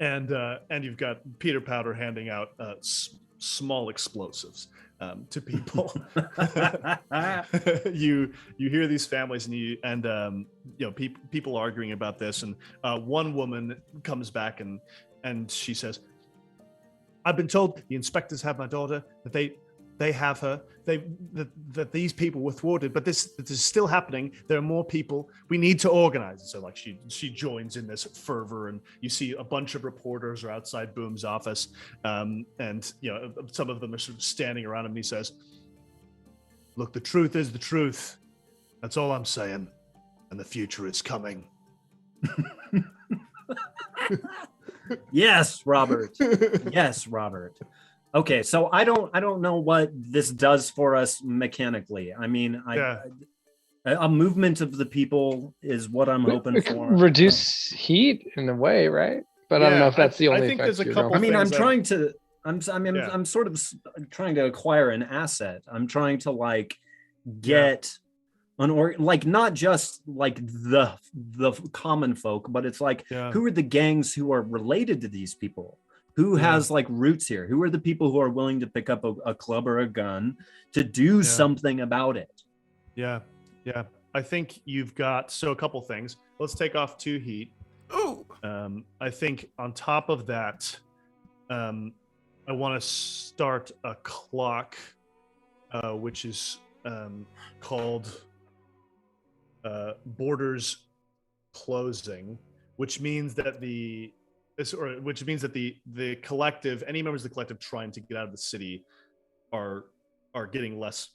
you've got Peter Powder handing out small explosives to people. You hear these families and people arguing about this, and one woman comes back and she says, "I've been told the inspectors have my daughter, that they have her, that these people were thwarted, but this is still happening. There are more people. We need to organize." So like she joins in this fervor, and you see a bunch of reporters are outside Boom's office, and some of them are sort of standing around him, and he says, "Look, the truth is the truth. That's all I'm saying, and the future is coming." Yes, Robert. Yes, Robert. Okay, so I don't know what this does for us mechanically. I mean, a movement of the people is what I'm hoping for. Reduce heat in a way, right? But I don't know if that's the only. I think effect there's a you're couple. going I mean, things I'm sort of trying to acquire an asset. I'm trying to get not just like the common folk, but it's like, who are the gangs who are related to these people? Who has roots here? Who are the people who are willing to pick up a club or a gun to do something about it? Yeah. I think you've got a couple things. Let's take off 2 heat. Oh. I think on top of that, I want to start a clock, which is called Borders Closing, which means that the collective, any members of the collective trying to get out of the city are getting less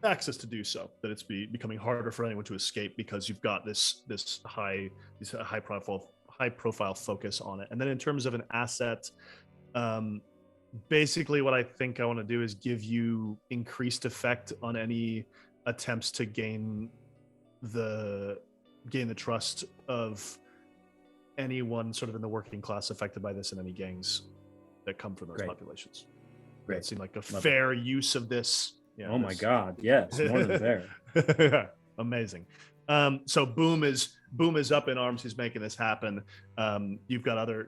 access to do so, that it's becoming harder for anyone to escape, because you've got this high high profile focus on it. And then in terms of an asset, basically what I think I want to do is give you increased effect on any attempts to gain the trust of anyone sort of in the working class affected by this, and any gangs that come from those populations. Great. It seemed like a fair use of this. Yeah, my God. Yes, more than fair. Yeah, amazing. So Boom is up in arms. He's making this happen. You've got other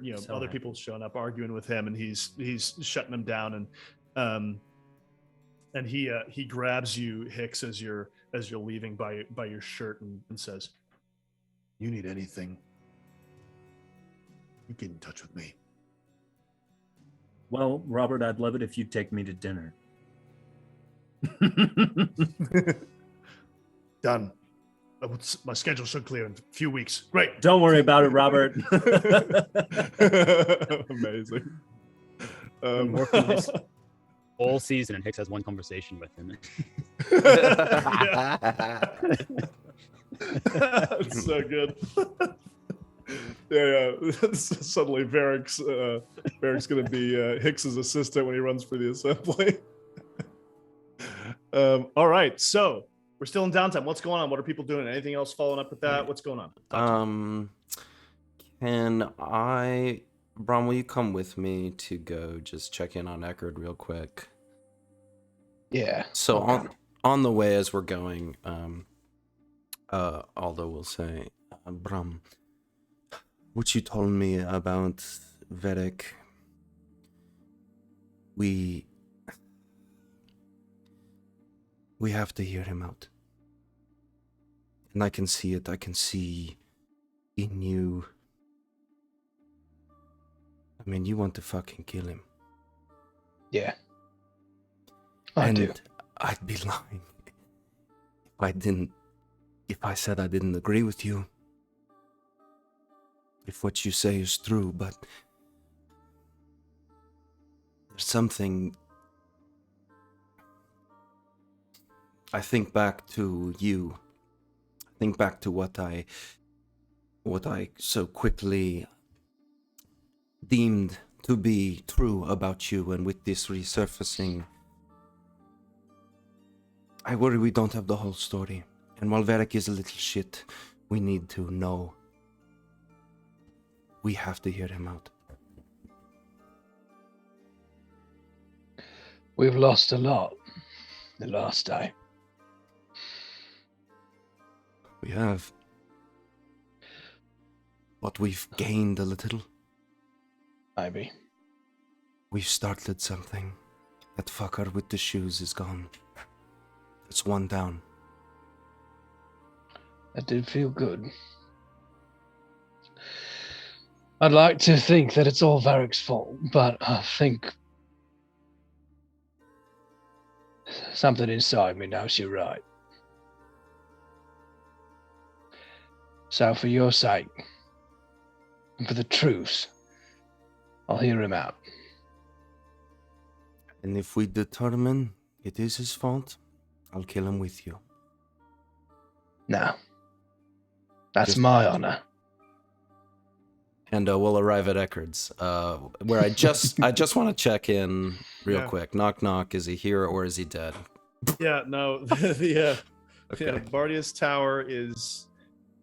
people showing up, arguing with him, and he's shutting them down. And he grabs you, Hix, as you're leaving by your shirt and says, "You need anything, you get in touch with me." Well, Robert, I'd love it if you'd take me to dinner. Done. My schedule should clear in a few weeks. Great. Don't worry about it, Robert. Amazing. All season, and Hix has one conversation with him. That's so good. Yeah. Suddenly, Varric's going to be Hix's assistant when he runs for the assembly. All right, so we're still in downtime. What's going on? What are people doing? Anything else following up with that? What's going on? Bram, will you come with me to go just check in on Eckerd real quick? Yeah. So on the way as we're going, Aldo will say, Bram, what you told me about Varric, we have to hear him out. And I can see it. I can see in you. I mean, you want to fucking kill him. Yeah. I do. I'd be lying if I said I didn't agree with you. If what you say is true, but there's something. I think back to you. I think back to what I so quickly deemed to be true about you, and with this resurfacing, I worry we don't have the whole story. And while Varric is a little shit, we need to know. We have to hear him out. We've lost a lot the last day. We have. But we've gained a little. Maybe. We've started something. That fucker with the shoes is gone. It's one down. That did feel good. I'd like to think that it's all Varric's fault, but I think something inside me knows you're right. So for your sake, and for the truth, I'll hear him out. And if we determine it is his fault, I'll kill him with you. No. That's my honor. And we'll arrive at Eckerd's, where I just want to check in real quick. Knock, knock. Is he here or is he dead? Yeah, no. Bardia's tower is.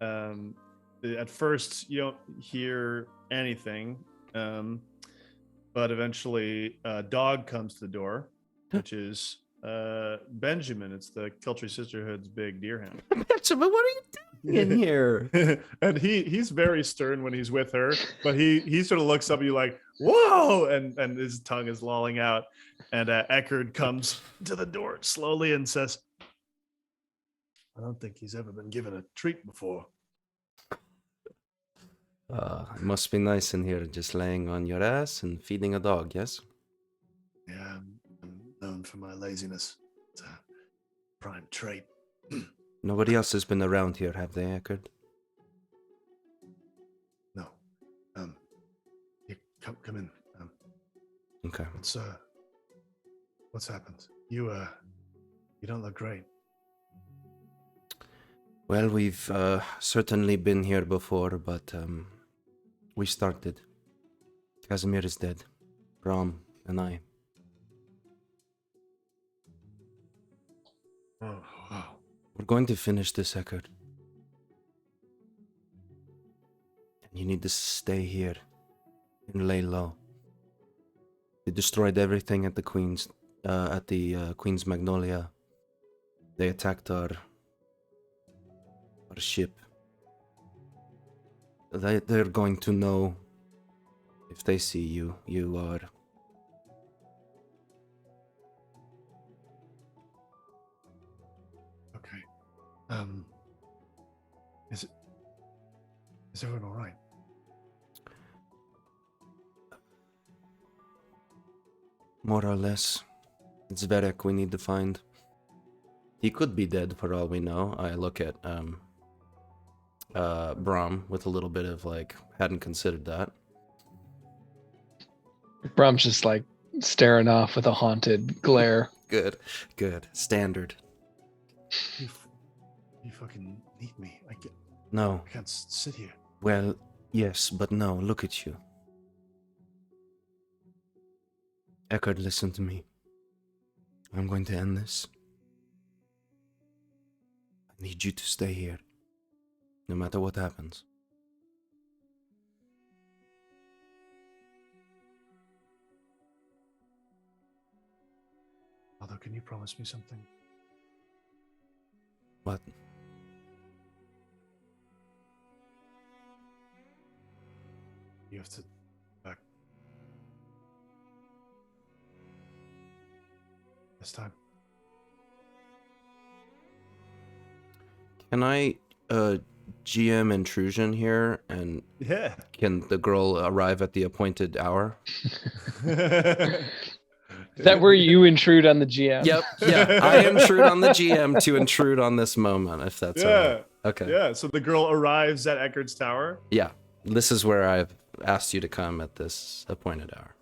At first, you don't hear anything, but eventually, a dog comes to the door, which is Benjamin. It's the Kiltree Sisterhood's big deerhound. Benjamin, what are you doing in here? And he's very stern when he's with her, but he sort of looks up at you like, whoa, and his tongue is lolling out. And Eckerd comes to the door slowly and says, I don't think he's ever been given a treat before. It must be nice in here, just laying on your ass and feeding a dog, yes? Yeah, I'm known for my laziness. It's a prime trait. Nobody else has been around here, have they, Eckerd? No. Yeah, come in. Okay. What's happened? You don't look great. Well, we've certainly been here before, but We started. Casimir is dead. Bram and I. Oh, wow. We're going to finish this, Eckert. And you need to stay here and lay low. They destroyed everything at the Queen's Magnolia. They attacked our ship. They're going to know if they see you. You are. Okay. Is everyone all right? More or less. It's Varric we need to find. He could be dead for all we know. I look at Bram with a little bit of like, hadn't considered that. Bram's just like staring off with a haunted glare. Good. Standard. You fucking need me. No. I can't sit here. Well, yes, but no. Look at you. Eckert, listen to me. I'm going to end this. I need you to stay here. No matter what happens. Aldo, can you promise me something? What? You have to back this time. Can I GM intrusion here, and Yeah. can the girl arrive at the appointed hour? Is that where you intrude on the GM? Yep, yeah. I intrude on the GM to intrude on this moment, if that's all right. Okay. Yeah, so the girl arrives at Eckert's tower. Yeah, this is where I've asked you to come at this appointed hour.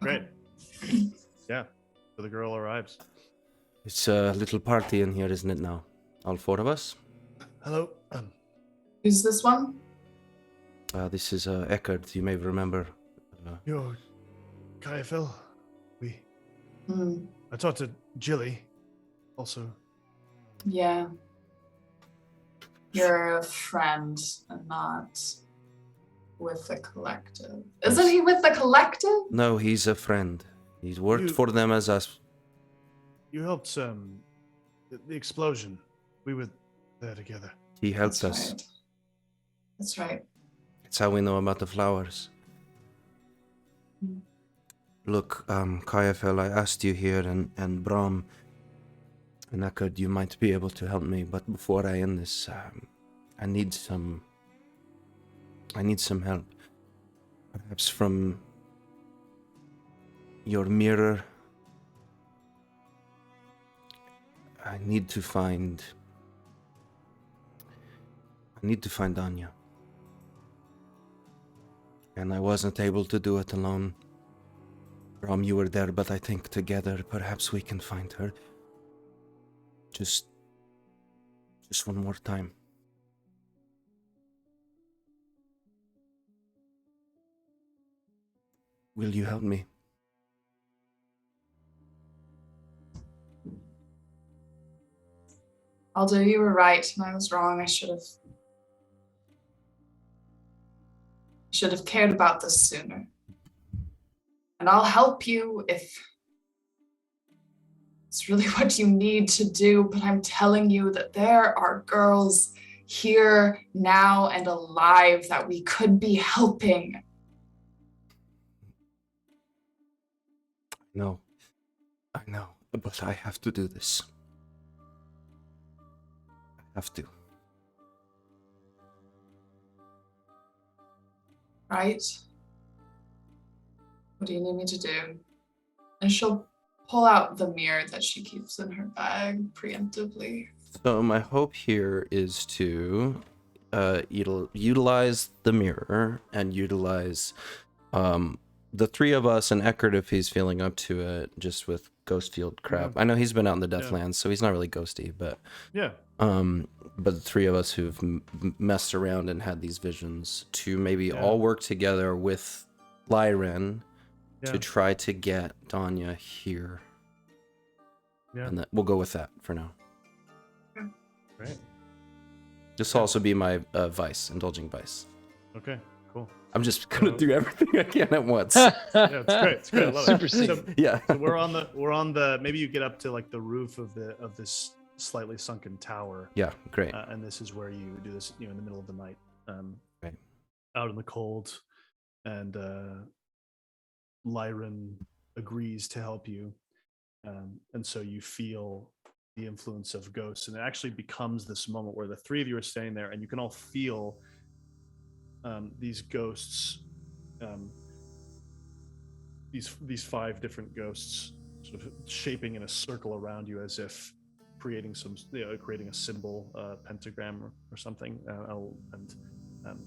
Great. Yeah, so the girl arrives. It's a little party in here, isn't it now? All four of us? Hello. Who's this one? This is Eckert, you may remember. Yo, KFL. Hmm. I talked to Jilly, also. Yeah. You're a friend and not with the collective. Isn't he with the collective? No, he's a friend. He's worked for them as us. You helped the explosion. We were there together. He helped That's us. right. That's right. It's how we know about the flowers. Hmm. Look, KFL, I asked you here, and Bram, and Eckert, you might be able to help me, but before I end this, I need some help. Perhaps from your mirror. I need to find Anya. And I wasn't able to do it alone. Bram, you were there, but I think together perhaps we can find her. Just one more time. Will you help me? Aldo, you were right and I was wrong. I should have cared about this sooner. And I'll help you if it's really what you need to do, but I'm telling you that there are girls here now and alive that we could be helping. No, I know, but I have to do this. I have to. Right? What do you need me to do? And she'll pull out the mirror that she keeps in her bag preemptively. So my hope here is to utilize the mirror and utilize the three of us and Eckert if he's feeling up to it, just with ghost field crap. Yeah. I know he's been out in the Deathlands, so he's not really ghosty, but Yeah. but the three of us who've messed around and had these visions to maybe all work together with Lyran to try to get Danya here. Yeah. And we'll go with that for now. Right. This will also be my indulging vice. Okay, cool. I'm just gonna do everything I can at once. Yeah, it's great. It's great. I love Super it. sick. So, Yeah. so we're on the. Maybe you get up to like the roof of this slightly sunken tower. Yeah, great. And this is where you do this, in the middle of the night, right. out in the cold, and Lyran agrees to help you, and so you feel the influence of ghosts, and it actually becomes this moment where the three of you are standing there, and you can all feel these ghosts, these five different ghosts, sort of shaping in a circle around you, as if creating a symbol, pentagram or something, and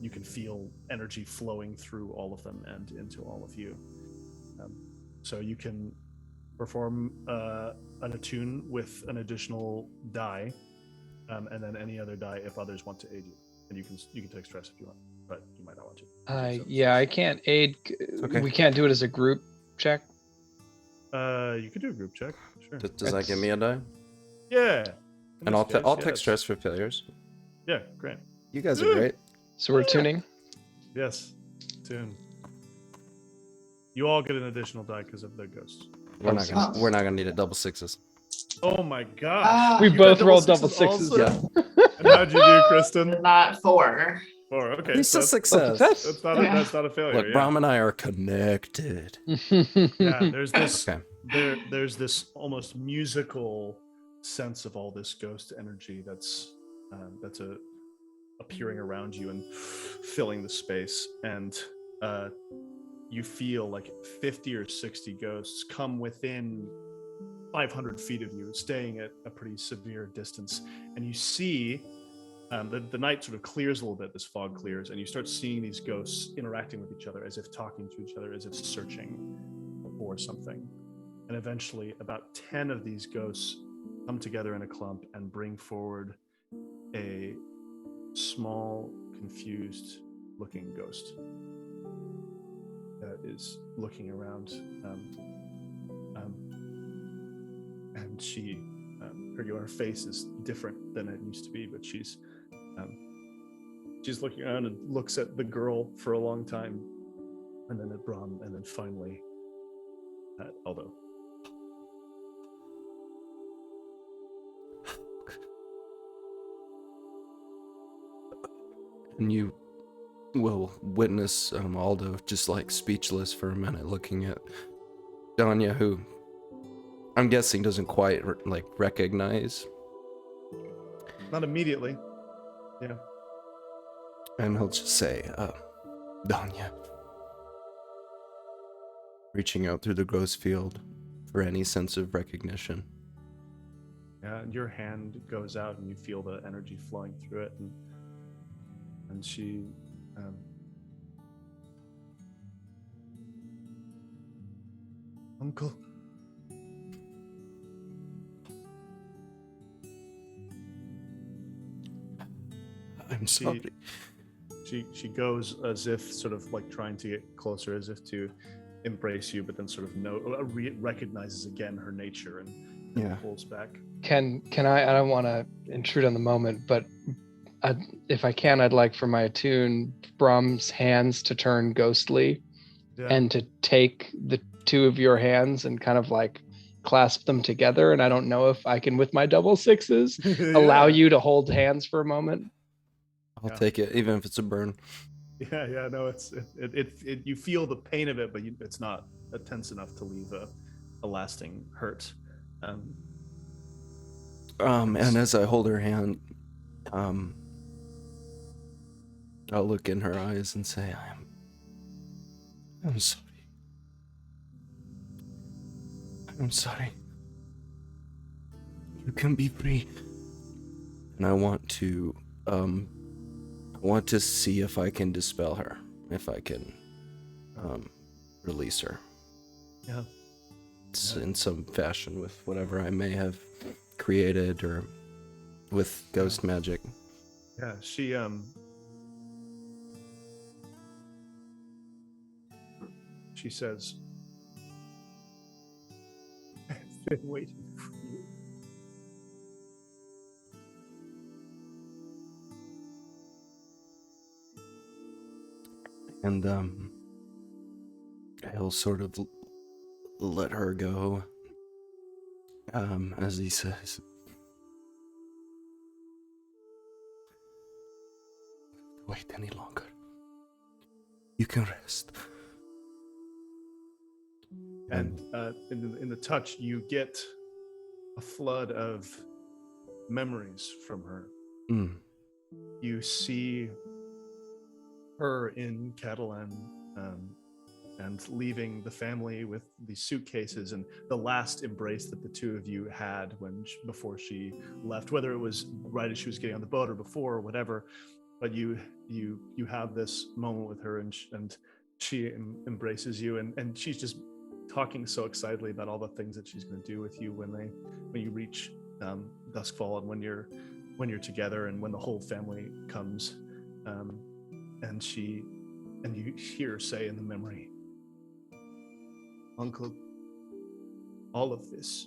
you can feel energy flowing through all of them and into all of you. So you can perform an attune with an additional die, and then any other die if others want to aid you. And you can take stress if you want, but you might not want to. Yeah, I can't aid. Okay. We can't do it as a group check. You could do a group check. Sure. Does that give me a die? Yeah. And I'll take stress for failures. Yeah, great. You guys are great. So we're tuning. Yes, tune. You all get an additional die because of the ghosts. We're not gonna need it. Double sixes. Oh my gosh. We You both got rolled double sixes. also? Yeah. And how'd you do, Kristin? Not 4. 4. Okay. It's a success. That's not a failure. Look, Bram and I are connected. Yeah, there's this Okay. there's this almost musical sense of all this ghost energy that's appearing around you and filling the space, and you feel like 50 or 60 ghosts come within 500 feet of you, staying at a pretty severe distance, and you see the night sort of clears a little bit, this fog clears, and you start seeing these ghosts interacting with each other, as if talking to each other, as if searching for something. And eventually about 10 of these ghosts come together in a clump and bring forward a small, confused looking ghost that is looking around, and she her face is different than it used to be, but she's looking around and looks at the girl for a long time, and then at Bram, and then finally at Aldo. And you will witness Aldo just like speechless for a minute, looking at Danya, who I'm guessing doesn't quite recognize. Not immediately. Yeah. And he'll just say, Danya. Reaching out through the ghost field for any sense of recognition. Yeah, and your hand goes out and you feel the energy flowing through it, and she Uncle. I'm sorry. She goes as if sort of like trying to get closer, as if to embrace you, but then sort of recognizes again her nature and pulls back. Can I don't want to intrude on the moment, but if I can, I'd like for my attune Bram's hands to turn ghostly, and to take the two of your hands and kind of like clasp them together. And I don't know if I can, with my double sixes, allow you to hold hands for a moment. I'll take it, even if it's a burn. Yeah, no, it's you feel the pain of it, but it's not intense enough to leave a lasting hurt. And as I hold her hand, I'll look in her eyes and say, I'm sorry. I'm sorry. You can be free. And I want to see if I can dispel her, if I can release her. Yeah. In some fashion with whatever I may have created or with ghost magic. Yeah, she says, I've been waiting for you. And he'll sort of let her go, as he says, wait any longer. You can rest. And in the touch, you get a flood of memories from her. You see her in Catalan, and leaving the family with the suitcases and the last embrace that the two of you had before she left, whether it was right as she was getting on the boat or before or whatever. But you have this moment with her, and she embraces you, and she's just talking so excitedly about all the things that she's going to do with you when you reach Duskfall, and when you're together, and when the whole family comes, and you hear her say in the memory, Uncle, all of this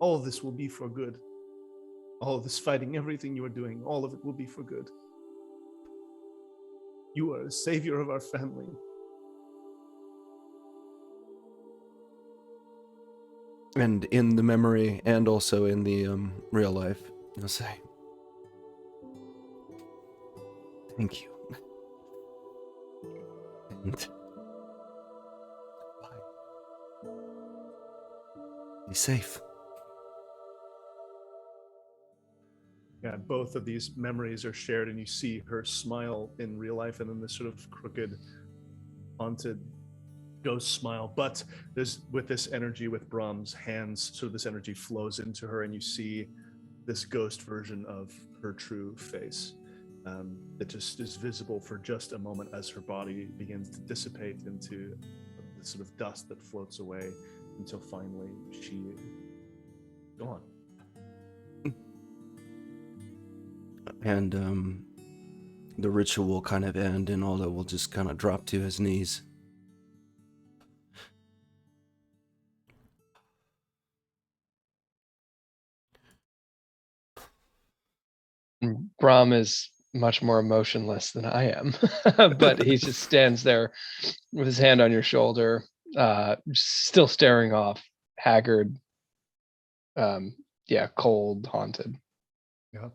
will be for good. All of this fighting, everything you are doing, all of it will be for good. You are a savior of our family. And in the memory, and also in the real life, I'll say, thank you. And bye. Be safe. Yeah, both of these memories are shared, and you see her smile in real life, and then this sort of crooked, haunted ghost smile. But with this energy, with Bram's hands, so this energy flows into her, and you see this ghost version of her true face. It just is visible for just a moment as her body begins to dissipate into the sort of dust that floats away until finally she is gone. And the ritual will kind of end, and Aldo will just kind of drop to his knees. Bram is much more emotionless than I am, but he just stands there with his hand on your shoulder, still staring off, haggard, cold, haunted. Yeah.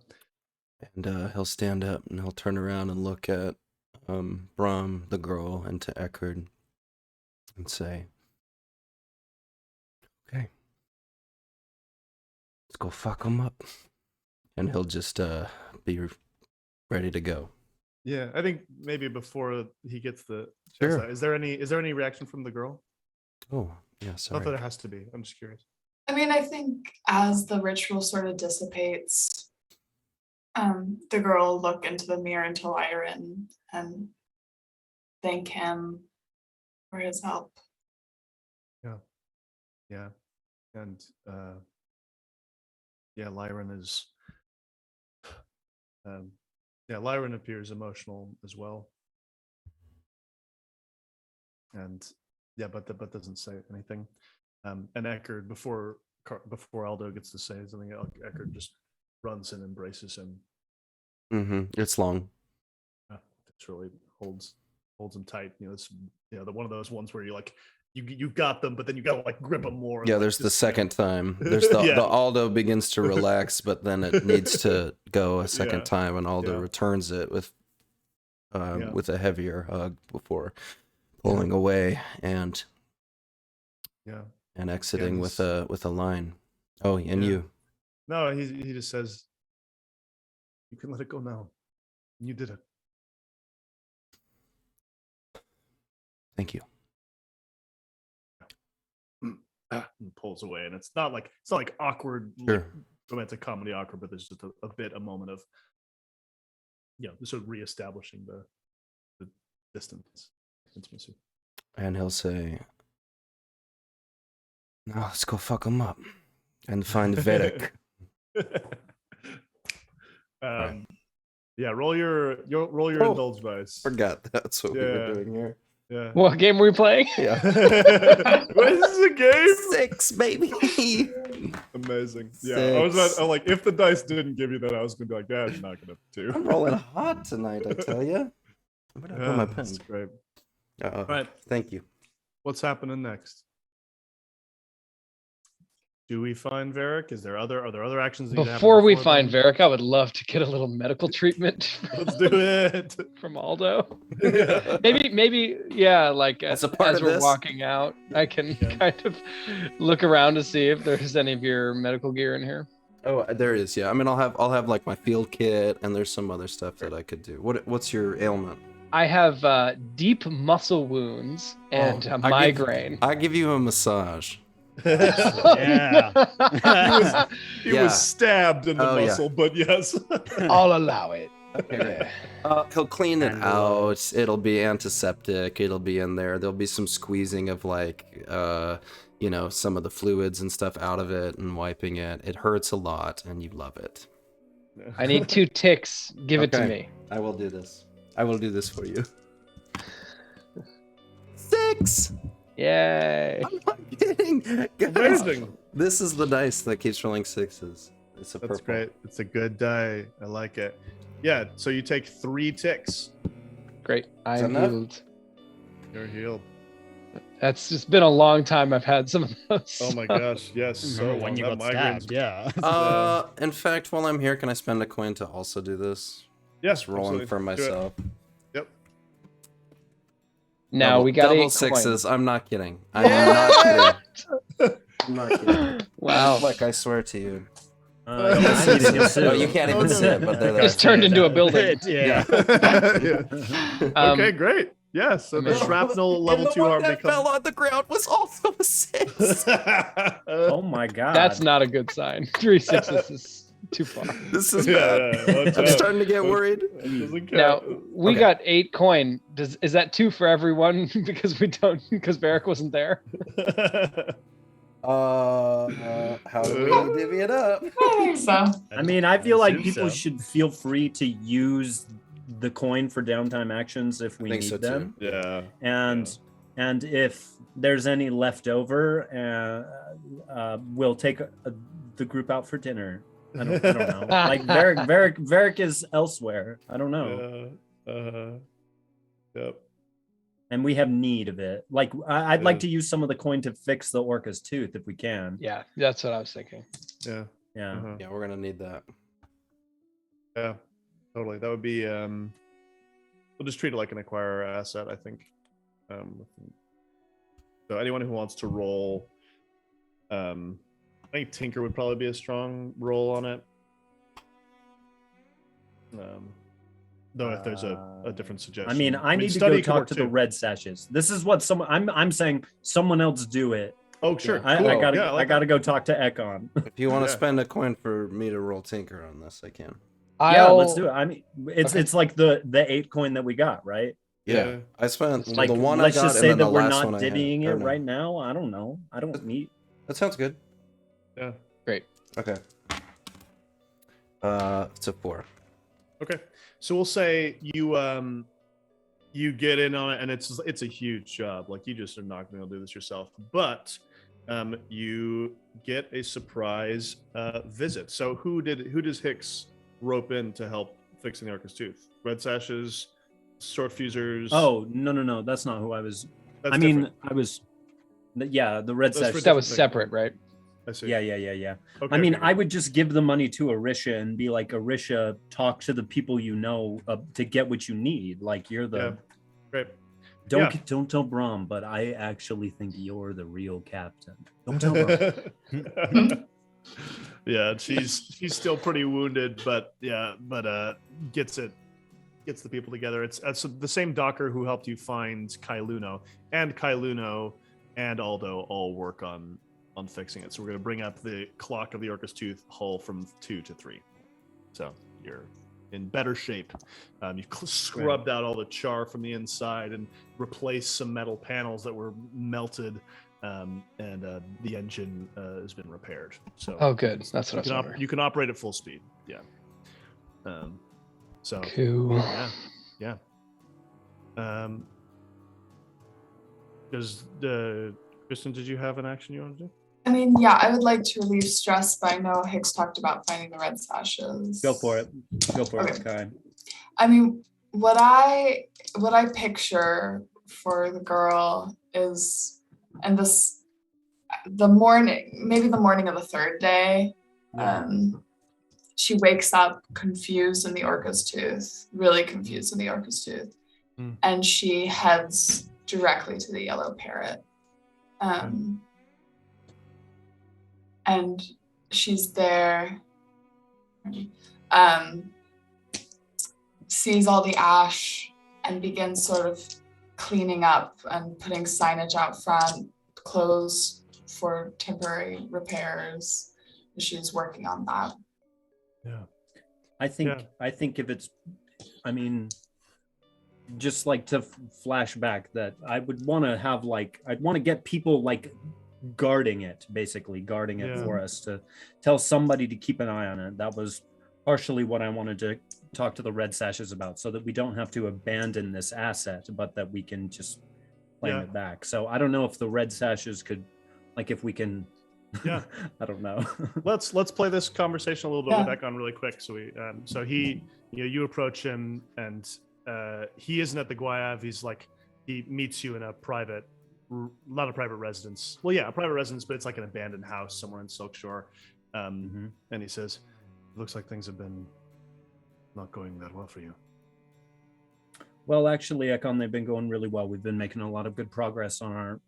And he'll stand up and he'll turn around and look at Bram, the girl, and to Eckerd and say, okay, let's go fuck him up. And he'll just be ready to go. Yeah, I think maybe before he gets the... Sure. Is there any reaction from the girl? Oh, yeah, sorry. Not that it has to be. I'm just curious. I mean, I think as the ritual sort of dissipates, the girl will look into the mirror into Lyran and thank him for his help. Yeah. And Lyran is... Lyran appears emotional as well. And but doesn't say anything. And Eckerd, before Aldo gets to say something, Eckerd just runs and embraces him. It's long. It's really holds him tight. It's one of those ones where you like you got them, but then you gotta like grip them more. Yeah, there's the second time. There's the Aldo begins to relax, but then it needs to go a second time, and Aldo returns it with a heavier hug before pulling away and exiting with a line. Oh, and you. No, he just says, you can let it go now. You did it. Thank you. And pulls away, and it's not like awkward, sure. Romantic comedy awkward, but there's just a moment of sort of reestablishing the distance, intimacy. And he'll say, "Now let's go fuck him up and find Varric." Right. Yeah, roll your indulge dice. Forgot that's what we were doing here. Yeah. What game were we playing? Yeah. What is this a game? 6, baby. Amazing. Yeah, I'm like, if the dice didn't give you that, I was gonna be like, Dad's not gonna do. I'm rolling hot tonight, I tell you. I'm gonna put my pen. That's great. All right. Thank you. What's happening next? Do we find Varric? Are there other actions that Before we find Varric, I would love to get a little medical treatment. Let's do it. From Aldo. maybe, yeah. Like as we're walking out, I can kind of look around to see if there's any of your medical gear in here. Oh, there is. Yeah. I mean, I'll have like my field kit, and there's some other stuff that I could do. What's your ailment? I have deep muscle wounds and a migraine. I give you a massage. Yeah. He was stabbed in the muscle, but yes. I'll allow it. Okay. He'll clean it out. It'll be antiseptic. It'll be in there. There'll be some squeezing of like some of the fluids and stuff out of it and wiping it. It hurts a lot and you love it. I need 2 ticks. Give it to me. I will do this. I will do this for you. 6! Yay! I'm not kidding. Guys, amazing. This is the dice that keeps rolling 6s. It's a purple. That's great. It's a good die. I like it. Yeah. So you take 3 ticks. Great. I'm healed. You're healed. That's just been a long time I've had some of those. Oh my gosh. Yes. So when you got stabbed. Yeah. In fact, while I'm here, can I spend a coin to also do this? Yes. Just rolling for myself. Yep. Now we got double 8 6s. coins. I'm not kidding. I'm not kidding. I'm not kidding. Wow. Like I swear to you. You can't even sit, but they're there. Just turned into a building. Yeah. Okay, great. Yeah, so the shrapnel level 2 harm that fell on the ground was also a 6. Oh my god. That's not a good sign. 3 6s is too far. This is bad. I'm starting to get worried. Now we got 8 coin. Is that 2 for everyone? because Varric wasn't there. How do we divvy it up? I think so. I mean, I feel like people should feel free to use the coin for downtime actions if we need them. Yeah. And if there's any left over, we'll take the group out for dinner. I don't know. Like Varric is elsewhere. I don't know. Yep. And we have need of it. Like I'd like to use some of the coin to fix the orca's tooth if we can. Yeah, that's what I was thinking. Yeah. Yeah. Yeah, we're gonna need that. Yeah, totally. That would be. We'll just treat it like an acquirer asset, I think. So anyone who wants to roll, I think Tinker would probably be a strong roll on it. Though if there's a different suggestion. I mean, I need to go talk to the red sashes. This is what I'm saying. Someone else do it. Oh, sure. Yeah, Cool. I gotta go talk to Ekon. If you want to spend a coin for me to roll Tinker on this, I can. Yeah, let's do it. I mean, it's like the 8 coin that we got, right? Yeah, I spent like the one let's I got, just say and that then we're the not last one divvying it right now. I don't know. I don't need. That sounds good. Yeah. Great. Okay. It's a 4. Okay, so we'll say you get in on it, and it's a huge job. Like you just are not going to be able to do this yourself, but you get a surprise visit. So who does Hix rope in to help fixing the orca's tooth? Red sashes, sword fusers. Oh no, that's not who I was. That's the red sashes. That was separate, right? I see. Yeah. Okay, I mean, I would just give the money to Arisha and be like, Arisha, talk to the people you know to get what you need. Like you're the. Great. Don't tell Bram, but I actually think you're the real captain. Don't tell Bram. Yeah, she's still pretty wounded, but gets the people together. It's the same docker who helped you find Kailuno, and Kailuno and Aldo all work on fixing it. So we're going to bring up the clock of the orca's tooth hull from 2 to 3. So you're in better shape. You've scrubbed out all the char from the inside and replaced some metal panels that were melted, and the engine has been repaired. So good. That's what I was wondering. You can operate at full speed. Yeah. So Cool. yeah. Does Kristin, did you have an action you want to do? I mean, yeah, I would like to relieve stress, but I know Hix talked about finding the red sashes. Go for it. Go for it, Okay. Kai. I mean, what I picture for the girl is, and the morning of the third day, she wakes up confused in the orca's tooth, really confused in the orca's tooth, and she heads directly to the yellow parrot. And she's there, sees all the ash and begins sort of cleaning up and putting signage out front, closed for temporary repairs. She's working on that. Yeah. I think if it's, I mean, just like to flash back that I would want to have I'd want to get people guarding it for us, to tell somebody to keep an eye on it. That was partially what I wanted to talk to the red sashes about, so that we don't have to abandon this asset, but that we can just claim it back. So I don't know if the red sashes could, if we can, I don't know. let's play this conversation a little bit with Ekon really quick. So you approach him, and he isn't at the Guayav. He meets you in not a private residence. Well, yeah, a private residence, but it's like an abandoned house somewhere in Silkshore. And he says, "It looks like things have been not going that well for you." Well, actually, Ekon, they've been going really well. We've been making a lot of good progress on our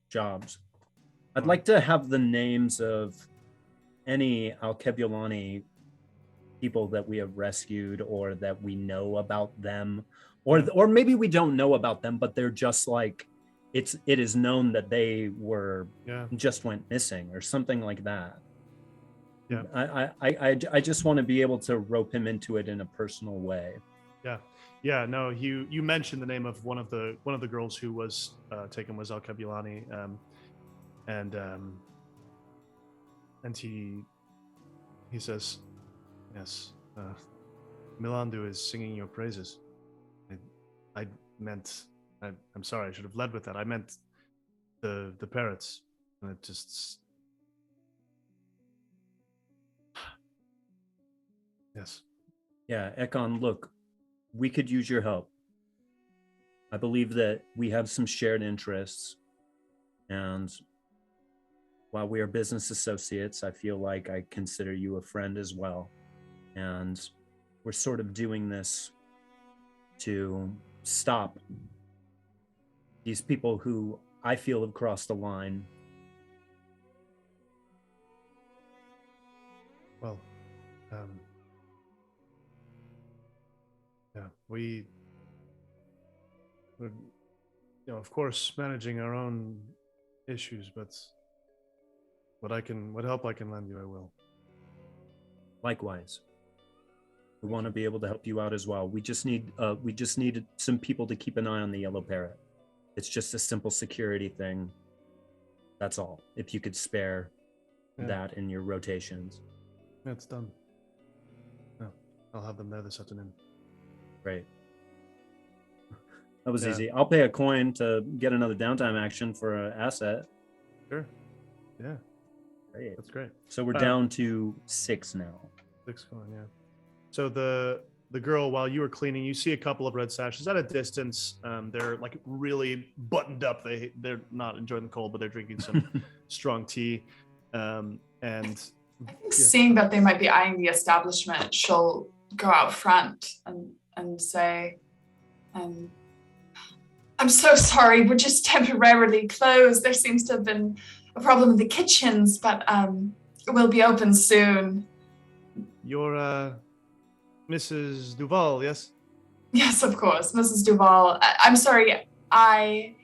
jobs. I'd like to have the names of any Alkebulani people that we have rescued, or that we know about them, or maybe we don't know about them, but they're just it is known that they were just went missing or something like that. Yeah. I just want to be able to rope him into it in a personal way. Yeah. No, you mentioned the name of one of the girls who was taken was Alkebulani, and he says, "Yes, Milandu is singing your praises." I meant, I'm sorry, I should have led with that. I meant the parrots, and it just. Yes. Yeah, Ekon, look, we could use your help. I believe that we have some shared interests, and while we are business associates, I feel like I consider you a friend as well. And we're sort of doing this to stop these people who I feel have crossed the line. Well, we're, of course, managing our own issues, but what help I can lend you, I will. Likewise. We want to be able to help you out as well. We just needed some people to keep an eye on the yellow parrot. It's just a simple security thing. That's all. If you could spare that in your rotations. Yeah, it's done. Yeah, I'll have them there this afternoon. Great. That was easy. I'll pay a coin to get another downtime action for an asset. Sure. Yeah. Great. That's great. So we're down to 6 now. 6 coin, yeah. So the girl, while you were cleaning, you see a couple of red sashes at a distance. They're really buttoned up. They're not enjoying the cold, but they're drinking some strong tea. And I think seeing that they might be eyeing the establishment, she'll go out front and say, "I'm so sorry, we're just temporarily closed. There seems to have been a problem in the kitchens, but we'll be open soon." You're Mrs. Duval, yes? Yes, of course, Mrs. Duval. I'm sorry, I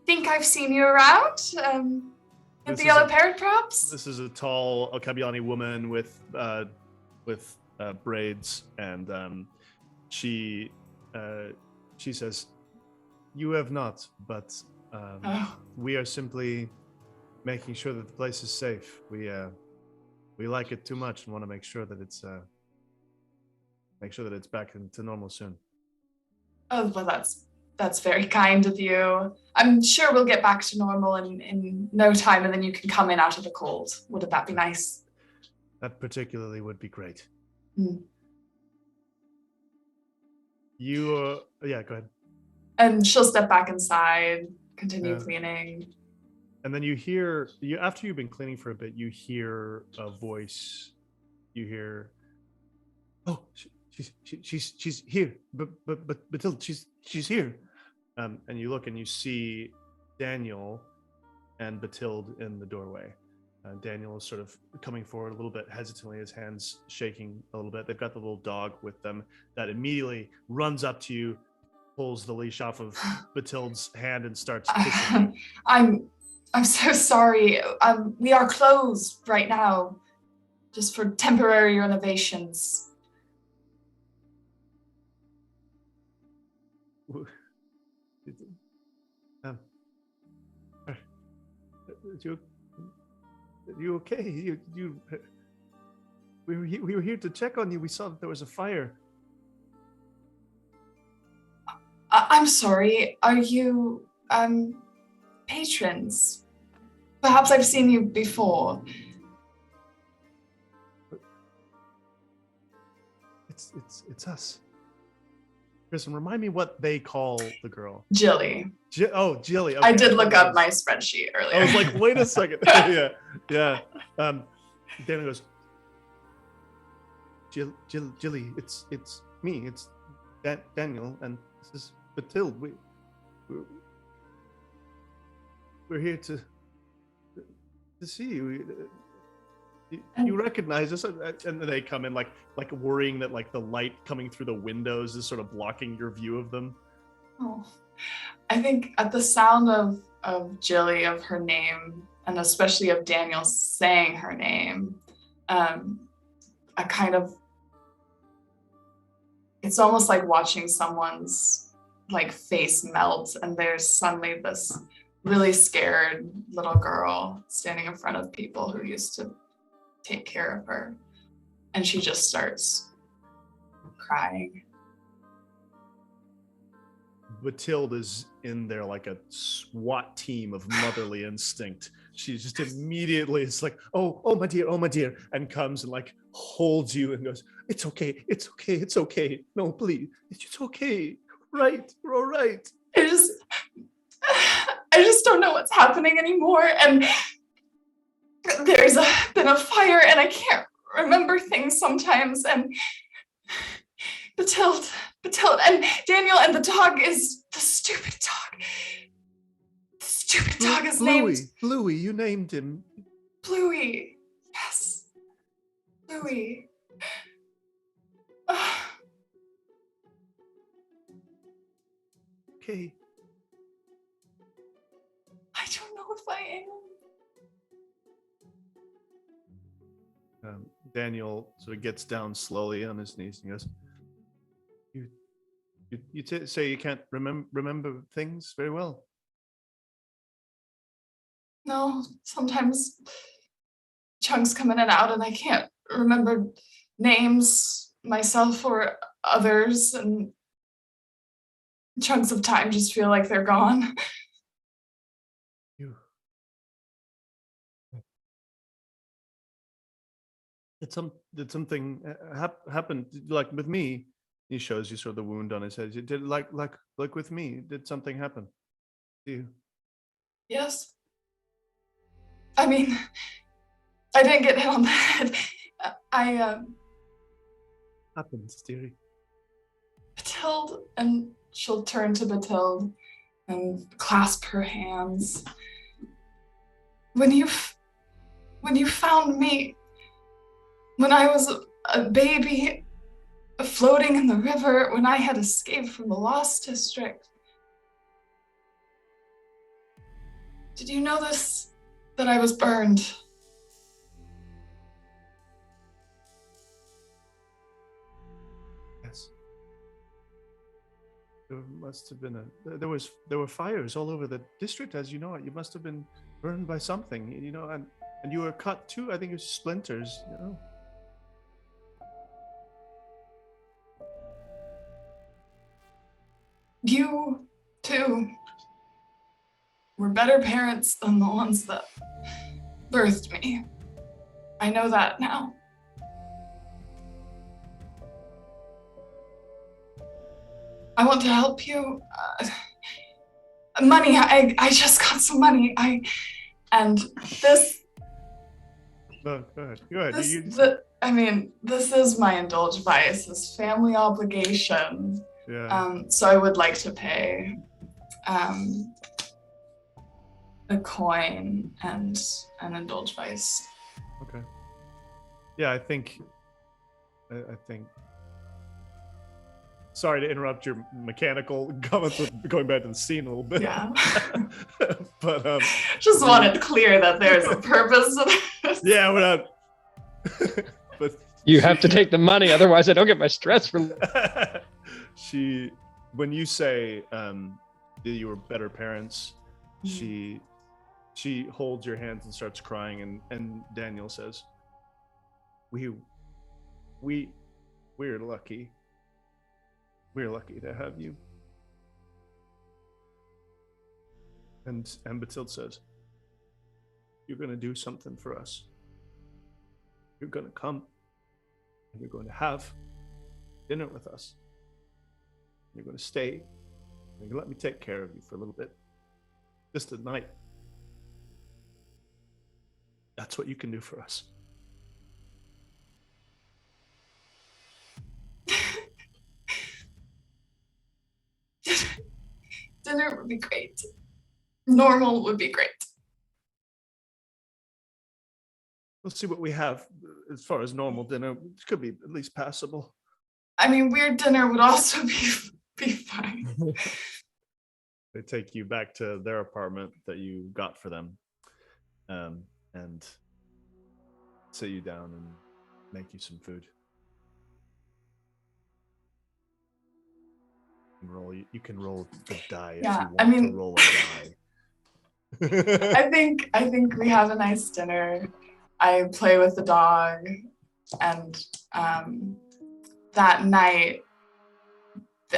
think I've seen you around at the Yellow Parrot, perhaps? This is a tall Alkebulani woman with braids, and she says, "You have not, but we are simply making sure that the place is safe. We like it too much and want to make sure that it's make sure that it's back into normal soon. Oh, well, that's very kind of you. I'm sure we'll get back to normal in no time, and then you can come in out of the cold. Wouldn't that be nice? That particularly would be great. Mm. Yeah, go ahead. And she'll step back inside, continue cleaning. And then after you've been cleaning for a bit, you hear a voice. You hear, oh, she's here, but Bathilde, she's here. And you look and you see Daniel and Bathilde in the doorway. Daniel is sort of coming forward a little bit hesitantly, his hands shaking a little bit. They've got the little dog with them that immediately runs up to you, pulls the leash off of Bathilde's hand and starts kissing you. I'm so sorry. We are closed right now, just for temporary renovations. You okay? We were here to check on you. We saw that there was a fire. I'm sorry. Are you patrons? Perhaps I've seen you before. It's us. Kristin, remind me what they call the girl. Jilly. Jilly. Okay. I did look up my spreadsheet earlier. I was like, wait a second. yeah. Daniel goes, Jilly, it's me. It's Daniel, and this is Bathilde. We're here to see you. You recognize us, and then they come in like worrying that like the light coming through the windows is sort of blocking your view of them. Oh, I think at the sound of Jilly, of her name, and especially of Daniel saying her name, it's almost like watching someone's like face melt, and there's suddenly this really scared little girl standing in front of people who used to take care of her, and she just starts crying. Bathilde is in there like a SWAT team of motherly instinct. She just immediately is like, oh my dear, and comes and like holds you and goes, it's okay. No, please, it's okay. Right, we're all right. I just don't know what's happening anymore, and there's been a fire, and I can't remember things sometimes, and Bathilde, and Daniel, and the dog is the stupid dog. The stupid dog is named Bluey, you named him. Bluey. Yes. Bluey. Okay. I don't know if I am. Daniel sort of gets down slowly on his knees and goes, You say you can't remember things very well. No, sometimes chunks come in and out, and I can't remember names, myself or others, and chunks of time just feel like they're gone. Did something happen like with me? He shows you sort of the wound on his head. Did like with me? Did something happen to you? Yes. I mean, I didn't get hit on the head. Happens, dearie. Bathilde, and she'll turn to Bathilde and clasp her hands. When you found me, when I was a baby, floating in the river, when I had escaped from the Lost District, did you know this? That I was burned? Yes. There must have been there were fires all over the district, as you know. You must have been burned by something, you know, and you were cut too. I think it was splinters, you know. You, too, were better parents than the ones that birthed me. I know that now. I want to help you. Money, I just got some money. And this... No, go ahead. Go ahead. This is my indulge vice, this family obligation. Yeah. So I would like to pay a coin and an indulge vice. Okay. Yeah, I think. Sorry to interrupt your mechanical comments with going back to the scene a little bit. Yeah. But just want it clear that there's a purpose to this. Yeah, we're not. But you have to take the money, otherwise I don't get my stress relief. When you say that you were better parents, she holds your hands and starts crying, and Daniel says, we're lucky. We're lucky to have you. And Batilde says, you're going to do something for us. You're going to come, and you're going to have dinner with us. You're going to stay, and you're going to let me take care of you for a little bit. Just a night. That's what you can do for us. Dinner would be great. Normal would be great. We'll see what we have as far as normal dinner. It could be at least passable. I mean, weird dinner would also be fine. They take you back to their apartment that you got for them, and sit you down and make you some food. You can roll a die if you want to roll a die. I think we have a nice dinner. I play with the dog, and that night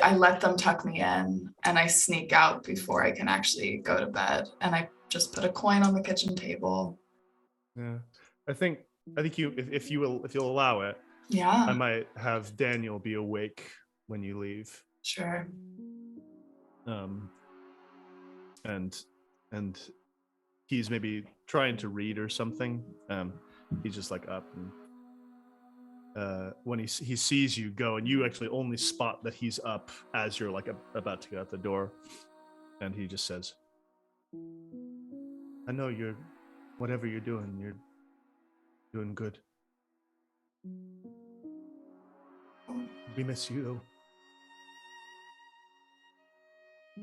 I let them tuck me in, and I sneak out before I can actually go to bed, and I just put a coin on the kitchen table. Yeah, I think you, if you'll allow it. Yeah. I might have Daniel be awake when you leave. Sure. And he's maybe trying to read or something. He's just like up, and when he sees you go, and you actually only spot that he's up as you're like about to get out the door, and he just says, I know whatever you're doing good. We miss you though.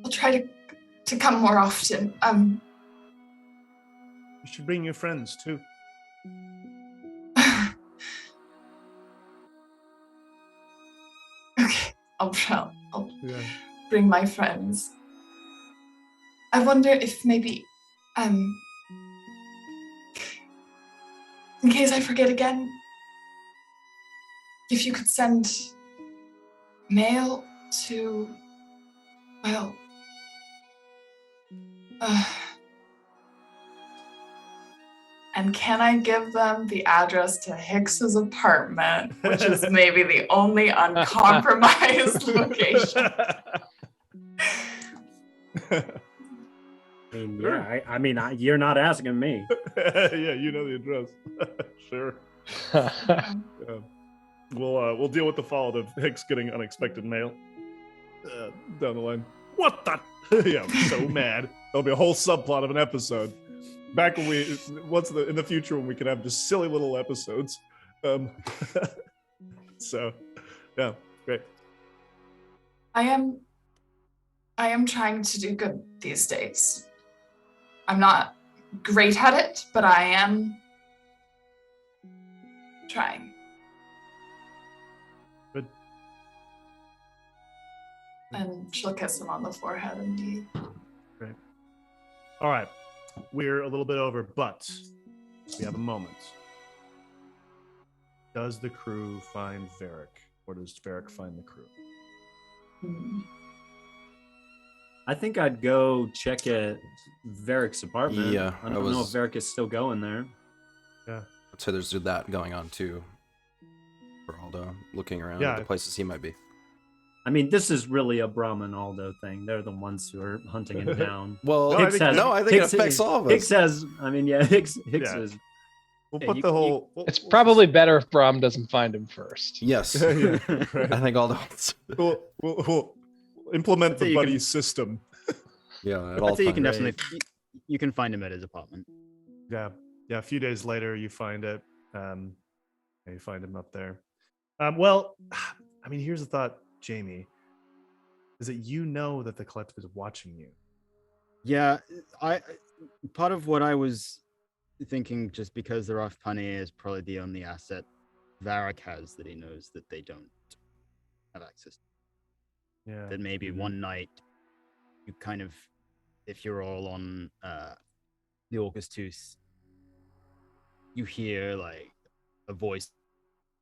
I'll try to come more often. You should bring your friends too. Okay, I'll bring my friends. I wonder if maybe, in case I forget again, if you could send mail to, well, and can I give them the address to Hix's apartment, which is maybe the only uncompromised location? I mean, you're not asking me. Yeah, you know the address. Sure. Yeah. We'll deal with the fallout of Hix getting unexpected mail down the line. What the? Yeah, I'm so mad. There'll be a whole subplot of an episode. Back when in the future when we can have just silly little episodes. So, yeah, great. I am trying to do good these days. I'm not great at it, but I am trying. Good. And she'll kiss him on the forehead indeed. Great. All right. We're a little bit over, but we have a moment. Does the crew find Varric, or does Varric find the crew? I think I'd go check at Varric's apartment. Yeah, I don't know if Varric is still going there. Yeah. So there's that going on too. For Aldo, looking around Yeah. at the places he might be. I mean, this is really a Bram and Aldo thing. They're the ones who are hunting him down. Well, I think it affects all of us. Hix says, I mean, yeah, Hix is. We'll Yeah, put you- the whole. It's probably better if Bram doesn't find him first. Yes, Yeah, right. I think Aldo. We'll implement So the you buddy can- system. Yeah, at all I'd say you can times. definitely you can find him at his apartment. Yeah. A few days later, you find it. You find him up there. Well, I mean, here's the thought, Jamie, is that you know that the collective is watching you. Yeah, I part of what I was thinking, just because the rough punny is probably the only asset Varric has that he knows that they don't have access to. Yeah. That maybe one night you kind of, if you're all on the Augustus, you hear like a voice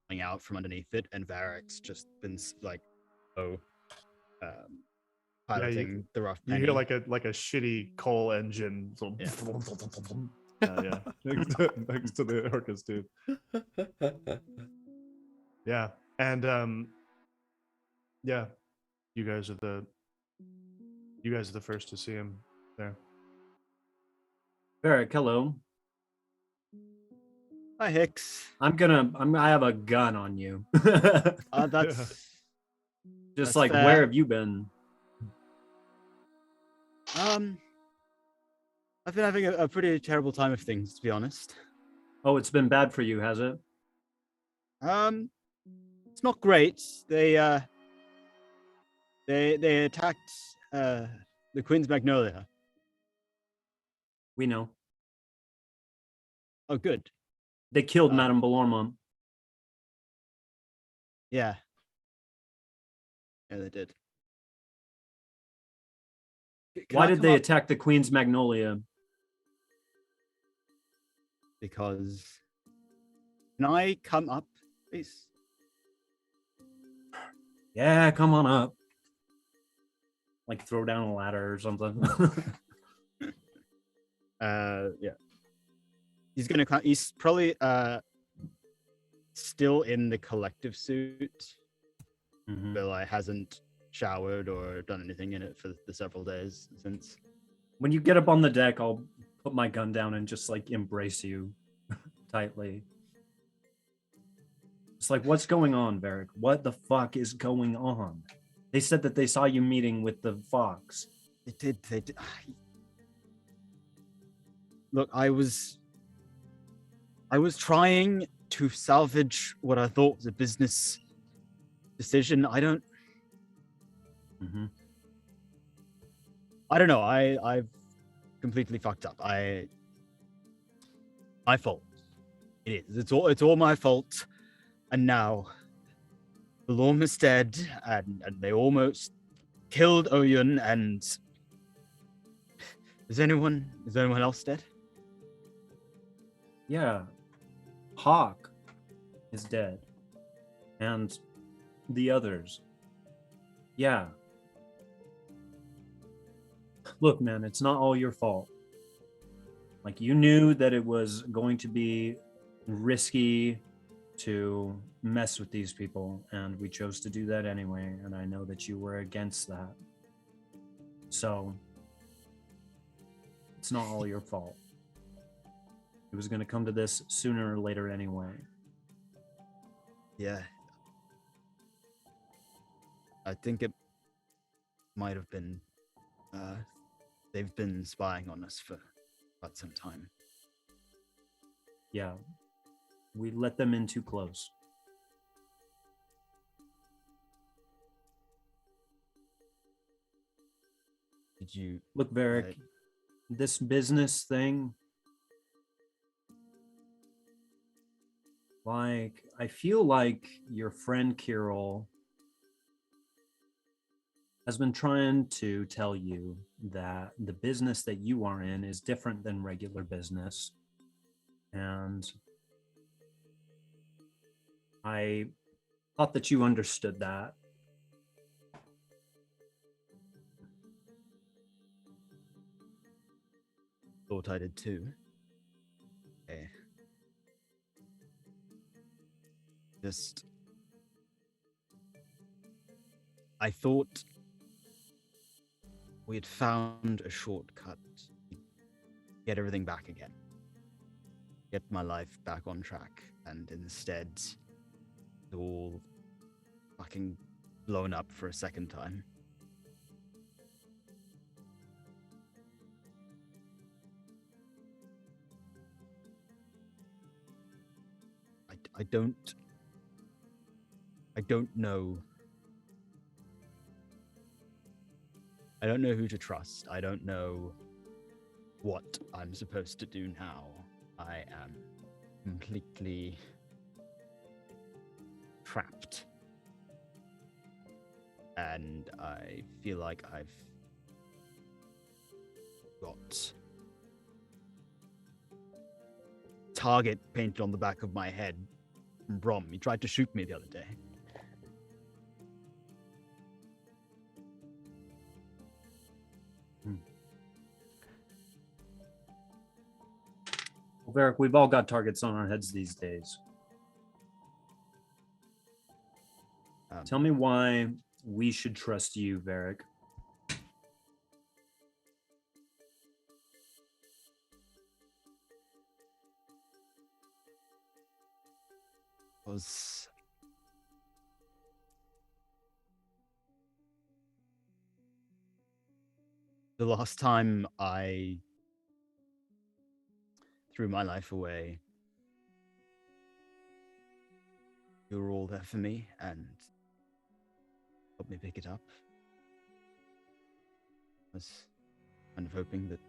coming out from underneath it, and Varric's just been piloting the rough You penny. hear like a shitty coal engine. So yeah. Next to the Orcus dude. Yeah. And yeah, you guys are the first to see him there. Varric, hello. Hi, Hix. I have a gun on you. That's Just That's like, fair. where have you been? I've been having a pretty terrible time of things, to be honest. Oh, it's been bad for you, has it? It's not great. They attacked the Queen's Magnolia. We know. Oh, good. They killed Uh, Madame Belormont. Yeah. Yeah, they did. Can Why I did come they up? attack the Queen's Magnolia? Because can I come up, please? Yeah, come on up. Like throw down a ladder or something. Yeah. He's probably still in the collective suit, Mhm. but like hasn't showered or done anything in it for the several days since. When you get up on the deck, I'll put my gun down and just like embrace you tightly. It's like, what's going on, Varric? What the fuck is going on? They said that they saw you meeting with the fox. They did. Look, I was trying to salvage what I thought was a business decision. I don't know. I've completely fucked up. My fault. It is. It's all my fault. And now the Lorm is dead, and they almost killed Oyun. And is anyone else dead? Yeah. Hawk is dead. And the others. Yeah. Look, man, it's not all your fault. Like, you knew that it was going to be risky to mess with these people, and we chose to do that anyway, and I know that you were against that. So, it's not all your fault. It was going to come to this sooner or later anyway. Yeah. I think it might have been. They've been spying on us for quite some time. Yeah. We let them in too close. Did you Look, Varric, this business thing, like, I feel like your friend Kirill has been trying to tell you that the business that you are in is different than regular business. And I thought that you understood that. Thought I did too. Okay. I thought we had found a shortcut. Get everything back again. Get my life back on track. And instead, it's all fucking blown up for a second time. I don't know. I don't know who to trust. I don't know what I'm supposed to do now. I am completely trapped. And I feel like I've got target painted on the back of my head from Bram. He tried to shoot me the other day. Well, Varric, we've all got targets on our heads these days. Tell me why we should trust you, Varric. Was the last time I threw my life away, you were all there for me and helped me pick it up. I was kind of hoping that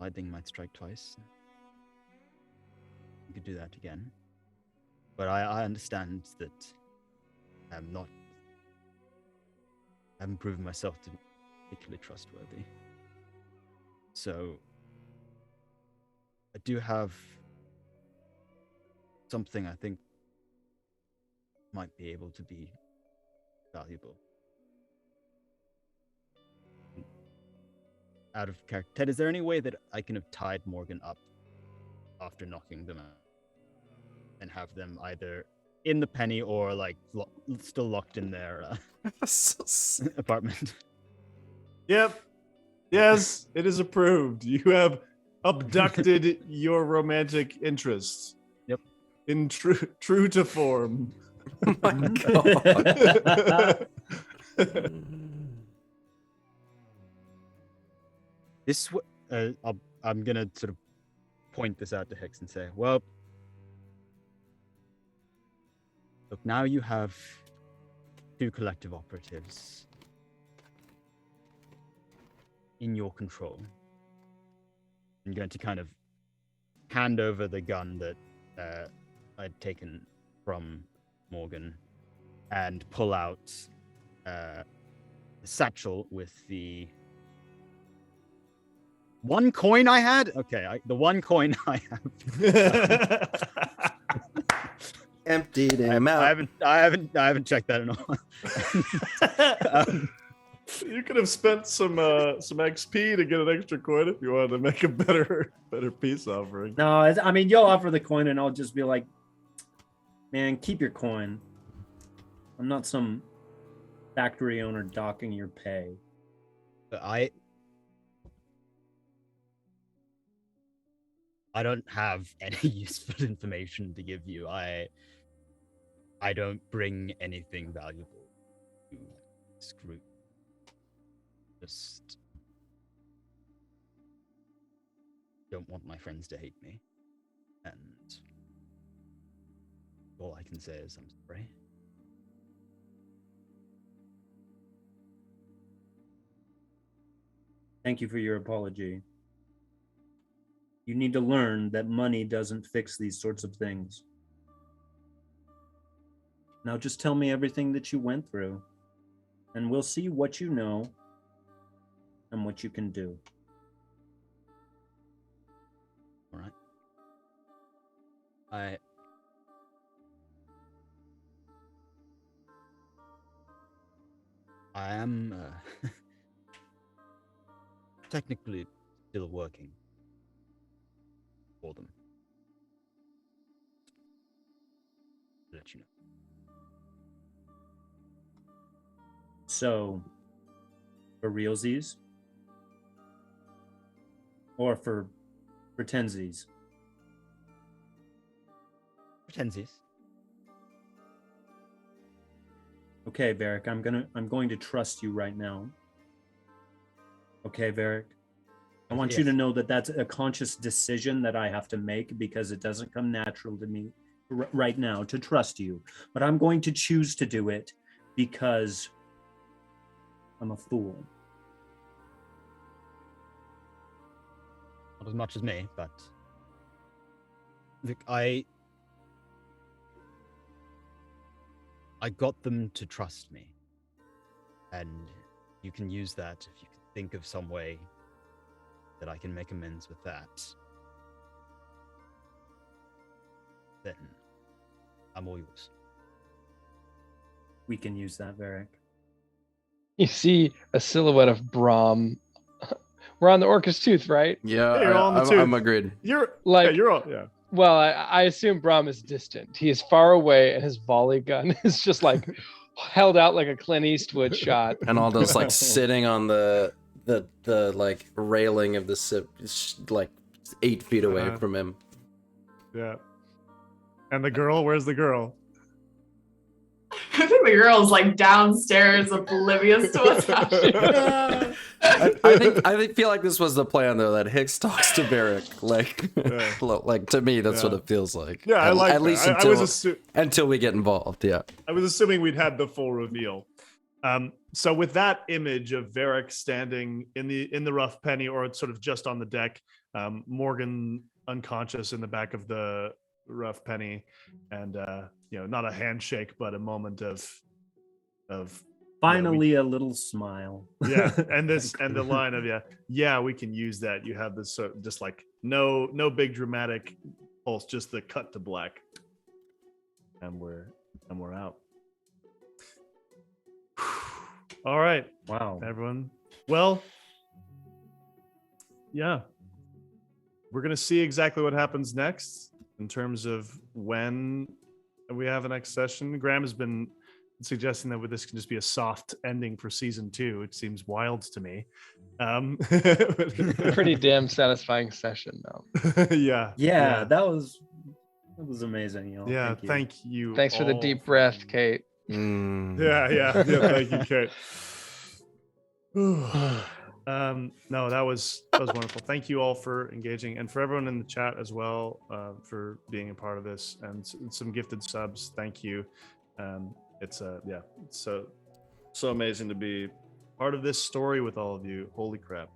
lightning might strike twice. You could do that again. But I understand that I haven't proven myself to be particularly trustworthy. So I do have something I think might be able to be valuable. Out of character. Ted, is there any way that I can have tied Morgan up after knocking them out? And have them either in the penny or like still locked in their apartment. Yep. Yes, it is approved. You have abducted your romantic interests. Yep. In true to form. Oh my God. I'm gonna sort of point this out to Hix and say, well, look, now you have 2 collective operatives in your control. I'm going to kind of hand over the gun that I'd taken from Morgan and pull out the satchel with the 1 coin I had. Okay, the 1 coin I have. Emptied him out. I haven't checked that at all. You could have spent some XP to get an extra coin if you wanted to make a better peace offering. No, I mean, you'll offer the coin and I'll just be like, man, keep your coin. I'm not some factory owner docking your pay. But I don't have any useful information to give you. I don't bring anything valuable to this group. Just don't want my friends to hate me. And all I can say is I'm sorry. Thank you for your apology. You need to learn that money doesn't fix these sorts of things. Now just tell me everything that you went through, and we'll see what you know and what you can do. All right. I am technically still working for them. Let you know. So, for realsies? Or for tensies? Pretensies. Okay, Varric, I'm going to trust you right now. Okay, Varric? I want you to know that that's a conscious decision that I have to make because it doesn't come natural to me right now to trust you. But I'm going to choose to do it because I'm a fool. Not as much as me, but Vic, I got them to trust me, and you can use that if you can think of some way that I can make amends with that. Then I'm all yours. We can use that, Varric. You see a silhouette of Bram. We're on the Orcus Tooth, right? Yeah, You're on the tooth. I'm agreed. You're Like- you're all, yeah. Well, I assume Bram is distant. He is far away, and his volley gun is just like held out like a Clint Eastwood shot. And Aldo's like sitting on the like railing of the ship, like 8 feet away from him. Yeah. And the girl, where's the girl? I think the girl's like downstairs, oblivious to what's happening. I feel like this was the plan though, that Hix talks to Varric. Like, Yeah. like to me, that's Yeah. what it feels like. Yeah, I like at that. least I was until we get involved. Yeah. I was assuming we'd had the full reveal. So with that image of Varric standing in the rough penny, or sort of just on the deck, Morgan unconscious in the back of the rough penny, and not a handshake, but a moment of Finally, a little smile. yeah, and the line of yeah, we can use that. You have this just like no big dramatic pulse, just the cut to black, and we're out. All right, Wow. everyone. Well, yeah, we're gonna see exactly what happens next in terms of when we have the next session. Graham has been suggesting that this can just be a soft ending for season 2. It seems wild to me. Pretty damn satisfying session, though. Yeah. That was amazing. Yeah. Thank you. Thank you. Thanks for the all deep breath, Kate. Yeah. Thank you, Kate. No, that was wonderful. Thank you all for engaging, and for everyone in the chat as well, for being a part of this, and some gifted subs. Thank you. It's so amazing to be part of this story with all of you. Holy crap.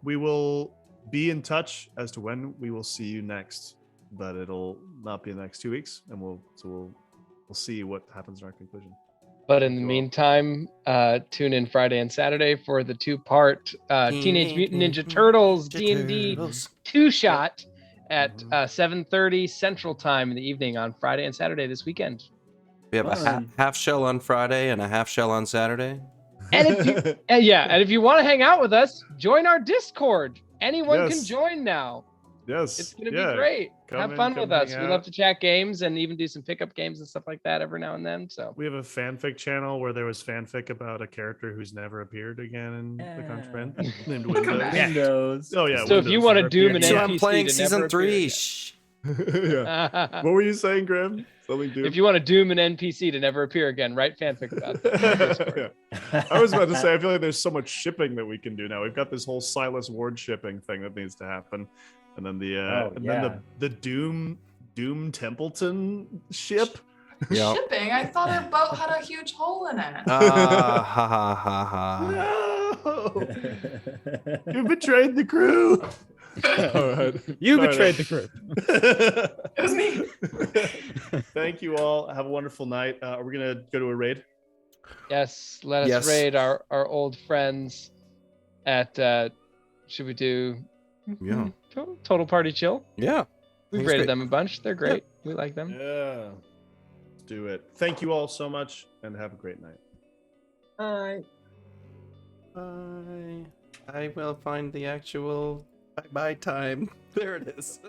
We will be in touch as to when we will see you next, but it'll not be in the next 2 weeks, and we'll see what happens in our conclusion. But in the meantime, tune in Friday and Saturday for the 2-part Teenage Mutant Ninja Turtles D&D 2-shot at 7:30 Central Time in the evening on Friday and Saturday this weekend. We have a half shell on Friday and a half shell on Saturday. And if you, and if you want to hang out with us, join our Discord. Anyone can join now. Yes, it's gonna be great. Have fun with us. We love to chat games and even do some pickup games and stuff like that every now and then. So we have a fanfic channel where there was fanfic about a character who's never appeared again in the Contraband named Windows. Oh yeah. So if you want to doom an NPC, I'm playing season 3. Yeah. What were you saying, Graham? Something doom? If you want to doom an NPC to never appear again, write fanfic about that. I was about to say, I feel like there's so much shipping that we can do now. We've got this whole Silas Ward shipping thing that needs to happen. And then the Doom Templeton ship. Yep. Shipping? I thought our boat had a huge hole in it. No! You betrayed the crew. All right. You betrayed the crew. It was me. Thank you all. Have a wonderful night. Are we gonna go to a raid? Yes, let us raid our old friends at should we do Total Party Chill? Yeah. We've rated them a bunch. They're great. We like them. Yeah. Let's do it. Thank you all so much, and have a great night. Bye. Bye. I will find the actual Bye time. There it is.